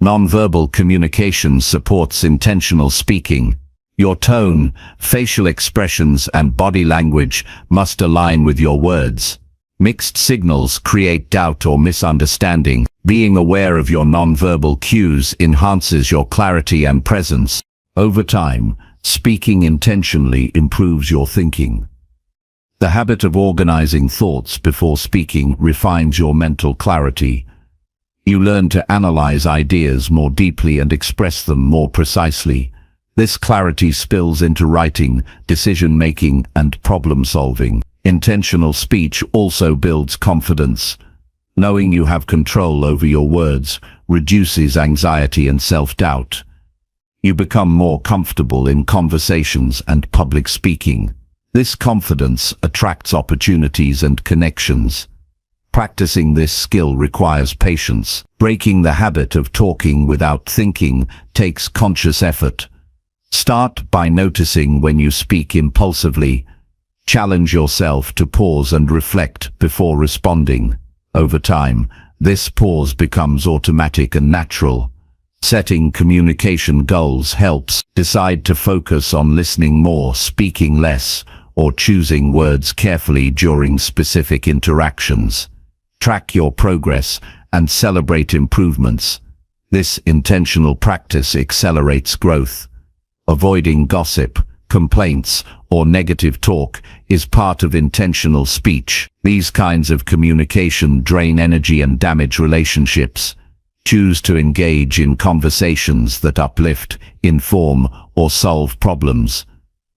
Nonverbal communication supports intentional speaking. Your tone, facial expressions, and body language must align with your words. Mixed signals create doubt or misunderstanding. Being aware of your nonverbal cues enhances your clarity and presence. Over time, speaking intentionally improves your thinking. The habit of organizing thoughts before speaking refines your mental clarity. You learn to analyze ideas more deeply and express them more precisely. This clarity spills into writing, decision-making, and problem-solving. Intentional speech also builds confidence. Knowing you have control over your words reduces anxiety and self-doubt. You become more comfortable in conversations and public speaking. This confidence attracts opportunities and connections. Practicing this skill requires patience. Breaking the habit of talking without thinking takes conscious effort. Start by noticing when you speak impulsively. Challenge yourself to pause and reflect before responding. Over time, this pause becomes automatic and natural. Setting communication goals helps. Decide to focus on listening more, speaking less, or choosing words carefully during specific interactions. Track your progress and celebrate improvements. This intentional practice accelerates growth. Avoiding gossip, complaints, or negative talk is part of intentional speech. These kinds of communication drain energy and damage relationships. Choose to engage in conversations that uplift, inform, or solve problems.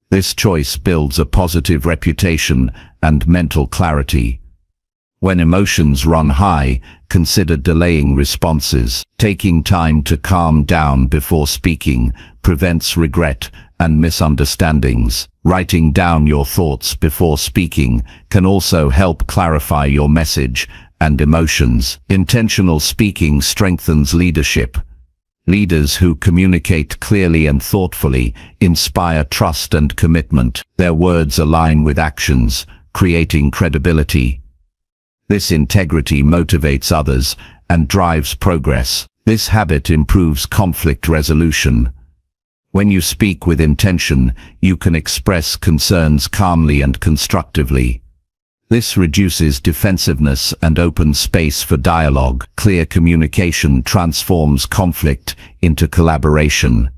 This choice builds a positive reputation and mental clarity. When emotions run high, consider delaying responses. Taking time to calm down before speaking prevents regret and misunderstandings. Writing down your thoughts before speaking can also help clarify your message and emotions. Intentional speaking strengthens leadership. Leaders who communicate clearly and thoughtfully inspire trust and commitment. Their words align with actions, creating credibility. This integrity motivates others and drives progress. This habit improves conflict resolution. When you speak with intention, you can express concerns calmly and constructively. This reduces defensiveness and opens space for dialogue. Clear communication transforms conflict into collaboration.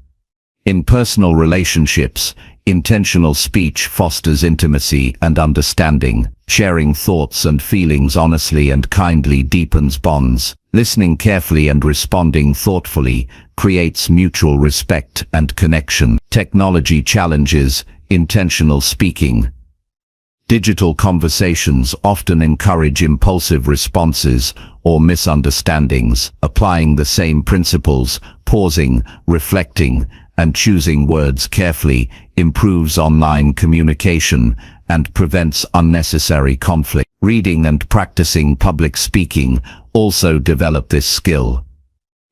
In personal relationships, intentional speech fosters intimacy and understanding. Sharing thoughts and feelings honestly and kindly deepens bonds. Listening carefully and responding thoughtfully creates mutual respect and connection. Technology challenges intentional speaking. Digital conversations often encourage impulsive responses or misunderstandings. Applying the same principles, pausing, reflecting, and choosing words carefully improves online communication and prevents unnecessary conflict. Reading and practicing public speaking also develop this skill.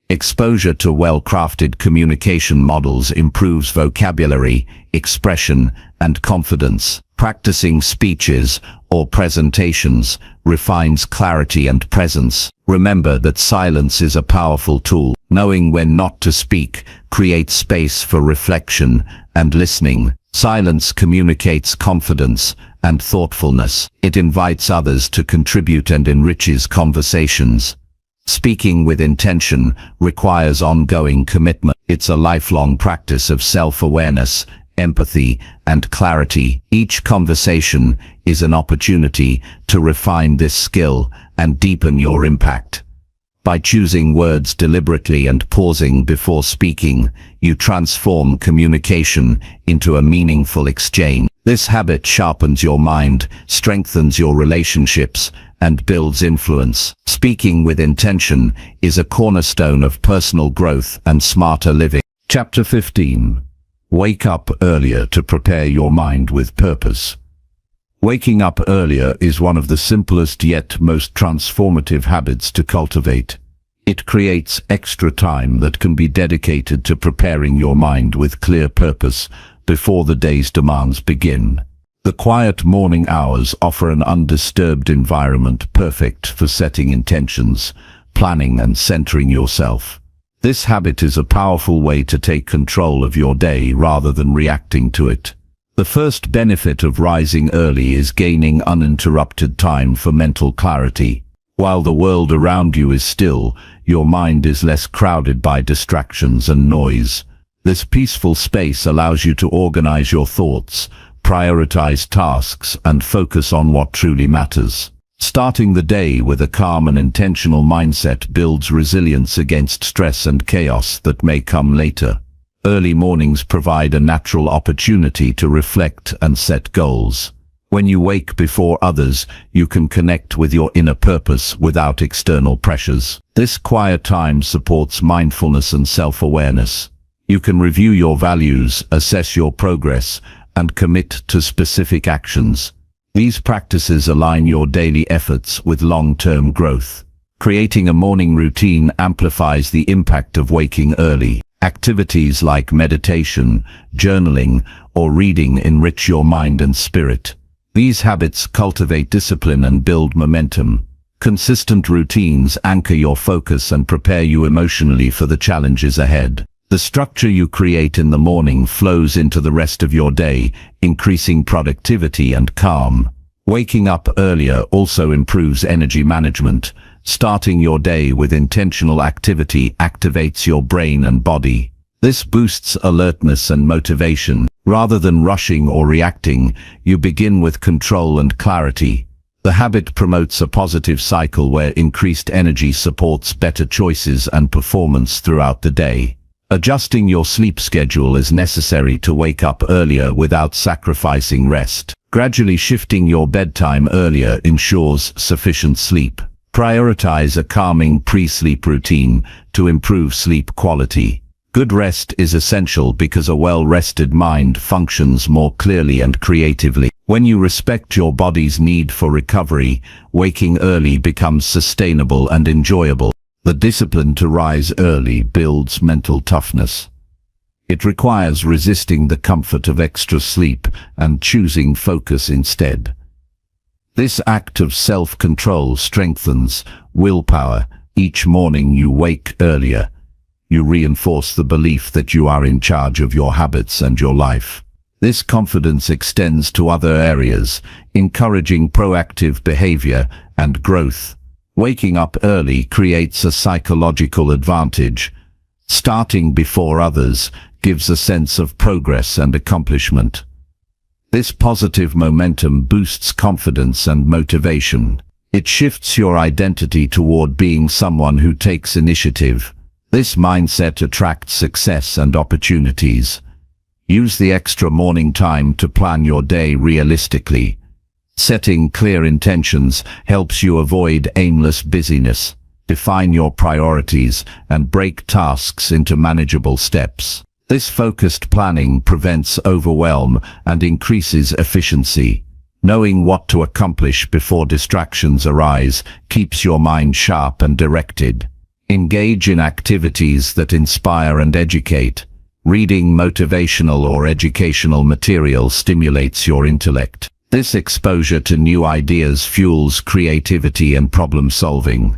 Exposure to well-crafted communication models improves vocabulary, expression, and confidence. Practicing speeches or presentations refines clarity and presence. Remember that silence is a powerful tool. Knowing when not to speak creates space for reflection and listening. Silence communicates confidence and thoughtfulness. It invites others to contribute and enriches conversations. Speaking with intention requires ongoing commitment. It's a lifelong practice of self-awareness, empathy, and clarity. Each conversation is an opportunity to refine this skill and deepen your impact. By choosing words deliberately and pausing before speaking, you transform communication into a meaningful exchange. This habit sharpens your mind, strengthens your relationships, and builds influence. Speaking with intention is a cornerstone of personal growth and smarter living. Chapter 15. Wake up earlier to prepare your mind with purpose. Waking up earlier is one of the simplest yet most transformative habits to cultivate. It creates extra time that can be dedicated to preparing your mind with clear purpose before the day's demands begin. The quiet morning hours offer an undisturbed environment perfect for setting intentions, planning, and centering yourself. This habit is a powerful way to take control of your day rather than reacting to it. The first benefit of rising early is gaining uninterrupted time for mental clarity. While the world around you is still, your mind is less crowded by distractions and noise. This peaceful space allows you to organize your thoughts, prioritize tasks, and focus on what truly matters. Starting the day with a calm and intentional mindset builds resilience against stress and chaos that may come later. Early mornings provide a natural opportunity to reflect and set goals. When you wake before others, you can connect with your inner purpose without external pressures. This quiet time supports mindfulness and self-awareness. You can review your values, assess your progress, and commit to specific actions. These practices align your daily efforts with long-term growth. Creating a morning routine amplifies the impact of waking early. Activities like meditation, journaling, or reading enrich your mind and spirit. These habits cultivate discipline and build momentum. Consistent routines anchor your focus and prepare you emotionally for the challenges ahead. The structure you create in the morning flows into the rest of your day, increasing productivity and calm. Waking up earlier also improves energy management. Starting your day with intentional activity activates your brain and body. This boosts alertness and motivation. Rather than rushing or reacting, you begin with control and clarity. The habit promotes a positive cycle where increased energy supports better choices and performance throughout the day. Adjusting your sleep schedule is necessary to wake up earlier without sacrificing rest. Gradually shifting your bedtime earlier ensures sufficient sleep. Prioritize a calming pre-sleep routine to improve sleep quality. Good rest is essential because a well-rested mind functions more clearly and creatively. When you respect your body's need for recovery, waking early becomes sustainable and enjoyable. The discipline to rise early builds mental toughness. It requires resisting the comfort of extra sleep and choosing focus instead. This act of self-control strengthens willpower. Each morning you wake earlier. You reinforce the belief that you are in charge of your habits and your life. This confidence extends to other areas, encouraging proactive behavior and growth. Waking up early creates a psychological advantage. Starting before others gives a sense of progress and accomplishment. This positive momentum boosts confidence and motivation. It shifts your identity toward being someone who takes initiative. This mindset attracts success and opportunities. Use the extra morning time to plan your day realistically. Setting clear intentions helps you avoid aimless busyness. Define your priorities and break tasks into manageable steps. This focused planning prevents overwhelm and increases efficiency. Knowing what to accomplish before distractions arise keeps your mind sharp and directed. Engage in activities that inspire and educate. Reading motivational or educational material stimulates your intellect. This exposure to new ideas fuels creativity and problem solving.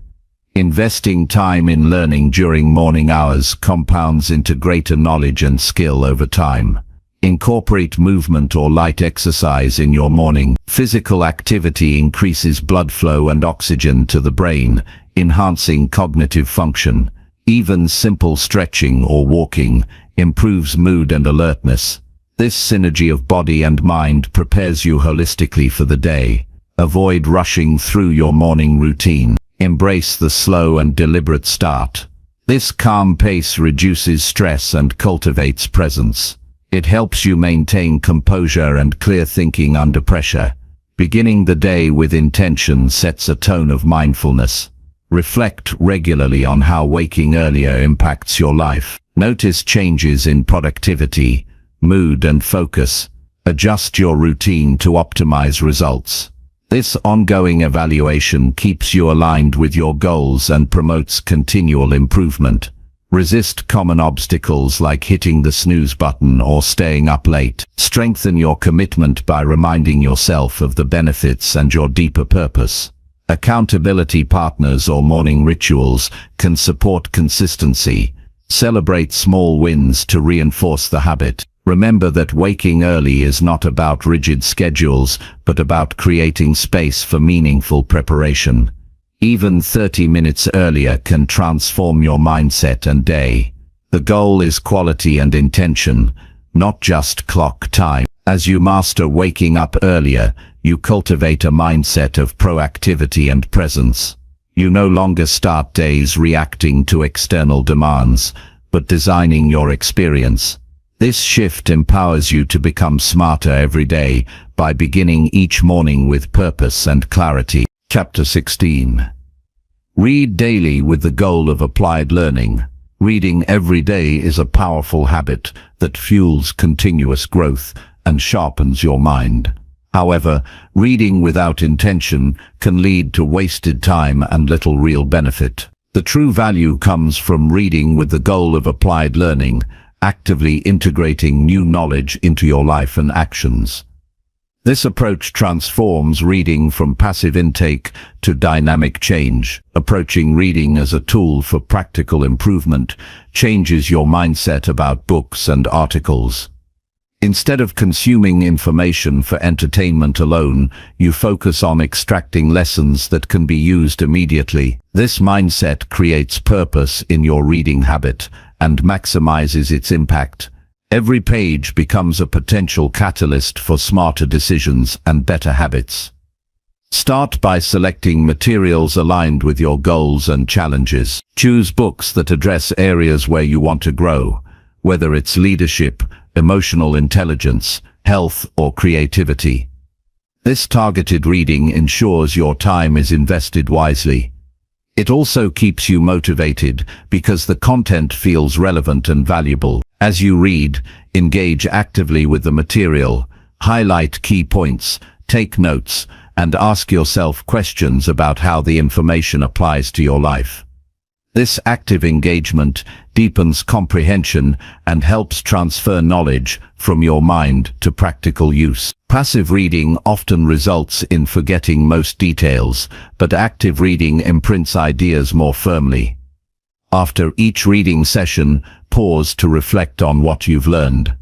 Investing time in learning during morning hours compounds into greater knowledge and skill over time. Incorporate movement or light exercise in your morning. Physical activity increases blood flow and oxygen to the brain, enhancing cognitive function. Even simple stretching or walking improves mood and alertness. This synergy of body and mind prepares you holistically for the day. Avoid rushing through your morning routine. Embrace the slow and deliberate start. This calm pace reduces stress and cultivates presence. It helps you maintain composure and clear thinking under pressure. Beginning the day with intention sets a tone of mindfulness. Reflect regularly on how waking earlier impacts your life. Notice changes in productivity, mood and focus. Adjust your routine to optimize results. This ongoing evaluation keeps you aligned with your goals and promotes continual improvement. Resist common obstacles like hitting the snooze button or staying up late. Strengthen your commitment by reminding yourself of the benefits and your deeper purpose. Accountability partners or morning rituals can support consistency. Celebrate small wins to reinforce the habit. Remember that waking early is not about rigid schedules, but about creating space for meaningful preparation. Even 30 minutes earlier can transform your mindset and day. The goal is quality and intention, not just clock time. As you master waking up earlier, you cultivate a mindset of proactivity and presence. You no longer start days reacting to external demands, but designing your experience. This shift empowers you to become smarter every day by beginning each morning with purpose and clarity. Chapter 16. Read daily with the goal of applied learning. Reading every day is a powerful habit that fuels continuous growth and sharpens your mind. However, reading without intention can lead to wasted time and little real benefit. The true value comes from reading with the goal of applied learning, actively integrating new knowledge into your life and actions. This approach transforms reading from passive intake to dynamic change. Approaching reading as a tool for practical improvement changes your mindset about books and articles. Instead of consuming information for entertainment alone, you focus on extracting lessons that can be used immediately. This mindset creates purpose in your reading habit and maximizes its impact. Every page becomes a potential catalyst for smarter decisions and better habits. Start by selecting materials aligned with your goals and challenges. Choose books that address areas where you want to grow, whether it's leadership, emotional intelligence, health, or creativity. This targeted reading ensures your time is invested wisely. It also keeps you motivated because the content feels relevant and valuable. As you read, engage actively with the material, highlight key points, take notes, and ask yourself questions about how the information applies to your life. This active engagement deepens comprehension and helps transfer knowledge from your mind to practical use. Passive reading often results in forgetting most details, but active reading imprints ideas more firmly. After each reading session, pause to reflect on what you've learned.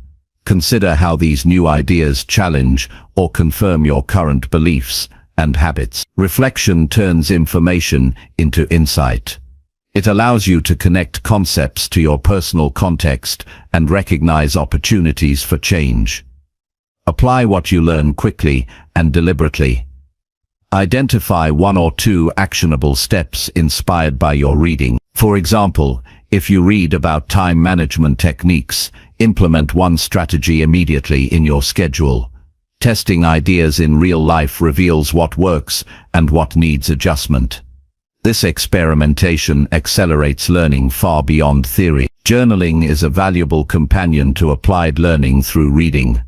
Consider how these new ideas challenge or confirm your current beliefs and habits. Reflection turns information into insight. It allows you to connect concepts to your personal context and recognize opportunities for change. Apply what you learn quickly and deliberately. Identify 1 or 2 actionable steps inspired by your reading. For example, if you read about time management techniques, implement one strategy immediately in your schedule. Testing ideas in real life reveals what works and what needs adjustment. This experimentation accelerates learning far beyond theory. Journaling is a valuable companion to applied learning through reading.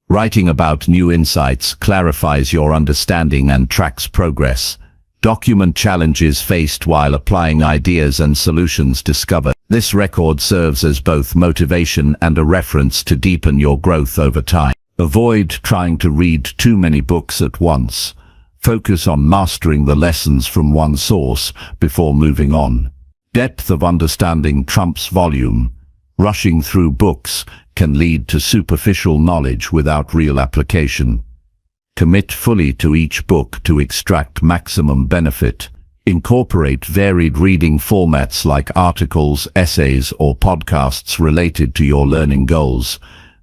Writing about new insights clarifies your understanding and tracks progress. Document challenges faced while applying ideas and solutions discovered. This record serves as both motivation and a reference to deepen your growth over time. Avoid trying to read too many books at once. Focus on mastering the lessons from one source before moving on. Depth of understanding trumps volume. Rushing through books can lead to superficial knowledge without real application. Commit fully to each book to extract maximum benefit. Incorporate varied reading formats like articles, essays, or podcasts related to your learning goals.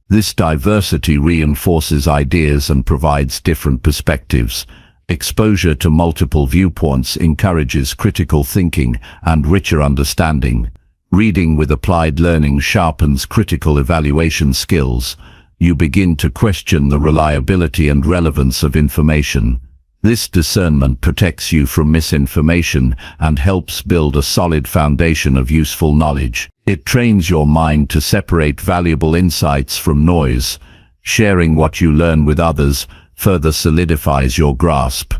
This diversity reinforces ideas and provides different perspectives. Exposure to multiple viewpoints encourages critical thinking and richer understanding. Reading with applied learning sharpens critical evaluation skills. You begin to question the reliability and relevance of information. This discernment protects you from misinformation and helps build a solid foundation of useful knowledge. It trains your mind to separate valuable insights from noise. Sharing what you learn with others further solidifies your grasp.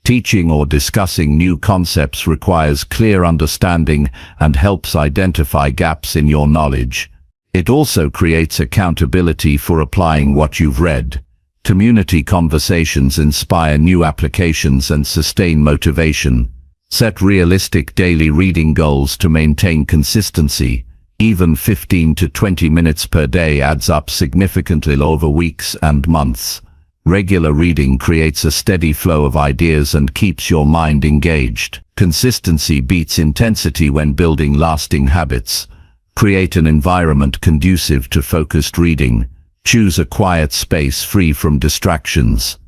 Teaching or discussing new concepts requires clear understanding and helps identify gaps in your knowledge. It also creates accountability for applying what you've read. Community conversations inspire new applications and sustain motivation. Set realistic daily reading goals to maintain consistency. Even 15 to 20 minutes per day adds up significantly over weeks and months. Regular reading creates a steady flow of ideas and keeps your mind engaged. Consistency beats intensity when building lasting habits. Create an environment conducive to focused reading. Choose a quiet space free from distractions.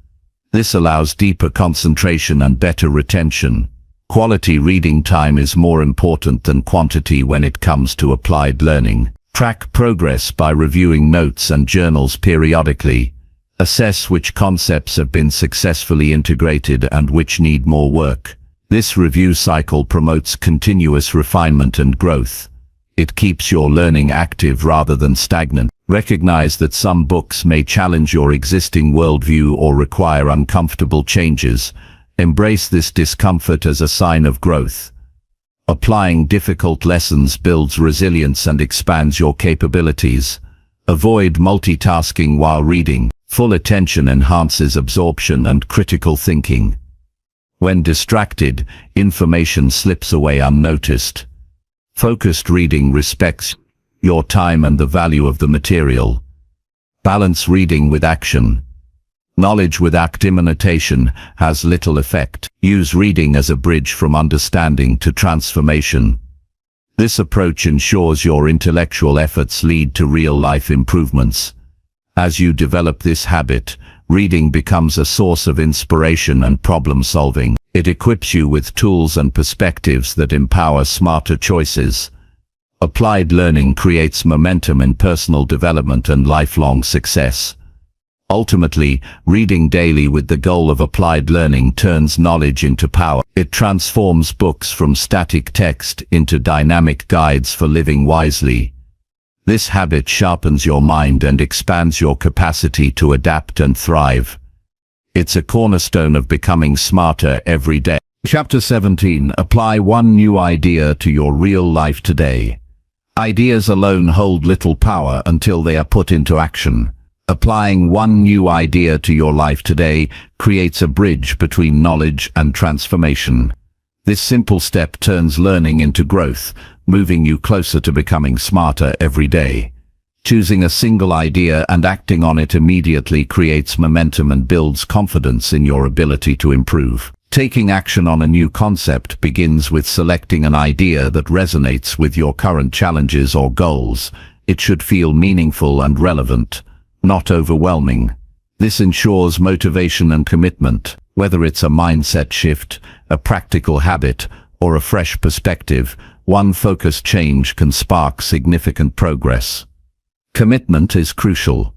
This allows deeper concentration and better retention. Quality reading time is more important than quantity when it comes to applied learning. Track progress by reviewing notes and journals periodically. Assess which concepts have been successfully integrated and which need more work. This review cycle promotes continuous refinement and growth. It keeps your learning active rather than stagnant. Recognize that some books may challenge your existing worldview or require uncomfortable changes. Embrace this discomfort as a sign of growth. Applying difficult lessons builds resilience and expands your capabilities. Avoid multitasking while reading. Full attention enhances absorption and critical thinking. When distracted, information slips away unnoticed. Focused reading respects your time and the value of the material. Balance reading with action. Knowledge without imitation has little effect. Use reading as a bridge from understanding to transformation. This approach ensures your intellectual efforts lead to real-life improvements. As you develop this habit, reading becomes a source of inspiration and problem-solving. It equips you with tools and perspectives that empower smarter choices. Applied learning creates momentum in personal development and lifelong success. Ultimately, reading daily with the goal of applied learning turns knowledge into power. It transforms books from static text into dynamic guides for living wisely. This habit sharpens your mind and expands your capacity to adapt and thrive. It's a cornerstone of becoming smarter every day. Chapter 17. Apply one new idea to your real life today. Ideas alone hold little power until they are put into action. Applying one new idea to your life today creates a bridge between knowledge and transformation. This simple step turns learning into growth, moving you closer to becoming smarter every day. Choosing a single idea and acting on it immediately creates momentum and builds confidence in your ability to improve. Taking action on a new concept begins with selecting an idea that resonates with your current challenges or goals. It should feel meaningful and relevant, not overwhelming. This ensures motivation and commitment. Whether it's a mindset shift, a practical habit, or a fresh perspective, one focused change can spark significant progress. Commitment is crucial.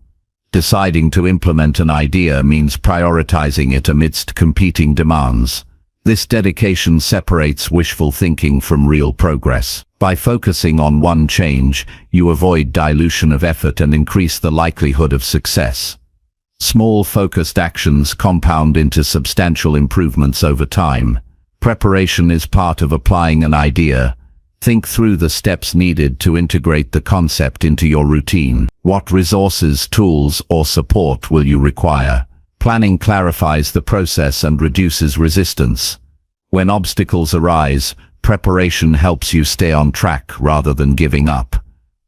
Deciding to implement an idea means prioritizing it amidst competing demands. This dedication separates wishful thinking from real progress. By focusing on one change, you avoid dilution of effort and increase the likelihood of success. Small focused actions compound into substantial improvements over time. Preparation is part of applying an idea. Think through the steps needed to integrate the concept into your routine. What resources, tools, or support will you require? Planning clarifies the process and reduces resistance. When obstacles arise, preparation helps you stay on track rather than giving up.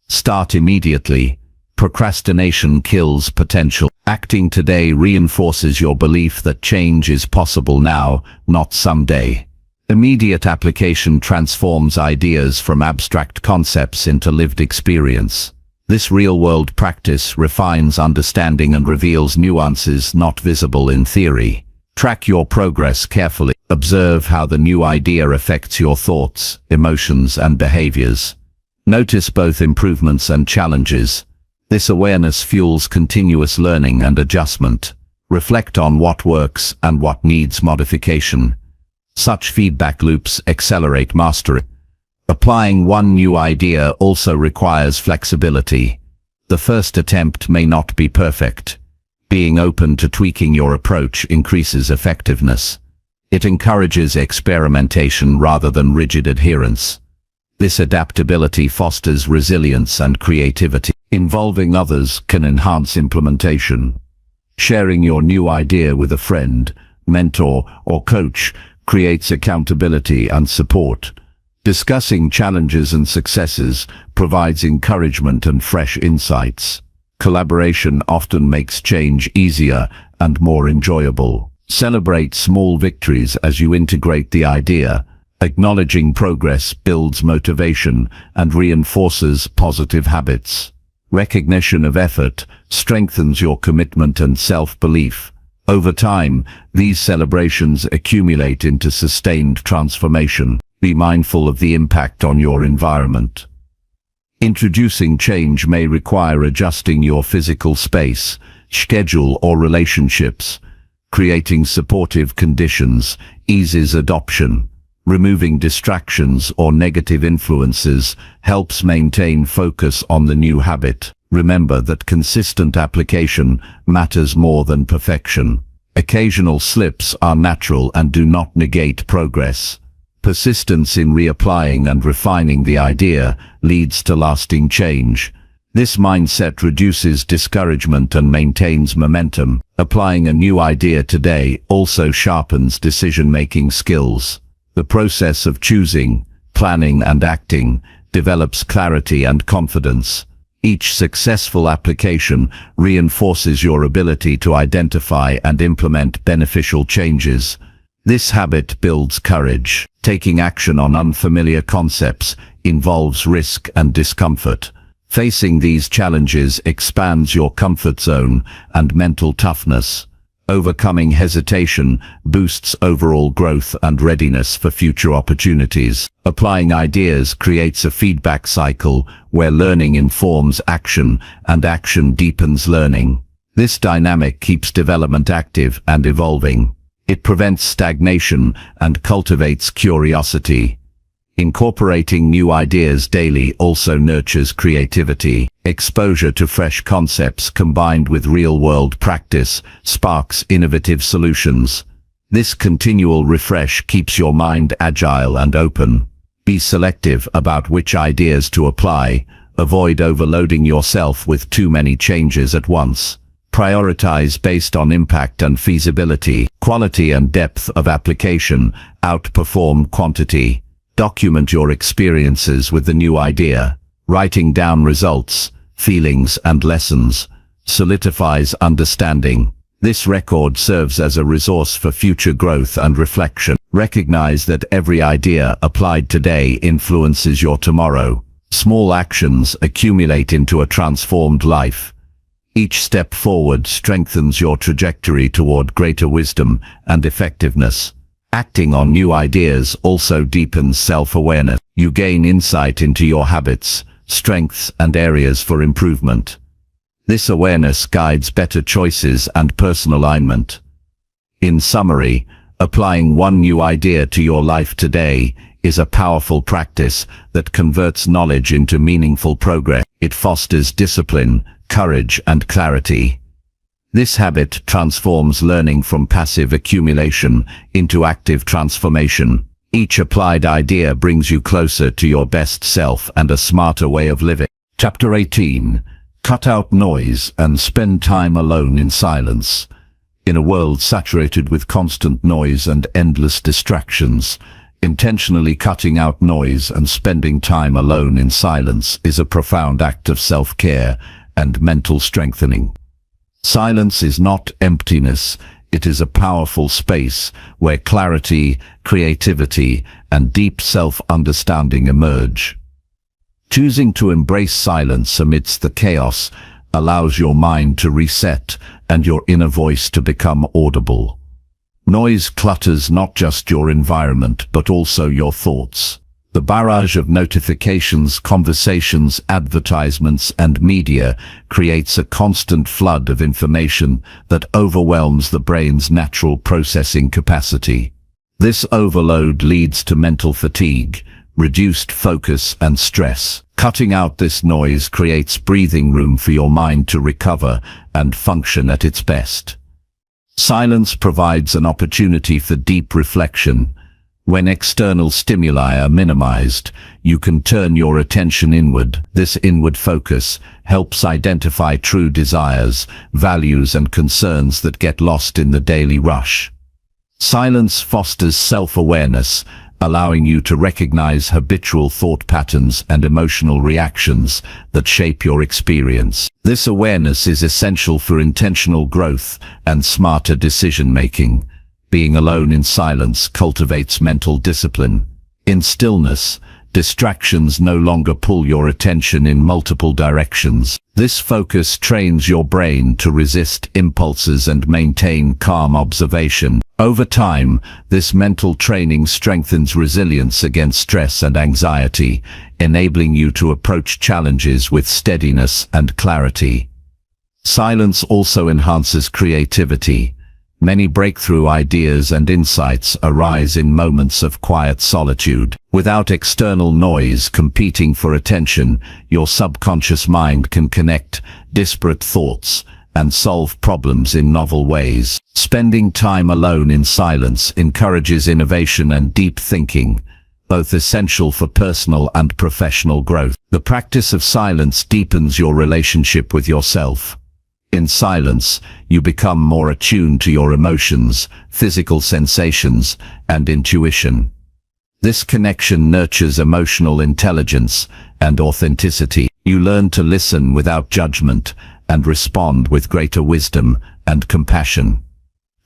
Start immediately. Procrastination kills potential. Acting today reinforces your belief that change is possible now, not someday. Immediate application transforms ideas from abstract concepts into lived experience. This real-world practice refines understanding and reveals nuances not visible in theory. Track your progress carefully. Observe how the new idea affects your thoughts, emotions, and behaviors. Notice both improvements and challenges. This awareness fuels continuous learning and adjustment. Reflect on what works and what needs modification. Such feedback loops accelerate mastery. Applying one new idea also requires flexibility. The first attempt may not be perfect. Being open to tweaking your approach increases effectiveness. It encourages experimentation rather than rigid adherence. This adaptability fosters resilience and creativity. Involving others can enhance implementation. Sharing your new idea with a friend, mentor, or coach creates accountability and support. Discussing challenges and successes provides encouragement and fresh insights. Collaboration often makes change easier and more enjoyable. Celebrate small victories as you integrate the idea. Acknowledging progress builds motivation and reinforces positive habits. Recognition of effort strengthens your commitment and self-belief. Over time, these celebrations accumulate into sustained transformation. Be mindful of the impact on your environment. Introducing change may require adjusting your physical space, schedule, or relationships. Creating supportive conditions eases adoption. Removing distractions or negative influences helps maintain focus on the new habit. Remember that consistent application matters more than perfection. Occasional slips are natural and do not negate progress. Persistence in reapplying and refining the idea leads to lasting change. This mindset reduces discouragement and maintains momentum. Applying a new idea today also sharpens decision-making skills. The process of choosing, planning and acting develops clarity and confidence. Each successful application reinforces your ability to identify and implement beneficial changes. This habit builds courage. Taking action on unfamiliar concepts involves risk and discomfort. Facing these challenges expands your comfort zone and mental toughness. Overcoming hesitation boosts overall growth and readiness for future opportunities. Applying ideas creates a feedback cycle where learning informs action and action deepens learning. This dynamic keeps development active and evolving. It prevents stagnation and cultivates curiosity. Incorporating new ideas daily also nurtures creativity. Exposure to fresh concepts combined with real-world practice sparks innovative solutions. This continual refresh keeps your mind agile and open. Be selective about which ideas to apply. Avoid overloading yourself with too many changes at once. Prioritize based on impact and feasibility. Quality and depth of application outperform quantity. Document your experiences with the new idea. Writing down results, feelings and lessons solidifies understanding. This record serves as a resource for future growth and reflection. Recognize that every idea applied today influences your tomorrow. Small actions accumulate into a transformed life. Each step forward strengthens your trajectory toward greater wisdom and effectiveness. Acting on new ideas also deepens self-awareness. You gain insight into your habits, strengths and areas for improvement. This awareness guides better choices and personal alignment. In summary, applying one new idea to your life today is a powerful practice that converts knowledge into meaningful progress. It fosters discipline, courage and clarity. This habit transforms learning from passive accumulation into active transformation. Each applied idea brings you closer to your best self and a smarter way of living. Chapter 18. Cut out noise and spend time alone in silence. In a world saturated with constant noise and endless distractions, intentionally cutting out noise and spending time alone in silence is a profound act of self-care and mental strengthening. Silence is not emptiness, it is a powerful space where clarity, creativity, and deep self-understanding emerge. Choosing to embrace silence amidst the chaos allows your mind to reset and your inner voice to become audible. Noise clutters not just your environment but also your thoughts. The barrage of notifications, conversations, advertisements, and media creates a constant flood of information that overwhelms the brain's natural processing capacity. This overload leads to mental fatigue, reduced focus, and stress. Cutting out this noise creates breathing room for your mind to recover and function at its best. Silence provides an opportunity for deep reflection. When external stimuli are minimized, you can turn your attention inward. This inward focus helps identify true desires, values, and concerns that get lost in the daily rush. Silence fosters self-awareness, allowing you to recognize habitual thought patterns and emotional reactions that shape your experience. This awareness is essential for intentional growth and smarter decision-making. Being alone in silence cultivates mental discipline. In stillness, distractions no longer pull your attention in multiple directions. This focus trains your brain to resist impulses and maintain calm observation. Over time, this mental training strengthens resilience against stress and anxiety, enabling you to approach challenges with steadiness and clarity. Silence also enhances creativity. Many breakthrough ideas and insights arise in moments of quiet solitude. Without external noise competing for attention, your subconscious mind can connect disparate thoughts and solve problems in novel ways. Spending time alone in silence encourages innovation and deep thinking, both essential for personal and professional growth. The practice of silence deepens your relationship with yourself. In silence, you become more attuned to your emotions, physical sensations, and intuition. This connection nurtures emotional intelligence and authenticity. You learn to listen without judgment and respond with greater wisdom and compassion.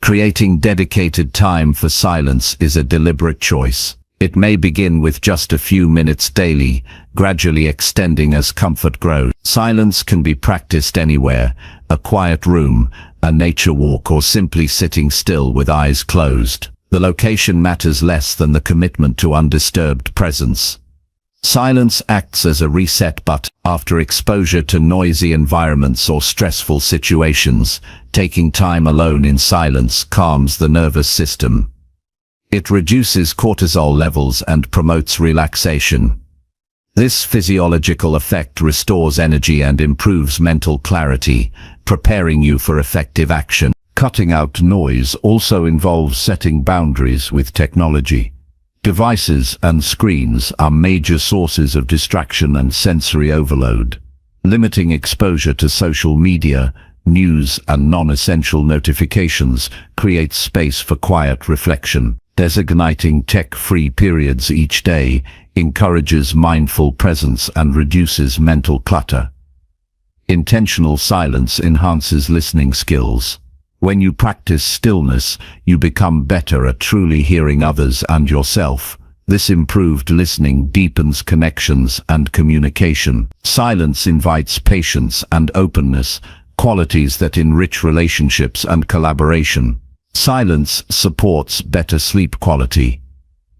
Creating dedicated time for silence is a deliberate choice. It may begin with just a few minutes daily, gradually extending as comfort grows. Silence can be practiced anywhere: a quiet room, a nature walk, or simply sitting still with eyes closed. The location matters less than the commitment to undisturbed presence. Silence acts as a reset button. After exposure to noisy environments or stressful situations, taking time alone in silence calms the nervous system. It reduces cortisol levels and promotes relaxation. This physiological effect restores energy and improves mental clarity, preparing you for effective action. Cutting out noise also involves setting boundaries with technology. Devices and screens are major sources of distraction and sensory overload. Limiting exposure to social media, news, and non-essential notifications creates space for quiet reflection. Designating tech-free periods each day encourages mindful presence and reduces mental clutter. Intentional silence enhances listening skills. When you practice stillness, you become better at truly hearing others and yourself. This improved listening deepens connections and communication. Silence invites patience and openness, qualities that enrich relationships and collaboration. Silence supports better sleep quality.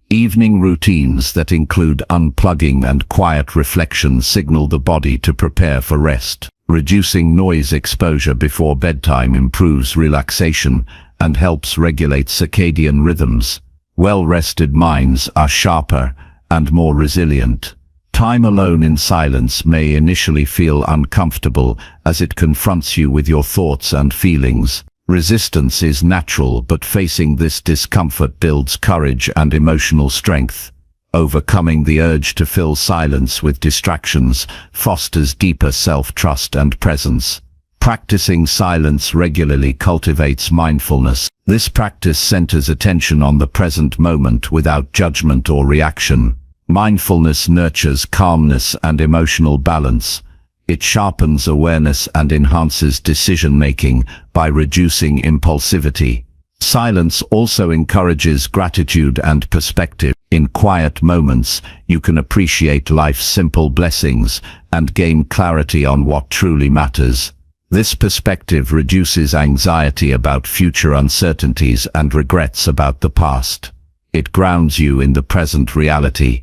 Evening routines that include unplugging and quiet reflection signal the body to prepare for rest. Reducing noise exposure before bedtime improves relaxation and helps regulate circadian rhythms. Well-rested minds are sharper and more resilient. Time alone in silence may initially feel uncomfortable as it confronts you with your thoughts and feelings. Resistance is natural, but facing this discomfort builds courage and emotional strength. Overcoming the urge to fill silence with distractions fosters deeper self-trust and presence. Practicing silence regularly cultivates mindfulness. This practice centers attention on the present moment without judgment or reaction. Mindfulness nurtures calmness and emotional balance. It sharpens awareness and enhances decision-making by reducing impulsivity. Silence also encourages gratitude and perspective. In quiet moments, you can appreciate life's simple blessings and gain clarity on what truly matters. This perspective reduces anxiety about future uncertainties and regrets about the past. It grounds you in the present reality.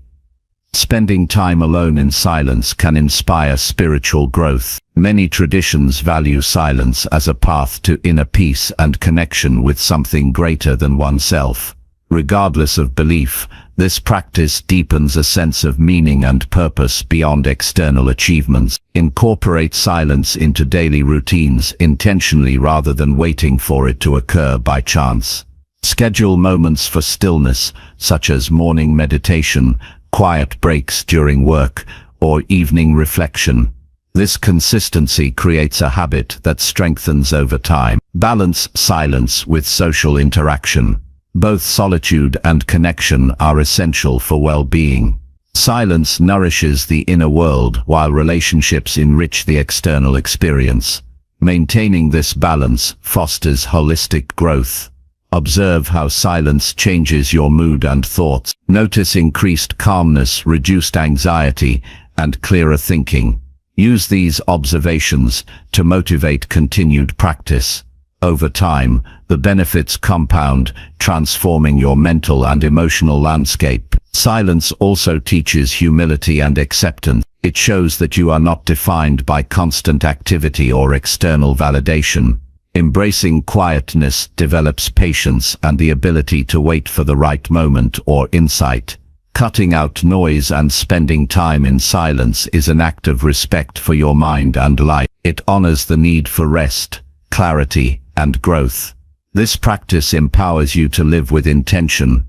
Spending time alone in silence can inspire spiritual growth. Many traditions value silence as a path to inner peace and connection with something greater than oneself. Regardless of belief, this practice deepens a sense of meaning and purpose beyond external achievements. Incorporate silence into daily routines intentionally rather than waiting for it to occur by chance. Schedule moments for stillness, such as morning meditation, quiet breaks during work, or evening reflection. This consistency creates a habit that strengthens over time. Balance silence with social interaction. Both solitude and connection are essential for well-being. Silence nourishes the inner world while relationships enrich the external experience. Maintaining this balance fosters holistic growth. Observe how silence changes your mood and thoughts. Notice increased calmness, reduced anxiety, and clearer thinking. Use these observations to motivate continued practice. Over time, the benefits compound, transforming your mental and emotional landscape. Silence also teaches humility and acceptance. It shows that you are not defined by constant activity or external validation. Embracing quietness develops patience and the ability to wait for the right moment or insight. Cutting out noise and spending time in silence is an act of respect for your mind and life. It honors the need for rest, clarity, and growth. This practice empowers you to live with intention,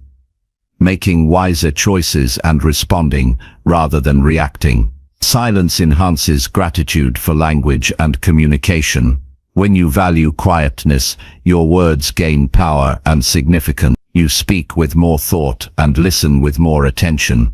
making wiser choices and responding rather than reacting. Silence enhances gratitude for language and communication. When you value quietness, your words gain power and significance. You speak with more thought and listen with more attention,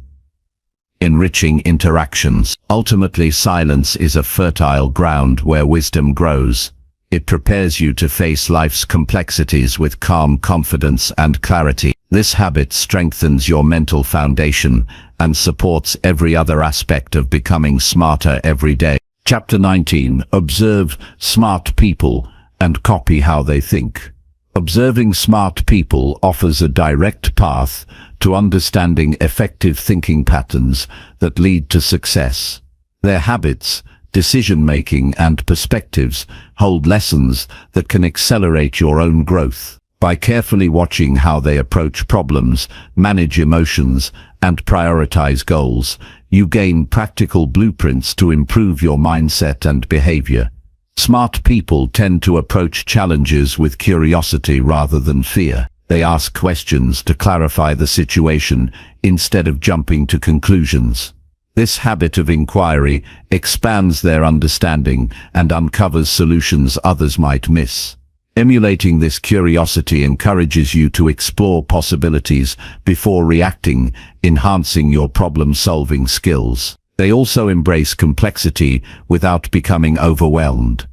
enriching interactions. Ultimately, silence is a fertile ground where wisdom grows. It prepares you to face life's complexities with calm confidence and clarity. This habit strengthens your mental foundation and supports every other aspect of becoming smarter every day. Chapter 19. Observe smart people and copy how they think. Observing smart people offers a direct path to understanding effective thinking patterns that lead to success. Their habits, decision-making, and perspectives hold lessons that can accelerate your own growth. By carefully watching how they approach problems, manage emotions, and prioritize goals, you gain practical blueprints to improve your mindset and behavior. Smart people tend to approach challenges with curiosity rather than fear. They ask questions to clarify the situation instead of jumping to conclusions. This habit of inquiry expands their understanding and uncovers solutions others might miss. Emulating this curiosity encourages you to explore possibilities before reacting, enhancing your problem-solving skills. They also embrace complexity without becoming overwhelmed.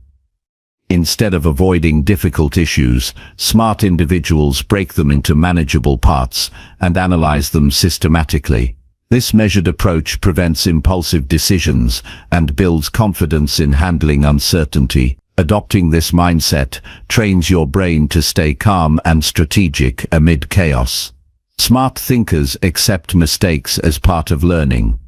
Instead of avoiding difficult issues, smart individuals break them into manageable parts and analyze them systematically. This measured approach prevents impulsive decisions and builds confidence in handling uncertainty. Adopting this mindset trains your brain to stay calm and strategic amid chaos. Smart thinkers accept mistakes as part of learning.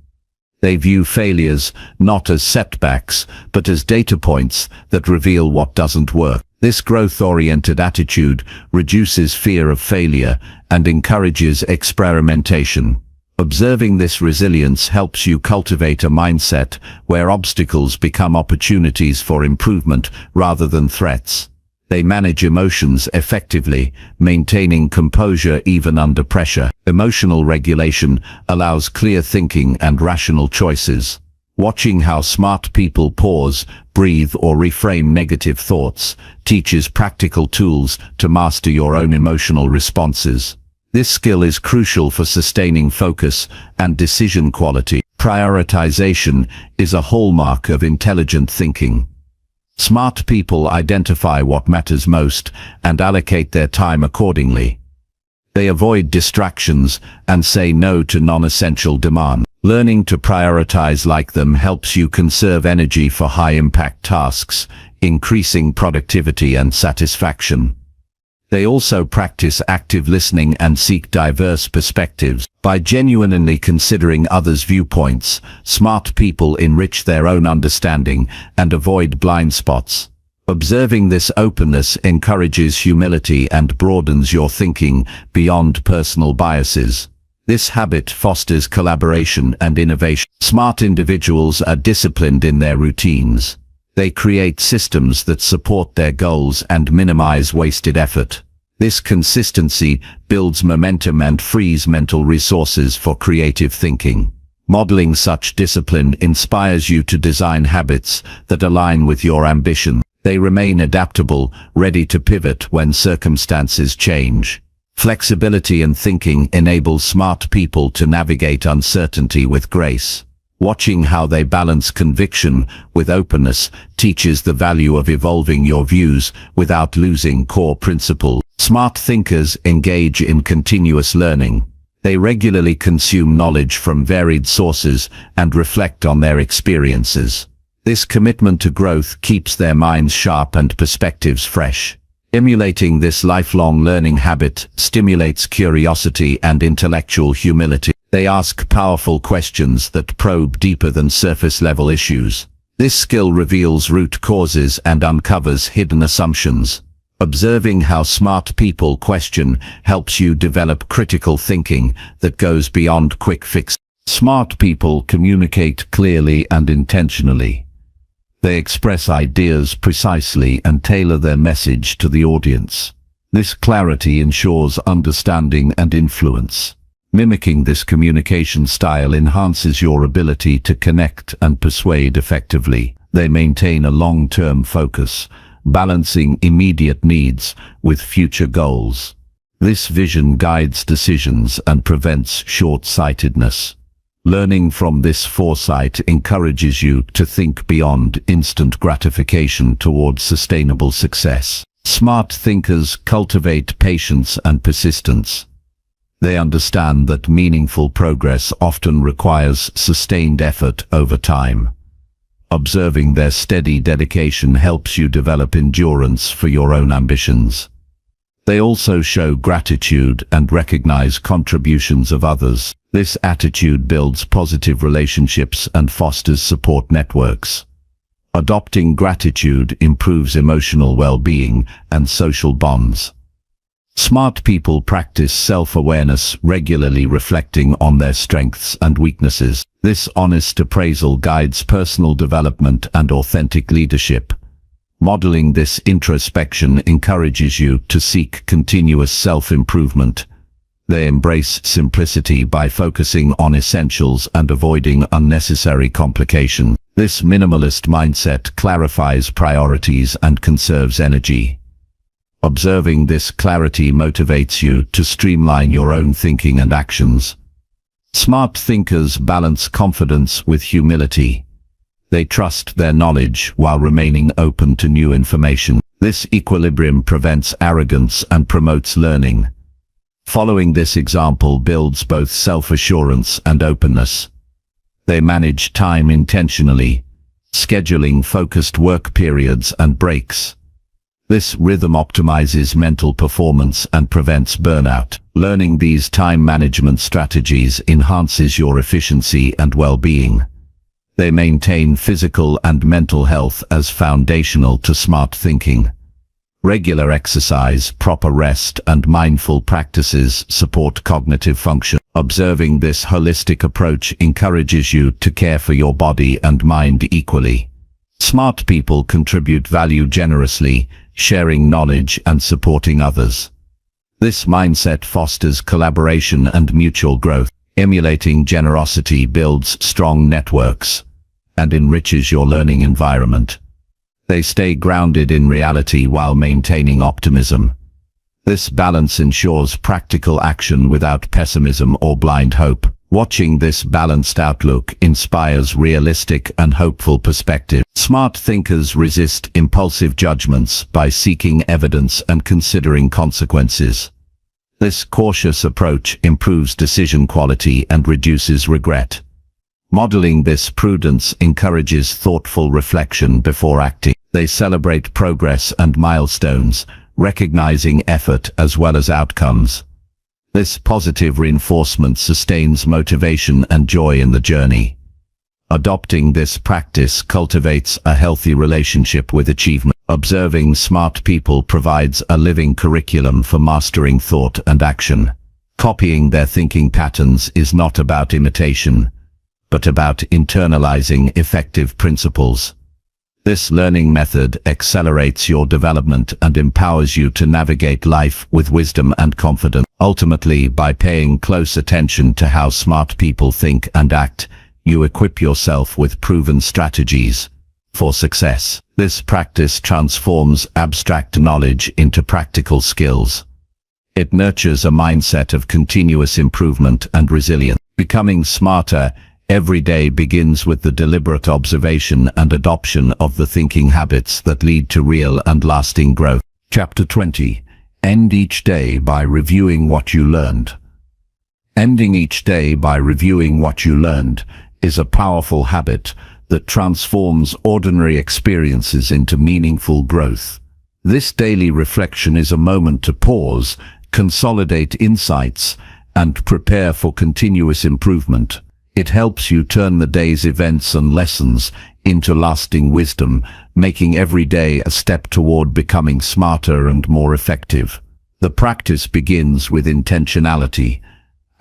They view failures not as setbacks, but as data points that reveal what doesn't work. This growth-oriented attitude reduces fear of failure and encourages experimentation. Observing this resilience helps you cultivate a mindset where obstacles become opportunities for improvement rather than threats. They manage emotions effectively, maintaining composure even under pressure. Emotional regulation allows clear thinking and rational choices. Watching how smart people pause, breathe, or reframe negative thoughts teaches practical tools to master your own emotional responses. This skill is crucial for sustaining focus and decision quality. Prioritization is a hallmark of intelligent thinking. Smart people identify what matters most and allocate their time accordingly. They avoid distractions and say no to non-essential demands. Learning to prioritize like them helps you conserve energy for high-impact tasks, increasing productivity and satisfaction. They also practice active listening and seek diverse perspectives. By genuinely considering others' viewpoints, smart people enrich their own understanding and avoid blind spots. Observing this openness encourages humility and broadens your thinking beyond personal biases. This habit fosters collaboration and innovation. Smart individuals are disciplined in their routines. They create systems that support their goals and minimize wasted effort. This consistency builds momentum and frees mental resources for creative thinking. Modeling such discipline inspires you to design habits that align with your ambition. They remain adaptable, ready to pivot when circumstances change. Flexibility in thinking enables smart people to navigate uncertainty with grace. Watching how they balance conviction with openness teaches the value of evolving your views without losing core principles. Smart thinkers engage in continuous learning. They regularly consume knowledge from varied sources and reflect on their experiences. This commitment to growth keeps their minds sharp and perspectives fresh. Emulating this lifelong learning habit stimulates curiosity and intellectual humility. They ask powerful questions that probe deeper than surface-level issues. This skill reveals root causes and uncovers hidden assumptions. Observing how smart people question helps you develop critical thinking that goes beyond quick fixes. Smart people communicate clearly and intentionally. They express ideas precisely and tailor their message to the audience. This clarity ensures understanding and influence. Mimicking this communication style enhances your ability to connect and persuade effectively. They maintain a long-term focus, balancing immediate needs with future goals. This vision guides decisions and prevents short-sightedness. Learning from this foresight encourages you to think beyond instant gratification towards sustainable success. Smart thinkers cultivate patience and persistence. They understand that meaningful progress often requires sustained effort over time. Observing their steady dedication helps you develop endurance for your own ambitions. They also show gratitude and recognize contributions of others. This attitude builds positive relationships and fosters support networks. Adopting gratitude improves emotional well-being and social bonds. Smart people practice self-awareness, regularly reflecting on their strengths and weaknesses. This honest appraisal guides personal development and authentic leadership. Modeling this introspection encourages you to seek continuous self-improvement. They embrace simplicity by focusing on essentials and avoiding unnecessary complication. This minimalist mindset clarifies priorities and conserves energy. Observing this clarity motivates you to streamline your own thinking and actions. Smart thinkers balance confidence with humility. They trust their knowledge while remaining open to new information. This equilibrium prevents arrogance and promotes learning. Following this example builds both self-assurance and openness. They manage time intentionally, scheduling focused work periods and breaks. This rhythm optimizes mental performance and prevents burnout. Learning these time management strategies enhances your efficiency and well-being. They maintain physical and mental health as foundational to smart thinking. Regular exercise, proper rest, and mindful practices support cognitive function. Observing this holistic approach encourages you to care for your body and mind equally. Smart people contribute value generously, sharing knowledge and supporting others. This mindset fosters collaboration and mutual growth. Emulating generosity builds strong networks and enriches your learning environment. They stay grounded in reality while maintaining optimism. This balance ensures practical action without pessimism or blind hope. Watching this balanced outlook inspires realistic and hopeful perspective. Smart thinkers resist impulsive judgments by seeking evidence and considering consequences. This cautious approach improves decision quality and reduces regret. Modeling this prudence encourages thoughtful reflection before acting. They celebrate progress and milestones, recognizing effort as well as outcomes. This positive reinforcement sustains motivation and joy in the journey. Adopting this practice cultivates a healthy relationship with achievement. Observing smart people provides a living curriculum for mastering thought and action. Copying their thinking patterns is not about imitation, but about internalizing effective principles. This learning method accelerates your development and empowers you to navigate life with wisdom and confidence. Ultimately, by paying close attention to how smart people think and act, you equip yourself with proven strategies for success. This practice transforms abstract knowledge into practical skills. It nurtures a mindset of continuous improvement and resilience. Becoming smarter every day begins with the deliberate observation and adoption of the thinking habits that lead to real and lasting growth. Chapter 20. End each day by reviewing what you learned. Ending each day by reviewing what you learned is a powerful habit that transforms ordinary experiences into meaningful growth. This daily reflection is a moment to pause, consolidate insights, and prepare for continuous improvement. It helps you turn the day's events and lessons into lasting wisdom, making every day a step toward becoming smarter and more effective. The practice begins with intentionality.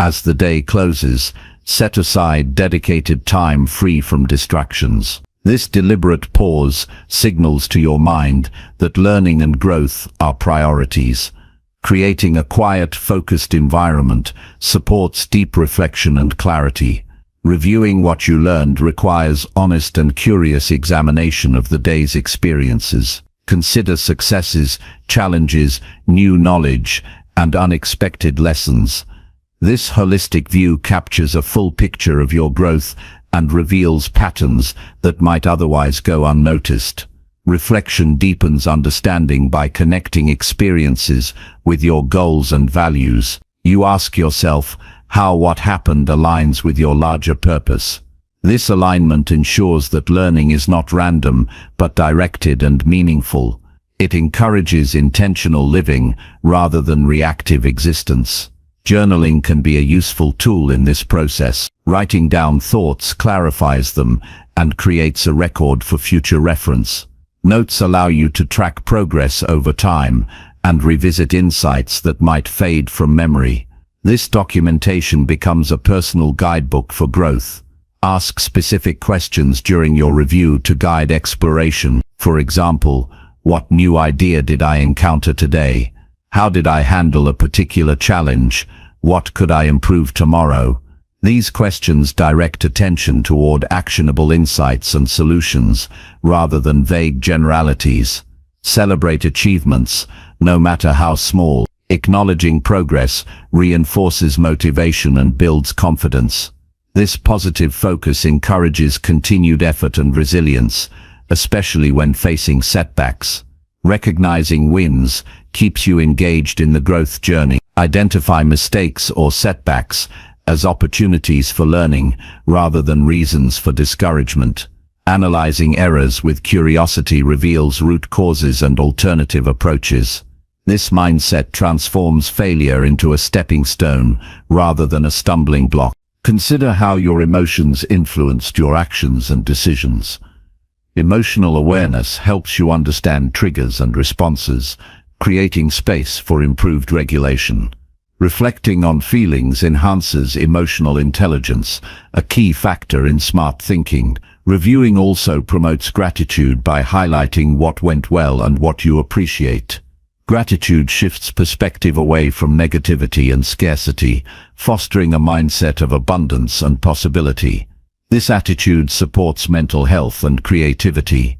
As the day closes, set aside dedicated time free from distractions. This deliberate pause signals to your mind that learning and growth are priorities. Creating a quiet, focused environment supports deep reflection and clarity. Reviewing what you learned requires honest and curious examination of the day's experiences. Consider successes, challenges, new knowledge, and unexpected lessons. This holistic view captures a full picture of your growth and reveals patterns that might otherwise go unnoticed. Reflection deepens understanding by connecting experiences with your goals and values. You ask yourself how what happened aligns with your larger purpose. This alignment ensures that learning is not random, but directed and meaningful. It encourages intentional living rather than reactive existence. Journaling can be a useful tool in this process. Writing down thoughts clarifies them and creates a record for future reference. Notes allow you to track progress over time and revisit insights that might fade from memory. This documentation becomes a personal guidebook for growth. Ask specific questions during your review to guide exploration. For example, what new idea did I encounter today? How did I handle a particular challenge? What could I improve tomorrow? These questions direct attention toward actionable insights and solutions, rather than vague generalities. Celebrate achievements, no matter how small. Acknowledging progress reinforces motivation and builds confidence. This positive focus encourages continued effort and resilience, especially when facing setbacks. Recognizing wins keeps you engaged in the growth journey. Identify mistakes or setbacks as opportunities for learning rather than reasons for discouragement. Analyzing errors with curiosity reveals root causes and alternative approaches. This mindset transforms failure into a stepping stone rather than a stumbling block. Consider how your emotions influenced your actions and decisions. Emotional awareness helps you understand triggers and responses, creating space for improved regulation. Reflecting on feelings enhances emotional intelligence, a key factor in smart thinking. Reviewing also promotes gratitude by highlighting what went well and what you appreciate. Gratitude shifts perspective away from negativity and scarcity, fostering a mindset of abundance and possibility. This attitude supports mental health and creativity.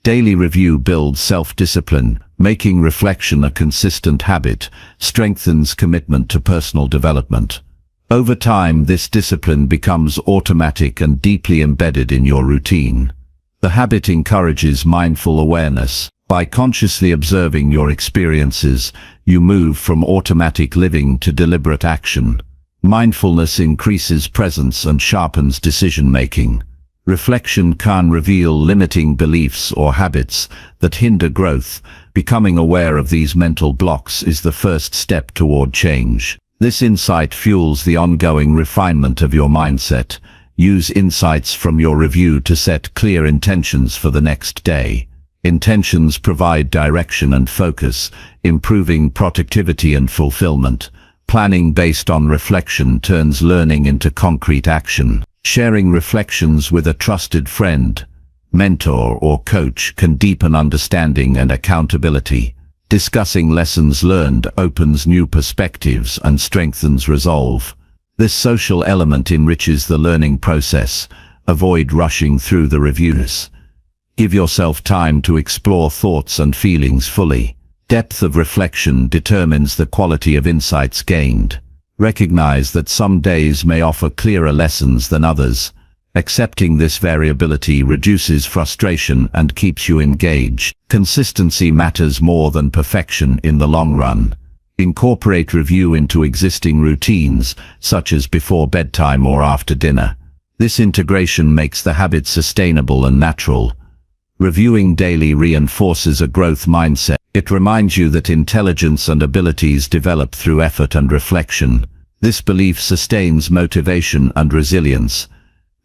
Daily review builds self-discipline, making reflection a consistent habit, strengthens commitment to personal development. Over time, this discipline becomes automatic and deeply embedded in your routine. The habit encourages mindful awareness. By consciously observing your experiences, you move from automatic living to deliberate action. Mindfulness increases presence and sharpens decision-making. Reflection can reveal limiting beliefs or habits that hinder growth. Becoming aware of these mental blocks is the first step toward change. This insight fuels the ongoing refinement of your mindset. Use insights from your review to set clear intentions for the next day. Intentions provide direction and focus, improving productivity and fulfillment. Planning based on reflection turns learning into concrete action. Sharing reflections with a trusted friend, mentor, or coach can deepen understanding and accountability. Discussing lessons learned opens new perspectives and strengthens resolve. This social element enriches the learning process. Avoid rushing through the reviews. Give yourself time to explore thoughts and feelings fully. Depth of reflection determines the quality of insights gained. Recognize that some days may offer clearer lessons than others. Accepting this variability reduces frustration and keeps you engaged. Consistency matters more than perfection in the long run. Incorporate review into existing routines, such as before bedtime or after dinner. This integration makes the habit sustainable and natural. Reviewing daily reinforces a growth mindset. It reminds you that intelligence and abilities develop through effort and reflection. This belief sustains motivation and resilience.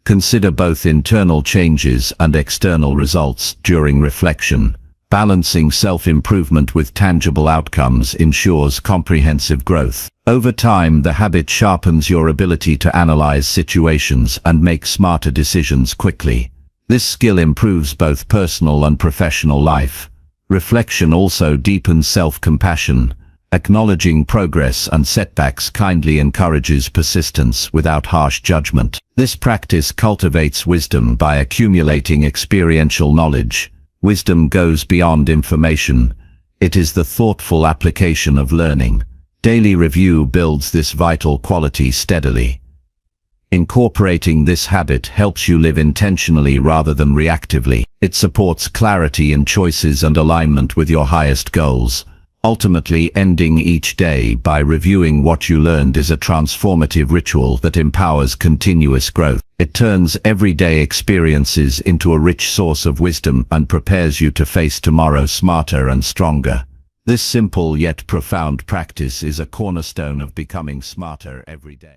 Consider both internal changes and external results during reflection. Balancing self-improvement with tangible outcomes ensures comprehensive growth. Over time, the habit sharpens your ability to analyze situations and make smarter decisions quickly. This skill improves both personal and professional life. Reflection also deepens self-compassion. Acknowledging progress and setbacks kindly encourages persistence without harsh judgment. This practice cultivates wisdom by accumulating experiential knowledge. Wisdom goes beyond information. It is the thoughtful application of learning. Daily review builds this vital quality steadily. Incorporating this habit helps you live intentionally rather than reactively. It supports clarity in choices and alignment with your highest goals. Ultimately, ending each day by reviewing what you learned is a transformative ritual that empowers continuous growth. It turns everyday experiences into a rich source of wisdom and prepares you to face tomorrow smarter and stronger. This simple yet profound practice is a cornerstone of becoming smarter every day.